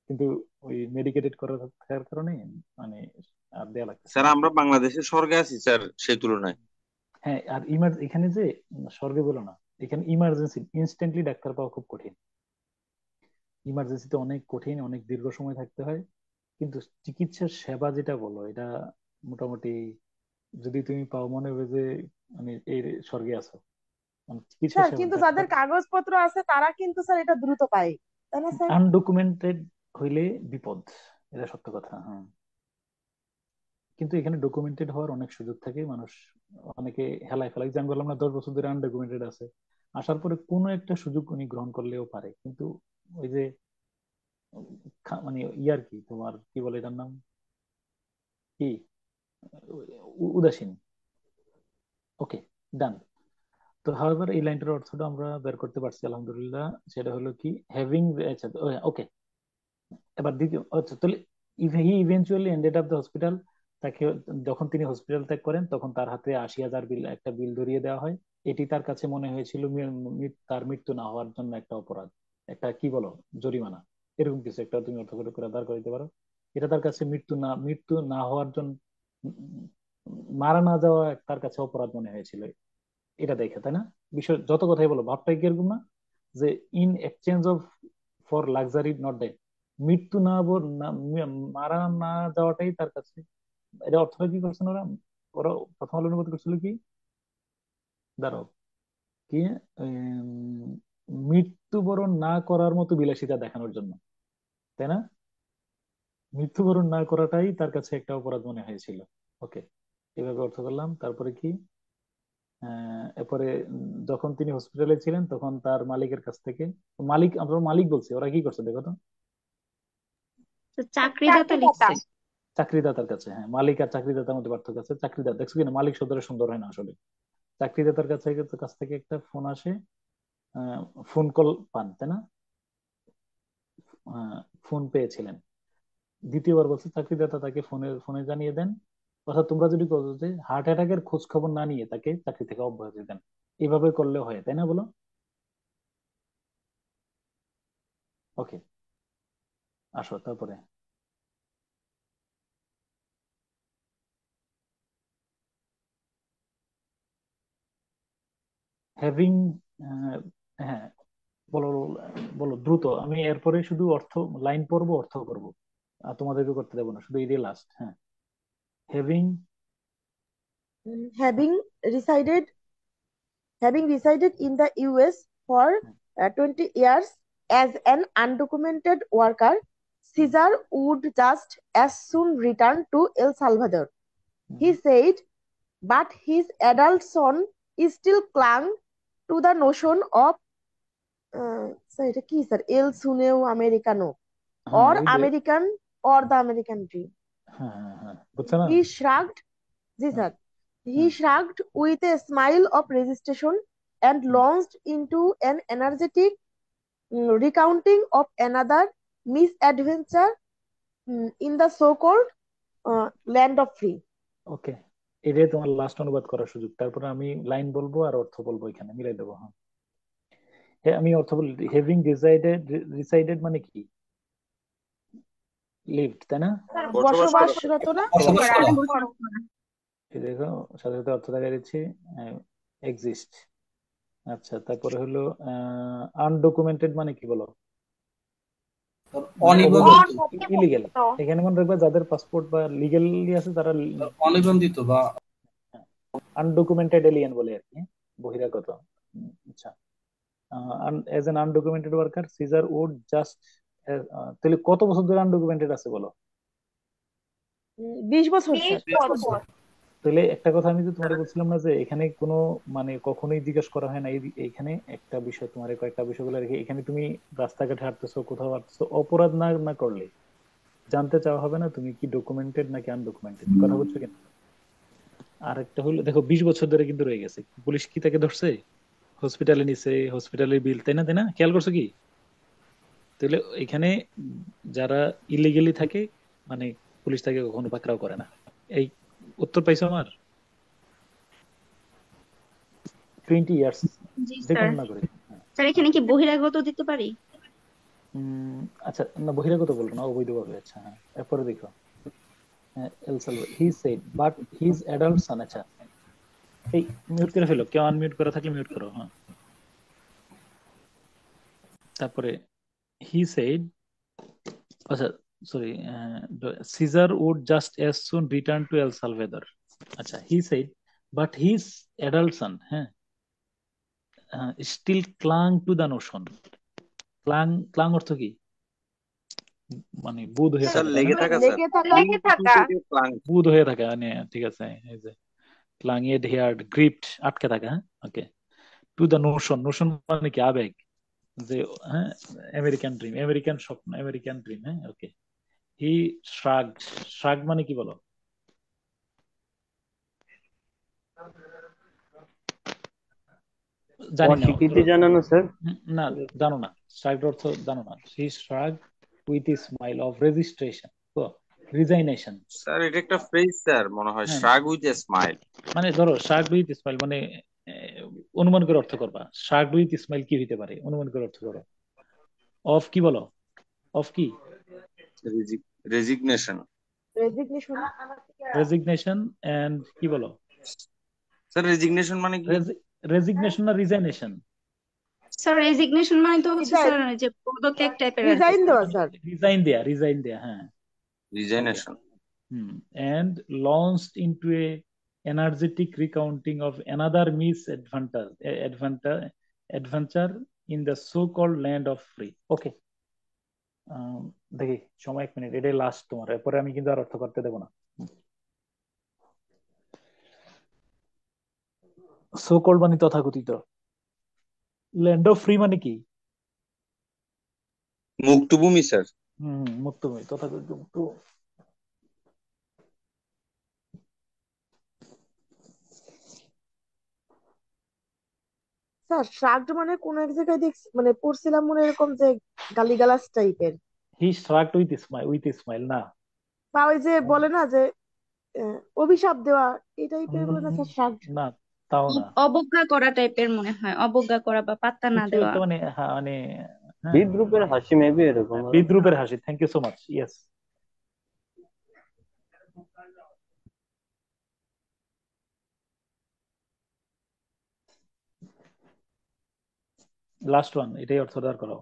কিন্তু ওই মেডিকেটেড করার থাকার কারণে মানে আর দেয়া লাগতেছে স্যার না। আমরা বাংলাদেশের স্বর্গে আছি স্যার সেই তুলনায়। হ্যাঁ, আর এখানে যে স্বর্গে বলো না, এখানে ইমার্জেন্সি ইনস্ট্যান্টলি ডাক্তার পাওয়া খুব কঠিন। ইমার্জেন্সিতে অনেক কঠিন, অনেক দীর্ঘ সময় থাকতে হয়। কিন্তু চিকিৎসার সেবা যেটা বলো, এটা মোটামুটি যদি তুমি পাও মনে হবে যে মানে এই স্বর্গে আছো। মানে চিকিৎসা স্যার সেবা কিন্তু ডাক্তার যাদের কাগজপত্র আছে তারা কিন্তু স্যার এটা দ্রুত পায়, তাই না স্যার? আনডকুমেন্টেড হইলে বিপদ, এটা সত্য কথা। হ্যাঁ, কিন্তু এখানে ডকুমেন্টেড হওয়ার অনেক সুযোগ থাকে। মানুষ অনেকে হেলায় ফেলায়, যে আমি বললাম না 10 বছর ধরে আনডকুমেন্টেড আছে, আসার পরে কোনো একটা সুযোগ উনি গ্রহণ করলেও পারে। কিন্তু ওই যে মানে ইয়ার কি তোমার কি বলে এটার নাম কি, উদাসীন। ওকে, ডান। তো হাওয়েভার এই লাইনটার অর্থটা আমরা বের করতে পারছি আলহামদুলিল্লাহ। সেটা হলো কি হ্যাভিং, আচ্ছা ওকে, এবার দ্বিতীয়, আচ্ছা তাহলে he eventually ended up the hospital. তাকে যখন তিনি হসপিটাল ত্যাগ করেন তখন তার হাতে 80,000 বিল একটা বিল ধরিয়ে দেওয়া হয়। এটি তার কাছে মনে হয়েছিল তার মৃত্যু না হওয়ার জন্য একটা অপরাধ, একটা কি বলো জরিমানা, এরকম কিছু একটা তুমি অর্থ করে দাঁড় করে দিতে পারো। এটা তার কাছে মৃত্যু না হওয়ার জন্য, মারা না যাওয়া তার কাছে অপরাধ মনে হয়েছিল, এটা দেখে, তাই না? বিষয় যত কথাই বলো ভাবটা কি এরকম না, যে in exchange of for luxury not death, মৃত্যু মারা না যাওয়াটাই তার কাছে, এটা অর্থটা কি করছেন ওরা, ওরা প্রথম আলো অনুবাদ করছিল কি, দাঁড়াও কি, মৃত্যুবরণ না করার মতো বিলাসিতা দেখানোর জন্য, তাই না? মৃত্যুবরণ না করাটাই তার কাছে একটা অপরাধ মনে হয়েছিল। ওকে, এভাবে অর্থ করলাম। তারপরে কি, এরপরে যখন তিনি হসপিটালে ছিলেন তখন তার মালিকের কাছ থেকে, আমরা মালিক বলছি, ওরা কি করছে দেখো তো, চাকরিদাতা লিখছে। চাকরিদাতার কাছে, হ্যাঁ, মালিক আর চাকরিদাতার মধ্যে পার্থক্য আছে। চাকরিদাতা দেখছো কিনা, মালিক শব্দটা সুন্দর হয় না আসলে। চাকরিদাতার কাছ থেকে একটা ফোন আসে, ফোন কল পান, তাই না? ফোন পেয়েছিলেন। দ্বিতীয়বার বলছে চাকরিদাতা তাকে ফোনে জানিয়ে দেন, অর্থাৎ তোমরা যদি বলো যে হার্ট অ্যাটাকের খোঁজ খবর না নিয়ে তাকে চাকরি থেকে অব্যাহতি দেন, এভাবে করলে হয়, তাই না বলো? ওকে, আসো তারপরে। হ্যাভিং, হ্যাঁ, বলো বলো দ্রুত, আমি এরপরে শুধু অর্থ লাইন পড়বো, অর্থ করবো, আর তোমাদেরকে করতে দেবো না, শুধু এই লাস্ট। হ্যাঁ, having, having resided having resided in the US for 20 years as an undocumented worker, Caesar would just as soon return to El Salvador. He said, but his adult son still clung to the notion of এটা কি sir, L সুনেও Americano or ওই যে American or the American dream. হ্যাঁ হ্যাঁ হ্যাঁ, বুঝছো না? He shrugged, G sir, he shrugged with a smile of resignation and launched into an energetic recounting of another misadventure in the so-called land of free. ওকে, এটাই তোমার last অনুবাদ করার সুযোগ, তারপরে আমি লাইন বলবো আর অর্থ বলবো, এখানে মিলাই দেবো। হ্যাঁ হ্যাঁ, আমি অর্থ বলি। হ্যাভিং রিসাইডেড মানে কি? লিভড, তাই না? বসবাসরত না? এই দেখো, সাথে সাথে অর্থ দেখা দিচ্ছি, এক্সিস্ট। আচ্ছা, তারপরে হলো আনডকুমেন্টেড মানে কি বলো? ইলিগেল। এখানে মনে রাখবে যাদের পাসপোর্ট বা লিগেলি আছে তারা অনিবন্ধিত বা আনডকুমেন্টেড এলিয়েন বলে আর কি, বহিরাগত। আচ্ছা, as an undocumented worker Caesar would just তাহলে কত বছর ধরে আনডকুমেন্টেড আছে বলো? 20 বছর স্যার। তাহলে একটা কথা আমি তো তোমাকে বলছিলাম না যে এখানে কোনো মানে কখনোই জিজ্ঞাসা করা হয় না, এইখানে একটা বিষয়, তোমার কয়েকটা বিষয়গুলো রেখে, এখানে তুমি রাস্তাঘাটে হাঁটতেছো, কোথাও হাঁটতেছো, অপরাধ না করলে জানতে চাওয়া হবে না তুমি কি ডকুমেন্টেড নাকি আনডকুমেন্টেড, কথা বলছো কেন? আর একটা হলো দেখো 20 বছর ধরে কিন্তু রয়ে গেছে, পুলিশ কি তাকে ধরছে? হসপিটালে নিছে, হসপিটালের বিল, তাই না? তাই না, খেয়াল করছো কি? তাহলে এখানে যারা ইলিগেলি থাকে মানে পুলিশ তাকে কখনো পাকড়াও করে না। এই উত্তর পাইছো আমার? 20 ইয়ার্স জি যে স্যার। কোনো নাগরিক। স্যার এখানে কি বহিরাগত দিতে পারি? আচ্ছা না, বহিরাগত বলবো না, অবৈধভাবে। আচ্ছা হ্যাঁ, এরপরে দেখো, he said but his adult son. আচ্ছা, এই মিউট করে ফেলো, কেউ আনমিউট করা থাকলে মিউট করো। হ্যাঁ, তারপরে হি সেড, আচ্ছা sorry, Cesar would just as soon return to El Salvador. আচ্ছা, he said but his adult son, হ্যাঁ, still clung to the notion. Clung অর্থ কি? মানে বুধ হয়ে স্যার থাকা, লেগে থাকা, স্যার লেগে থাকা। বুধ হয়ে থাকা, মানে ঠিক আছে, এই যে ক্লাং, এডহিয়ার্ড, গ্রিপড, আটকে থাকা। হ্যাঁ, ওকে। টু দ্য নোশন, নোশন মানে কি? আবেগ, যে হ্যাঁ, আমেরিকান ড্রিম, আমেরিকান স্বপ্ন, আমেরিকান ড্রিম। হ্যাঁ, ওকে। হি শ্রাগড, শ্রাগ মানে কি বলো? জানি না, অস্বীকৃতি জানানো স্যার। না জানো না, শ্রাগড অর্থ জানো না? He shrug with smile of registration, তো রিজাইনেশন। স্যার এটা একটা ফ্রেজ স্যার, মনে হয় হ্যাঁ, শ্রাগ উইথ এ স্মাইল। মানে ধরো শ্রাগ উইথ স্মাইল মানে অনুমান করে অর্থ করবা, শ্রাগ উইথ স্মাইল কি হইতে পারে, অনুমান করে অর্থ করো। অফ কি বলো? অফ কি? রেজিগনেশন। রেজিগনেশন এন্ড কি বলো? স্যার রেজিগনেশন মানে কি? রেজিগনেশন না রিজাইনেশন? স্যার রেজিগনেশন মানে তো হচ্ছে স্যার যে পদত্যাগ টাইপের আর কি রিজাইন দেওয়া স্যার। স্যার। রিজাইন দেয়া, হ্যাঁ। রিজাইনেশন। And launched into a energetic recounting of another adventure in the so-called land of free. Okay. দেখি সময় 1 মিনিট, এটাই লাস্ট তোমার, এরপরে আমি কিন্তু আর অর্থ করতে দেবো না। সো কল্ড মানে তথাকথিত, ল্যান্ড অফ ফ্রি মানে কি? মুক্তভূমি স্যার। মুক্তভূমি, তথাকথিত মুক্ত। স্যার শ্রাগড মানে কোন এক জায়গায় দেখছি, মানে পড়ছিলাম মনে এরকম যে গালিগালাজ টাইপের। হি শ্রাগড উইথ স্মাইল না, বা ওই যে বলে না যে অভিশাপ দেওয়া, এই টাইপের বলে না স্যার শ্রাগড? না তাও না, অবজ্ঞা করা টাইপের মনে হয়, অবজ্ঞা করা বা পাত্তা না কিছু দেওয়া। একটা মানে, হ্যাঁ মানে বিদ্রুপের হাসি, মেবি এরকম। বিদ্রুপের হাসি। Thank you so much. Yes, last one, এটাই অর্থ দাঁড় করাও।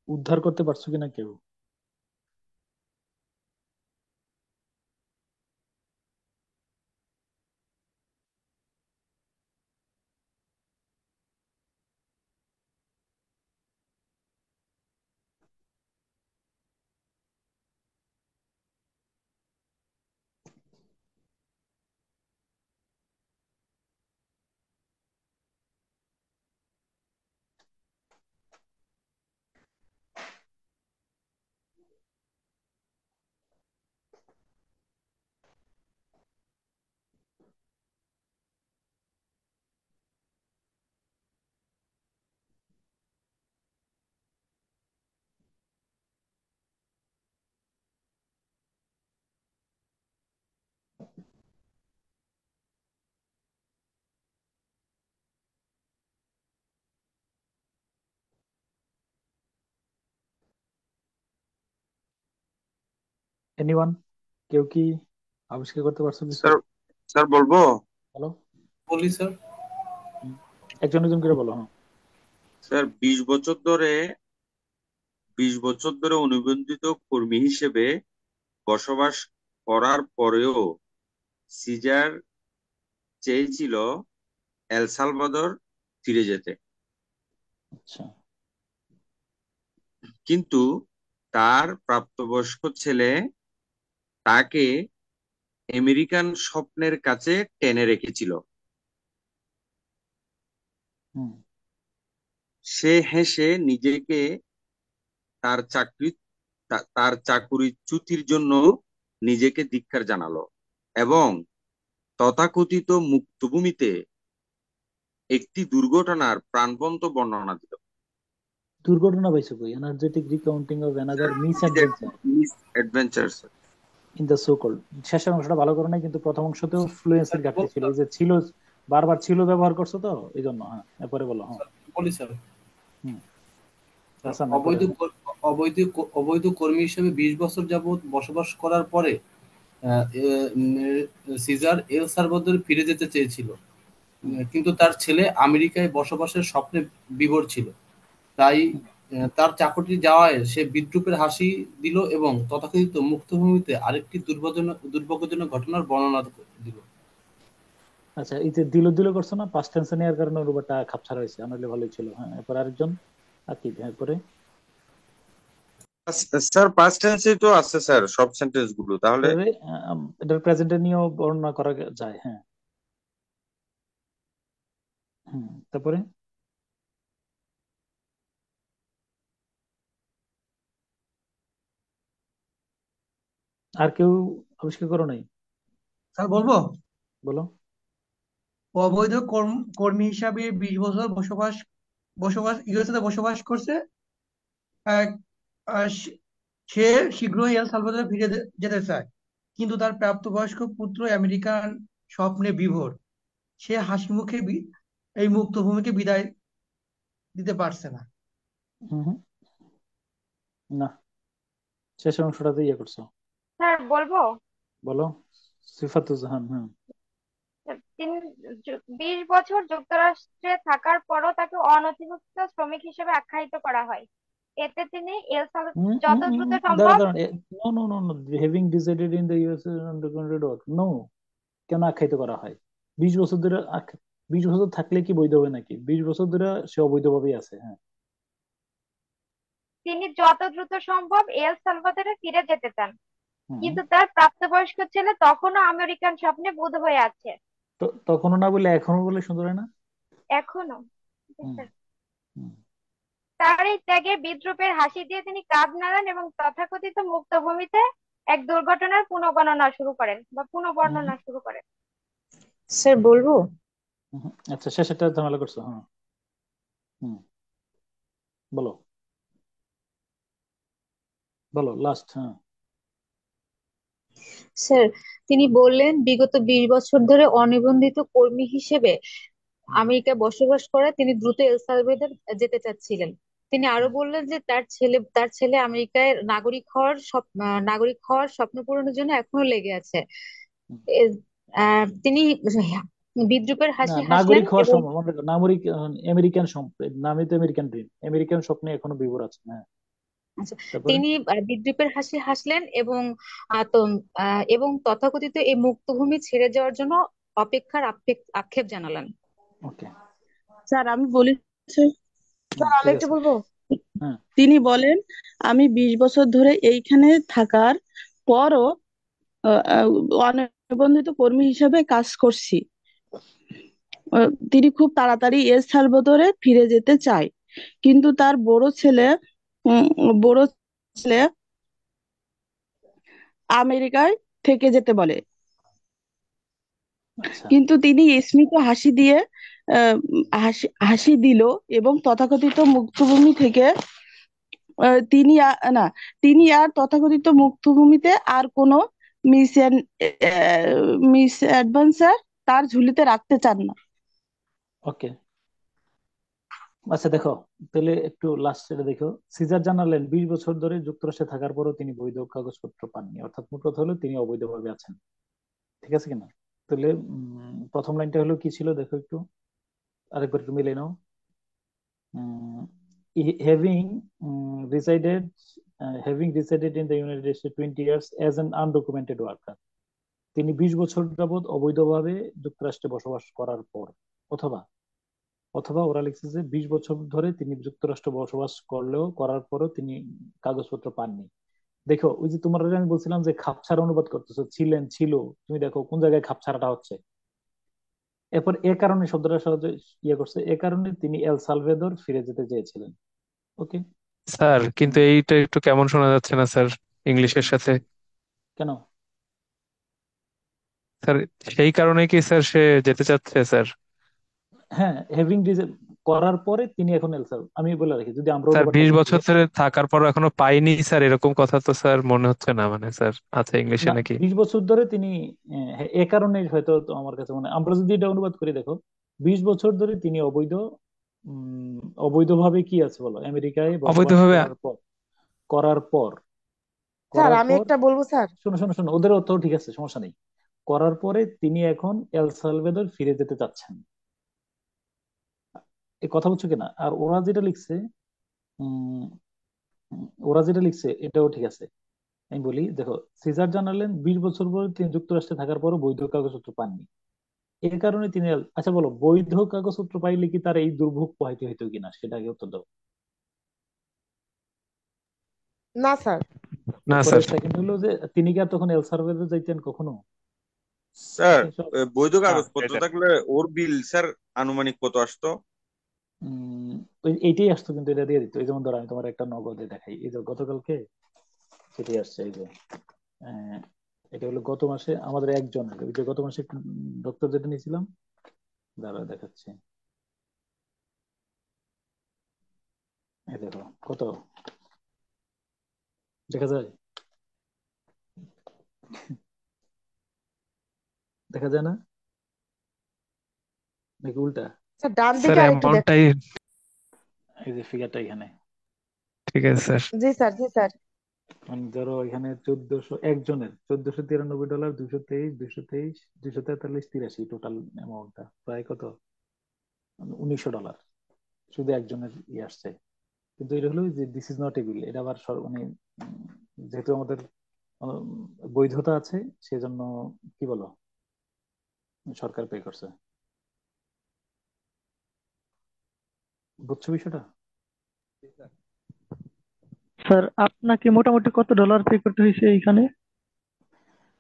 উদ্ধার করতে পারছো কিনা কেউ? এনিওয়ান, কেউ কি আবিষ্কার করতে পারছো কিছু? স্যার স্যার বলবো? বলো। বলি স্যার। একজন একজন করে বলো। হ্যাঁ। স্যার 20 বছর ধরে অনুবন্ধিত কর্মী হিসেবে বসবাস করার পরেও সিজার চেয়েছিল এল সালভাদর ফিরে যেতে, আচ্ছা। কিন্তু তার প্রাপ্তবয়স্ক ছেলে তাকে আমেরিকান স্বপ্নের কাছে টেনে রেখেছিল। হুম। সে হেসে নিজেকে তার তার চাকুরিচ্যুতির জন্য নিজেকে ধিক্কার জানালো এবং তথাকথিত মুক্তভূমিতে একটি দুর্ঘটনার প্রাণবন্ত বর্ণনা দিল। দুর্ঘটনা পাইছো কই? Energetic recounting of another misadventure adventure in the so called. শেষের অংশটা ভালো করে নাই, কিন্তু প্রথম অংশতেও ফ্লুয়েন্সির ঘাটতি ছিল। এই যে ছিল, বারবার ছিল ব্যবহার করছো তো এই জন্য। হ্যাঁ, এরপরে বলো। হ্যাঁ। বলি স্যার। হুম। স্যার, হাসান, অবৈধ এরপরে। অবৈধ অবৈধ কর্মী হিসেবে 20 বছর যাবৎ বসবাস করার পরে সিজার এল সালভাদরে ফিরে যেতে চেয়েছিল, কিন্তু তার ছেলে আমেরিকায় বসবাসের স্বপ্নে বিভোর ছিল। তাই তার চাকরটি যাওয়ায় সে বিদ্রূপের হাসি দিল এবং তথাকথিত মুক্তভূমিতে আরেকটি দুর্ভাগ্যজনক ঘটনার বর্ণনা দিল। আচ্ছা, এই যে দিল দিল করছো না, পাস্ট টেন্সে নেওয়ার কারণে অনুবাদটা খাপছাড়া হয়েছে, নাহলে ভালোই ছিল। হ্যাঁ, এরপর আরেকজন আকিব। এরপরে স্যার পাস্ট টেন্সে তো আছে স্যার সব সেন্টেন্স গুলো, তাহলে এটার প্রেজেন্টে নিয়েও বর্ণনা করা যায়। হ্যাঁ। হুম। তারপরে আর কেউ আবিষ্কার করো নাই? স্যার বলবো? বলো। অবৈধ কর্মী হিসাবে 20 বছর বসবাস বসবাস ইউএসএ বসবাস করছে। আহ, আহ, সে সে শীঘ্রই এল সালভাদরে ফিরে যেতে চায়, কিন্তু তার প্রাপ্তবয়স্ক পুত্র আমেরিকান স্বপ্নে বিভোর। সে হাসি মুখে এই মুক্তভূমিকে বিদায় দিতে পারছে না। হুম হুম। না, শেষের অংশটাতে ইয়ে করছো। স্যার বলবো? বলো। সিফাতুজাহান। হ্যাঁ। তিনি 20 বছর যুক্তরাষ্ট্রে থাকার পরও তাকে অনধিভুক্ত শ্রমিক হিসেবে আখ্যায়িত করা হয়। এতে তিনি যত দ্রুত দাঁড়া সম্ভব দাঁড়ান। No no no no, having decided in the USA underground work. No, কেন আখ্যায়িত করা হয়? 20 বছর ধরে 20 বছর থাকলে কি বৈধ হবে নাকি? 20 বছর ধরে সে অবৈধভাবেই আছে। হ্যাঁ। তিনি যত দ্রুত সম্ভব এল সালভাদরে ফিরে যেতে চান, হুম। কিন্তু তার প্রাপ্তবয়স্ক ছেলে তখনও আমেরিকান স্বপ্নে বুঁদ হয়ে আছে। তো তখনও না বলে এখনো বলে সুন্দর হয় না? এখনো। হুম। হুম। তার এই ত্যাগে বিদ্রূপের হাসি দিয়ে তিনি কাঁধ নাড়ান এবং তথাকথিত মুক্তভূমিতে এক দুর্ঘটনার পুনর্গণনা শুরু করেন বা পুনর্বর্ণনা শুরু করেন। স্যার বলবো? আচ্ছা, শেষেরটা ঝামেলা করছো। হ্যাঁ। হুম। বলো বলো, লাস্ট। হ্যাঁ। স্যার, তিনি বললেন বিগত 20 বছর ধরে অনিবন্ধিত কর্মী হিসেবে আমেরিকায় বসবাস করে তিনি দ্রুত এল সালভাদর যেতে চাচ্ছিলেন। তিনি আরো বললেন যে তার ছেলে আমেরিকায় নাগরিক হওয়ার স্বপ্ন পূরণের জন্য এখনো লেগে আছে। তিনি বিদ্রূপের না, হাসি হাসলেন নাগরিক হওয়ার এবং সময় মনে রাখো, নাগরিক আমেরিকান স্বপ্ন, নামই তো আমেরিকান ড্রিম। আমেরিকান স্বপ্নে এখনো বিভোর আছে। হ্যাঁ। আচ্ছা, তারপরে তিনি বিদ্রূপের হাসি হাসলেন এবং এবং তথাকথিত এই মুক্তভূমি ছেড়ে যাওয়ার জন্য অপেক্ষার আক্ষেপ জানালেন। ওকে, স্যার আমি বলি স্যার আমি ঠিক একটু আছে। বলবো। হ্যাঁ, তিনি বলেন আমি 20 বছর ধরে এইখানে থাকার পরও অনিবন্ধিত কর্মী হিসেবে কাজ করছি। তিনি খুব তাড়াতাড়ি এল সালভাদোরে ফিরে যেতে চায়, কিন্তু তার উম, বড় ছেলে আমেরিকায় থেকে যেতে বলে। আচ্ছা, কিন্তু তিনি স্মিত হাসি দিয়ে হাসি দিল এবং তথাকথিত মুক্তভূমি থেকে না, তিনি আর তথাকথিত মুক্তভূমিতে আর কোনো মিস মিস অ্যাডভেঞ্চার তার ঝুলিতে রাখতে চান না। ওকে। আচ্ছা দেখো, তাহলে একটু লাস্ট এটা দেখো। সিজার জানালেন 20 বছর ধরে যুক্তরাষ্ট্রে থাকার পরও তিনি বৈধ কাগজপত্র পাননি, অর্থাৎ মোট কথা হলো তিনি অবৈধভাবে আছেন। ঠিক আছে কিনা? তাহলে প্রথম লাইনটা হলো কি ছিল দেখো একটু, আরেকবার একটু মিলে নাও। Having resided having resided in the United States 20 years as an undocumented worker, তিনি 20 বছর যাবৎ অবৈধভাবে যুক্তরাষ্ট্রে বসবাস করার পর, অথবা অথবা ওরা লিখছে যে 20 বছর ধরে তিনি যুক্তরাষ্ট্রে বসবাস করার পরও তিনি কাগজপত্র পাননি। দেখো ওই যে তোমার আমি বলছিলাম যে খাপছাড়া অনুবাদ করতেছো, ছিলেন ছিল, তুমি দেখো কোন জায়গায় খাপছাড়াটা হচ্ছে। এরপর এ কারণে শব্দটা সহজে করছে, এ কারণে তিনি এল সালভেদর ফিরে যেতে চেয়েছিলেন। ওকে। স্যার কিন্তু এইটা একটু কেমন শোনা যাচ্ছে না স্যার ইংলিশের সাথে? কেন? স্যার সেই কারণে কি স্যার সে যেতে চাচ্ছে স্যার? হ্যাঁ, হ্যাভিং করার পরে তিনি এখন এল আমি বলে রাখি, যদি আমরা স্যার অনুবাদটা 20 করি বছর ধরে থাকার পর এখনো পাইনি স্যার, এরকম কথা তো স্যার মনে হচ্ছে না, মানে স্যার আছে ইংলিশে না, নাকি? 20 বছর ধরে তিনি এ কারণে হয়তো তো আমার কাছে মনে আমরা যদি এটা অনুবাদ করি দেখো, 20 বছর ধরে তিনি অবৈধভাবে কি আছে বলো, আমেরিকায় বসবাস অবৈধভাবে করার পর স্যার করার আমি পর একটা বলবো স্যার। শোনো শোনো শোনো, ওদের অর্থ ঠিক আছে, সমস্যা নেই। করার পরে তিনি এখন এল সালভেদর ফিরে যেতে চাচ্ছেন, এই কথা বলছো কিনা? আর উম ওরা যেটা লিখছে এটাও ঠিক আছে। আমি বলি দেখো, সিজার জানালেন 20 বছর পরে তিনি যুক্তরাষ্ট্রে থাকার পরও বৈধ কাগজপত্র পাননি, এই কারণে তিনি আচ্ছা বলো, বৈধ কাগজপত্র পাইলে কি তার এই দুর্ভোগ পোহাইতে হইতো কিনা, সেটা আগে উত্তর দাও। না স্যার। না এরপরে স্যার। সেকেন্ড হলো যে তিনি কি আর তখন এল সালভাদর যাইতেন কখনো? স্যার এসব বৈধ হ্যাঁ, কাগজপত্র থাকলে ওর বিল স্যার আনুমানিক কত আসতো? এইটাই আসতো, কিন্তু এটা দিয়ে দিত। এই যেমন ধরো আমি তোমার একটা নগদে দেখাই, এই যে গতকালকে চিঠি আসছে, এই যে আহ, এটা হলো গত মাসে আমাদের একজনের, ওই যে গত মাসে ডক্টর যেটা নিয়েছিলাম, দাঁড়া দেখাচ্ছি, এই দেখো কত দেখা যায়, দেখা যায় না নাকি উল্টা? স্যার ডান স্যার দিকে আরেকটু দেখান। অ্যামাউন্টটাই এই যে ফিগারটা এখানে, ঠিক আছে স্যার। জি স্যার, জি স্যার। মানে ধরো এখানে 1400 একজনের $1493, 223, 223, 243, 83 টোটাল অ্যামাউন্টটা প্রায় কত, $1900 শুধু একজনের আসছে। কিন্তু এটা হলো যে দিস ইজ নট এ বিল, এটা আবার মানে যেহেতু আমাদের উম, বৈধতা আছে, সেজন্য কি বলো, সরকার পে করছে। বুঝছো বিষয়টা? স্যার আপনাকে মোটামুটি কত ডলার পে করতে হয়েছে এইখানে?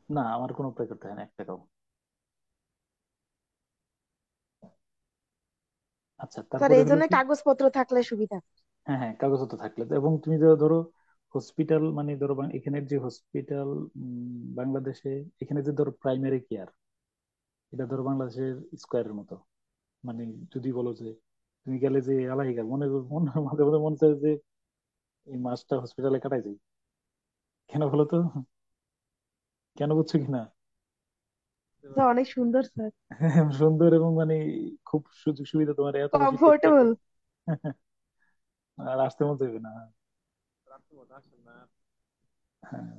না, আমার কোনো পে করতে হয় না 1 টাকাও। আচ্ছা, স্যার তারপরে এই হলো জন্য কি, কাগজপত্র থাকলে সুবিধা। হ্যাঁ হ্যাঁ, কাগজপত্র থাকলে এবং তুমি ধরো হসপিটাল, মানে ধরো এখানের যে হসপিটাল বাংলাদেশে, এখানে যে ধরো প্রাইমারি কেয়ার, এটা ধরো বাংলাদেশের স্কোয়ারের মতো। মানে যদি বলো যে তুমি গেলে যে আলাহিকা, মনে মনে মাঝে মাঝে মনে চায় যে এই মাসটা হসপিটালে কাটাই যাই। কেন বলো তো, কেন বুঝছো কিনা? স্যার অনেক সুন্দর স্যার, সুন্দর এবং মানে খুব সুযোগ সুবিধা, তোমার এত বেশি ফেসিলিটি, কমফোর্টেবল। আর আসতে মন চাইবে না। হ্যাঁ,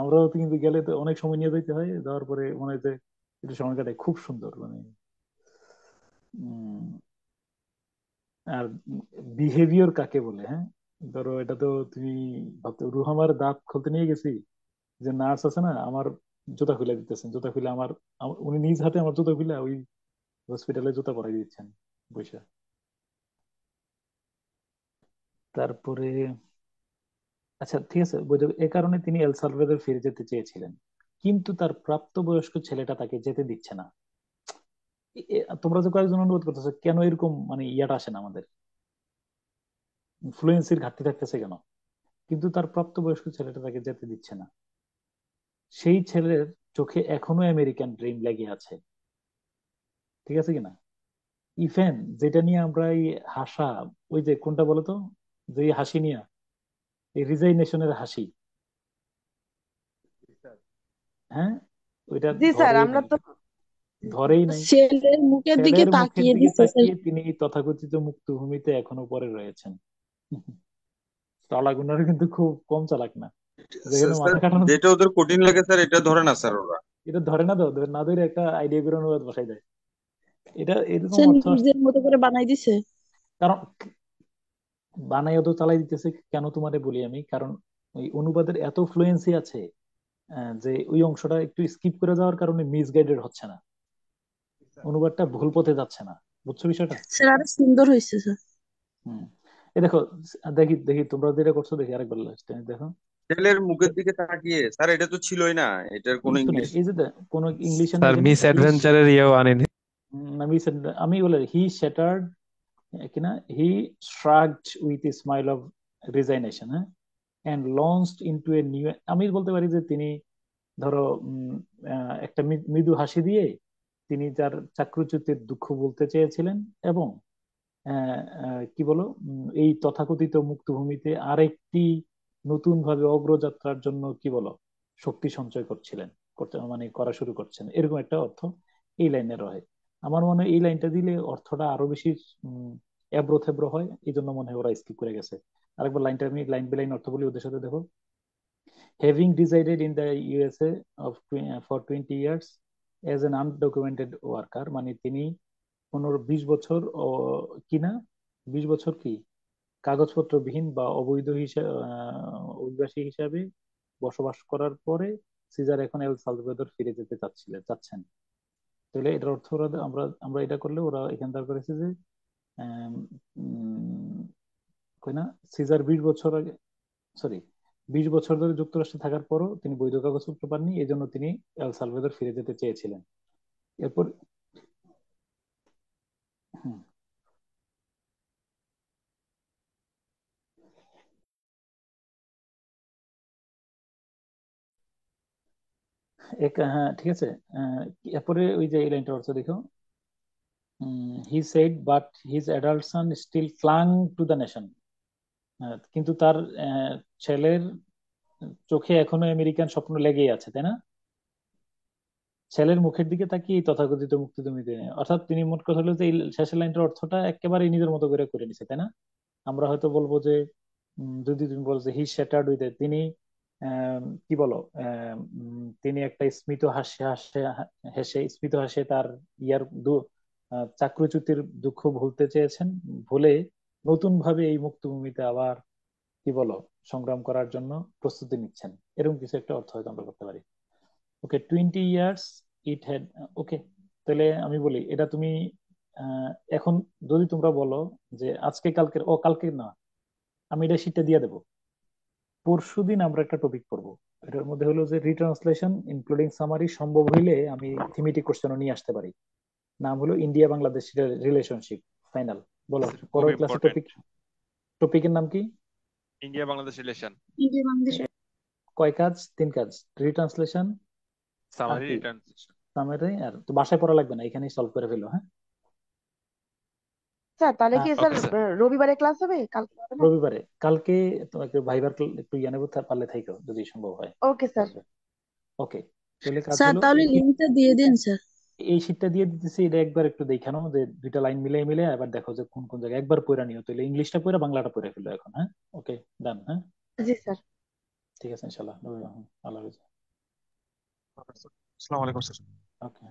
আমরাও তো কিন্তু গেলে তো অনেক সময় নিয়ে যেতে হয়, যাওয়ার পরে মনে হয় যে একটু সময় কাটায়, খুব সুন্দর মানে। উম, আর বিহেভিয়ার কাকে বলে, হ্যাঁ, ধরো এটা তো তুমি ভাবতে, রুহামার দাঁত খুলতে নিয়ে গেছি, যে নার্স আছে না, আমার জুতা খুলে দিতেছেন, জুতা খুলে উনি নিজ হাতে আমার জুতা খুলে ওই হসপিটালে জুতা পরাই দিচ্ছেন বৈশা। তারপরে আচ্ছা ঠিক আছে, এ কারণে তিনি এল সালভাদর ফিরে যেতে চেয়েছিলেন, কিন্তু তার প্রাপ্তবয়স্ক ছেলেটা তাকে যেতে দিচ্ছে না। তোমরা যে কয়েকজন অনুরোধ করতেছো, কেন এরকম মানে ইয়াটা আসে না আমাদের, ফ্লুয়েন্সির ঘাটতি থাকতেছে কেন? কিন্তু তার প্রাপ্তবয়স্ক ছেলেটা তাকে যেতে দিচ্ছে না। সেই ছেলের চোখে এখনো আমেরিকান ড্রিম লেগে আছে, ঠিক আছে কিনা? ইভেন যেটা নিয়ে আমরা এই হাসা, ওই যে কোনটা বলতো, যে এই হাসি নিয়ে, এই রিজাইনেশনের হাসি, হ্যাঁ, ওইটা জি স্যার, ধরেই আমরা নাই, তো ধরেই নাই। ছেলের মুখের দিকে ছেলের মুখের তাকিয়ে দিকে দিচ্ছে স্যার। তাকিয়ে তিনি এই তথাকথিত মুক্তভূমিতে এখনো পড়ে রয়েছেন। চালাগুনার কিন্তু খুব কম চালাক না, যেখানে স্যার মাথা খাটানো। যেটা ওদের কঠিন লাগে স্যার এটা ধরে না স্যার ওরা। এটা ধরে না, না ধরে একটা আইডিয়া করে অনুবাদ বসাই দেয়, এটা এরকম স্যার অর্থ আসছে। নিজের মতো করে বানাই দিছে। কারণ বানাইয়া তো চালাই দিতেছে কেন, তোমারে বলি আমি, কারণ ওই অনুবাদের এত ফ্লুয়েন্সি আছে, যে ওই অংশটা একটু স্কিপ করে যাওয়ার কারণে মিসগাইডেড হচ্ছে না, অনুবাদটা ভুল পথে যাচ্ছে না। বুঝছো বিষয়টা? স্যার আরো সুন্দর হয়েছে স্যার। হম। এই দেখো, দেখি দেখি তোমরা যেটা করছো, দেখি আরেকবার লাস্ট দেখো। ছেলের মুখের দিকে তাকিয়ে, স্যার এটা তো ছিলই না, এটার কোনো কিছু নেই, ইংলিশ। এই যে কোন ইংলিশে নাই স্যার এখানে, মিস অ্যাডভেঞ্চারের ইয়েও আনেনি। আমি বলে হি শ্যাটার্ড কিনা, হি শ্রাগড উইথ এ স্মাইল অফ রিজাইনেশন, হ্যাঁ, and launched into a new, আমি বলতে পারি যে তিনি ধরো একটা মৃদু হাসি দিয়ে তিনি তার চাকরুচ্যুতির দুঃখ বলতে চেয়েছিলেন, এবং কি বলো, এই তথাকথিত মুক্তভূমিতে আরেকটি নতুন ভাবে অগ্রযাত্রার জন্য কি বলো শক্তি সঞ্চয় করছিলেন, মানে করা শুরু করছেন, এরকম একটা অর্থ এই লাইনে রয়ে। আমার মনে হয় এই লাইনটা দিলে অর্থটা আরো বেশি এবড়ো থেবড়ো হয়, এই জন্য মনে হয় ওরা স্কিপ করে গেছে। আরেকবার লাইনটা আমি লাইন বাই লাইন অর্থ বলি ওদের সাথে, দেখো। Having resided in the USA for 20 years as an undocumented worker, মানে তিনি 15-20 বছর কিনা, 20 বছর কি কাগজপত্রবিহীন বা অবৈধ হিসাবে অভিবাসী হিসাবে বসবাস করার পরে সিজার এখন এল সালভাদর ফিরে যেতে চাচ্ছেন। তাহলে এটার অর্থ আমরা আমরা এটা করলে ওরা এখান থেকে করেছে যে আম, উম, কই না, সিজার 20 বছর আগে, সরি 20 বছর ধরে যুক্তরাষ্ট্রে থাকার পরও তিনি বৈধ কাগজপত্র পাননি, এই জন্য তিনি এল সালভাদর ফিরে যেতে চেয়েছিলেন। এরপর হুম, হ্যাঁ ঠিক আছে। এরপরে ওই যে এই লাইনটা অর্থ দেখো, he said but his adult son still clung to the nation, কিন্তু তার ছেলের চোখে এখনো আমেরিকান স্বপ্ন লেগেই আছে, তাই না? ছেলের মুখের দিকে তাকিয়ে তথাকথিত মুক্তি তুমি দিনে, অর্থাৎ তিনি মোট কথা হলো যে এই শেষের লাইনটার অর্থটা একেবারে নিজের মতো করে করে নিছে, তাই না? আমরা হয়তো বলবো যে যদি তুমি বলো যে হি শ্যাটার্ড উইথ, তিনি কি বলো, তিনি একটা স্মিত হাসি হাসে হেসে স্মিত হাসে তার ইয়ার চাকরুচ্যুতির দুঃখ ভুলতে চেয়েছেন, ভুলে নতুন ভাবে এই মুক্তভূমিতে আবার কি বলো সংগ্রাম করার জন্য প্রস্তুতি নিচ্ছেন, এরকম কিছু একটা অর্থ হয়তো আমরা করতে পারি। ওকে, 20 years ইট হ্যাড, ওকে। তাহলে আমি বলি এটা তুমি এখন যদি তোমরা বলো যে আজকে কালকের, কালকে না, আমি এটা শীটটা দিয়ে দেবো, পরশুদিন আমরা একটা টপিক পড়বো, এটার মধ্যে হলো যে রিট্রান্সলেশন ইনক্লুডিং সামারি, সম্ভব হইলে আমি থিমেটিক কোশ্চেনও নিয়ে আসতে পারি। নাম হলো ইন্ডিয়া বাংলাদেশ রিলেশনশিপ ফাইনাল। বলো খুব পরের ক্লাসে ইম্পর্টেন্ট। টপিকের নাম কি? India Bangladesh relation. India Bangladesh. কয় কাজ? 3 কাজ, রিট্রান্সলেশন আর সামারি কি ট্রান্সলেশন। সামারি, আর তো বাসায় পড়া লাগবে না, এখানেই সলভ করে ফেলো, হ্যাঁ। স্যার তাহলে কি স্যার ওকে স্যার। রবিবারে ক্লাস হবে, কালকে হবে না? রবিবারে, কালকে তোমাকে ভাইবার একটু ইয়ে নেবো, পারলে থাইকো যদি সম্ভব হয়। Okay sir. ওকে, তাহলে কাজ স্যার হলো তাহলে লিঙ্কটা দিয়ে দিন স্যার। এই শীটটা দিয়ে দিতেছি, এটা একবার একটু দেখে নাও যে দুইটা লাইন মিলে মিলে এবার দেখো যে কোন কোন জায়গায়, একবার পড়ে নিও, তাহলে ইংলিশটা পড়ে বাংলাটা পড়ে ফেলো এখন, হ্যাঁ। ওকে, ডান, হ্যাঁ জি স্যার। ঠিক আছে, ইনশাল্লাহ। আল্লাহ হাফেজ। আসসালামু আলাইকুম স্যার। ওকে।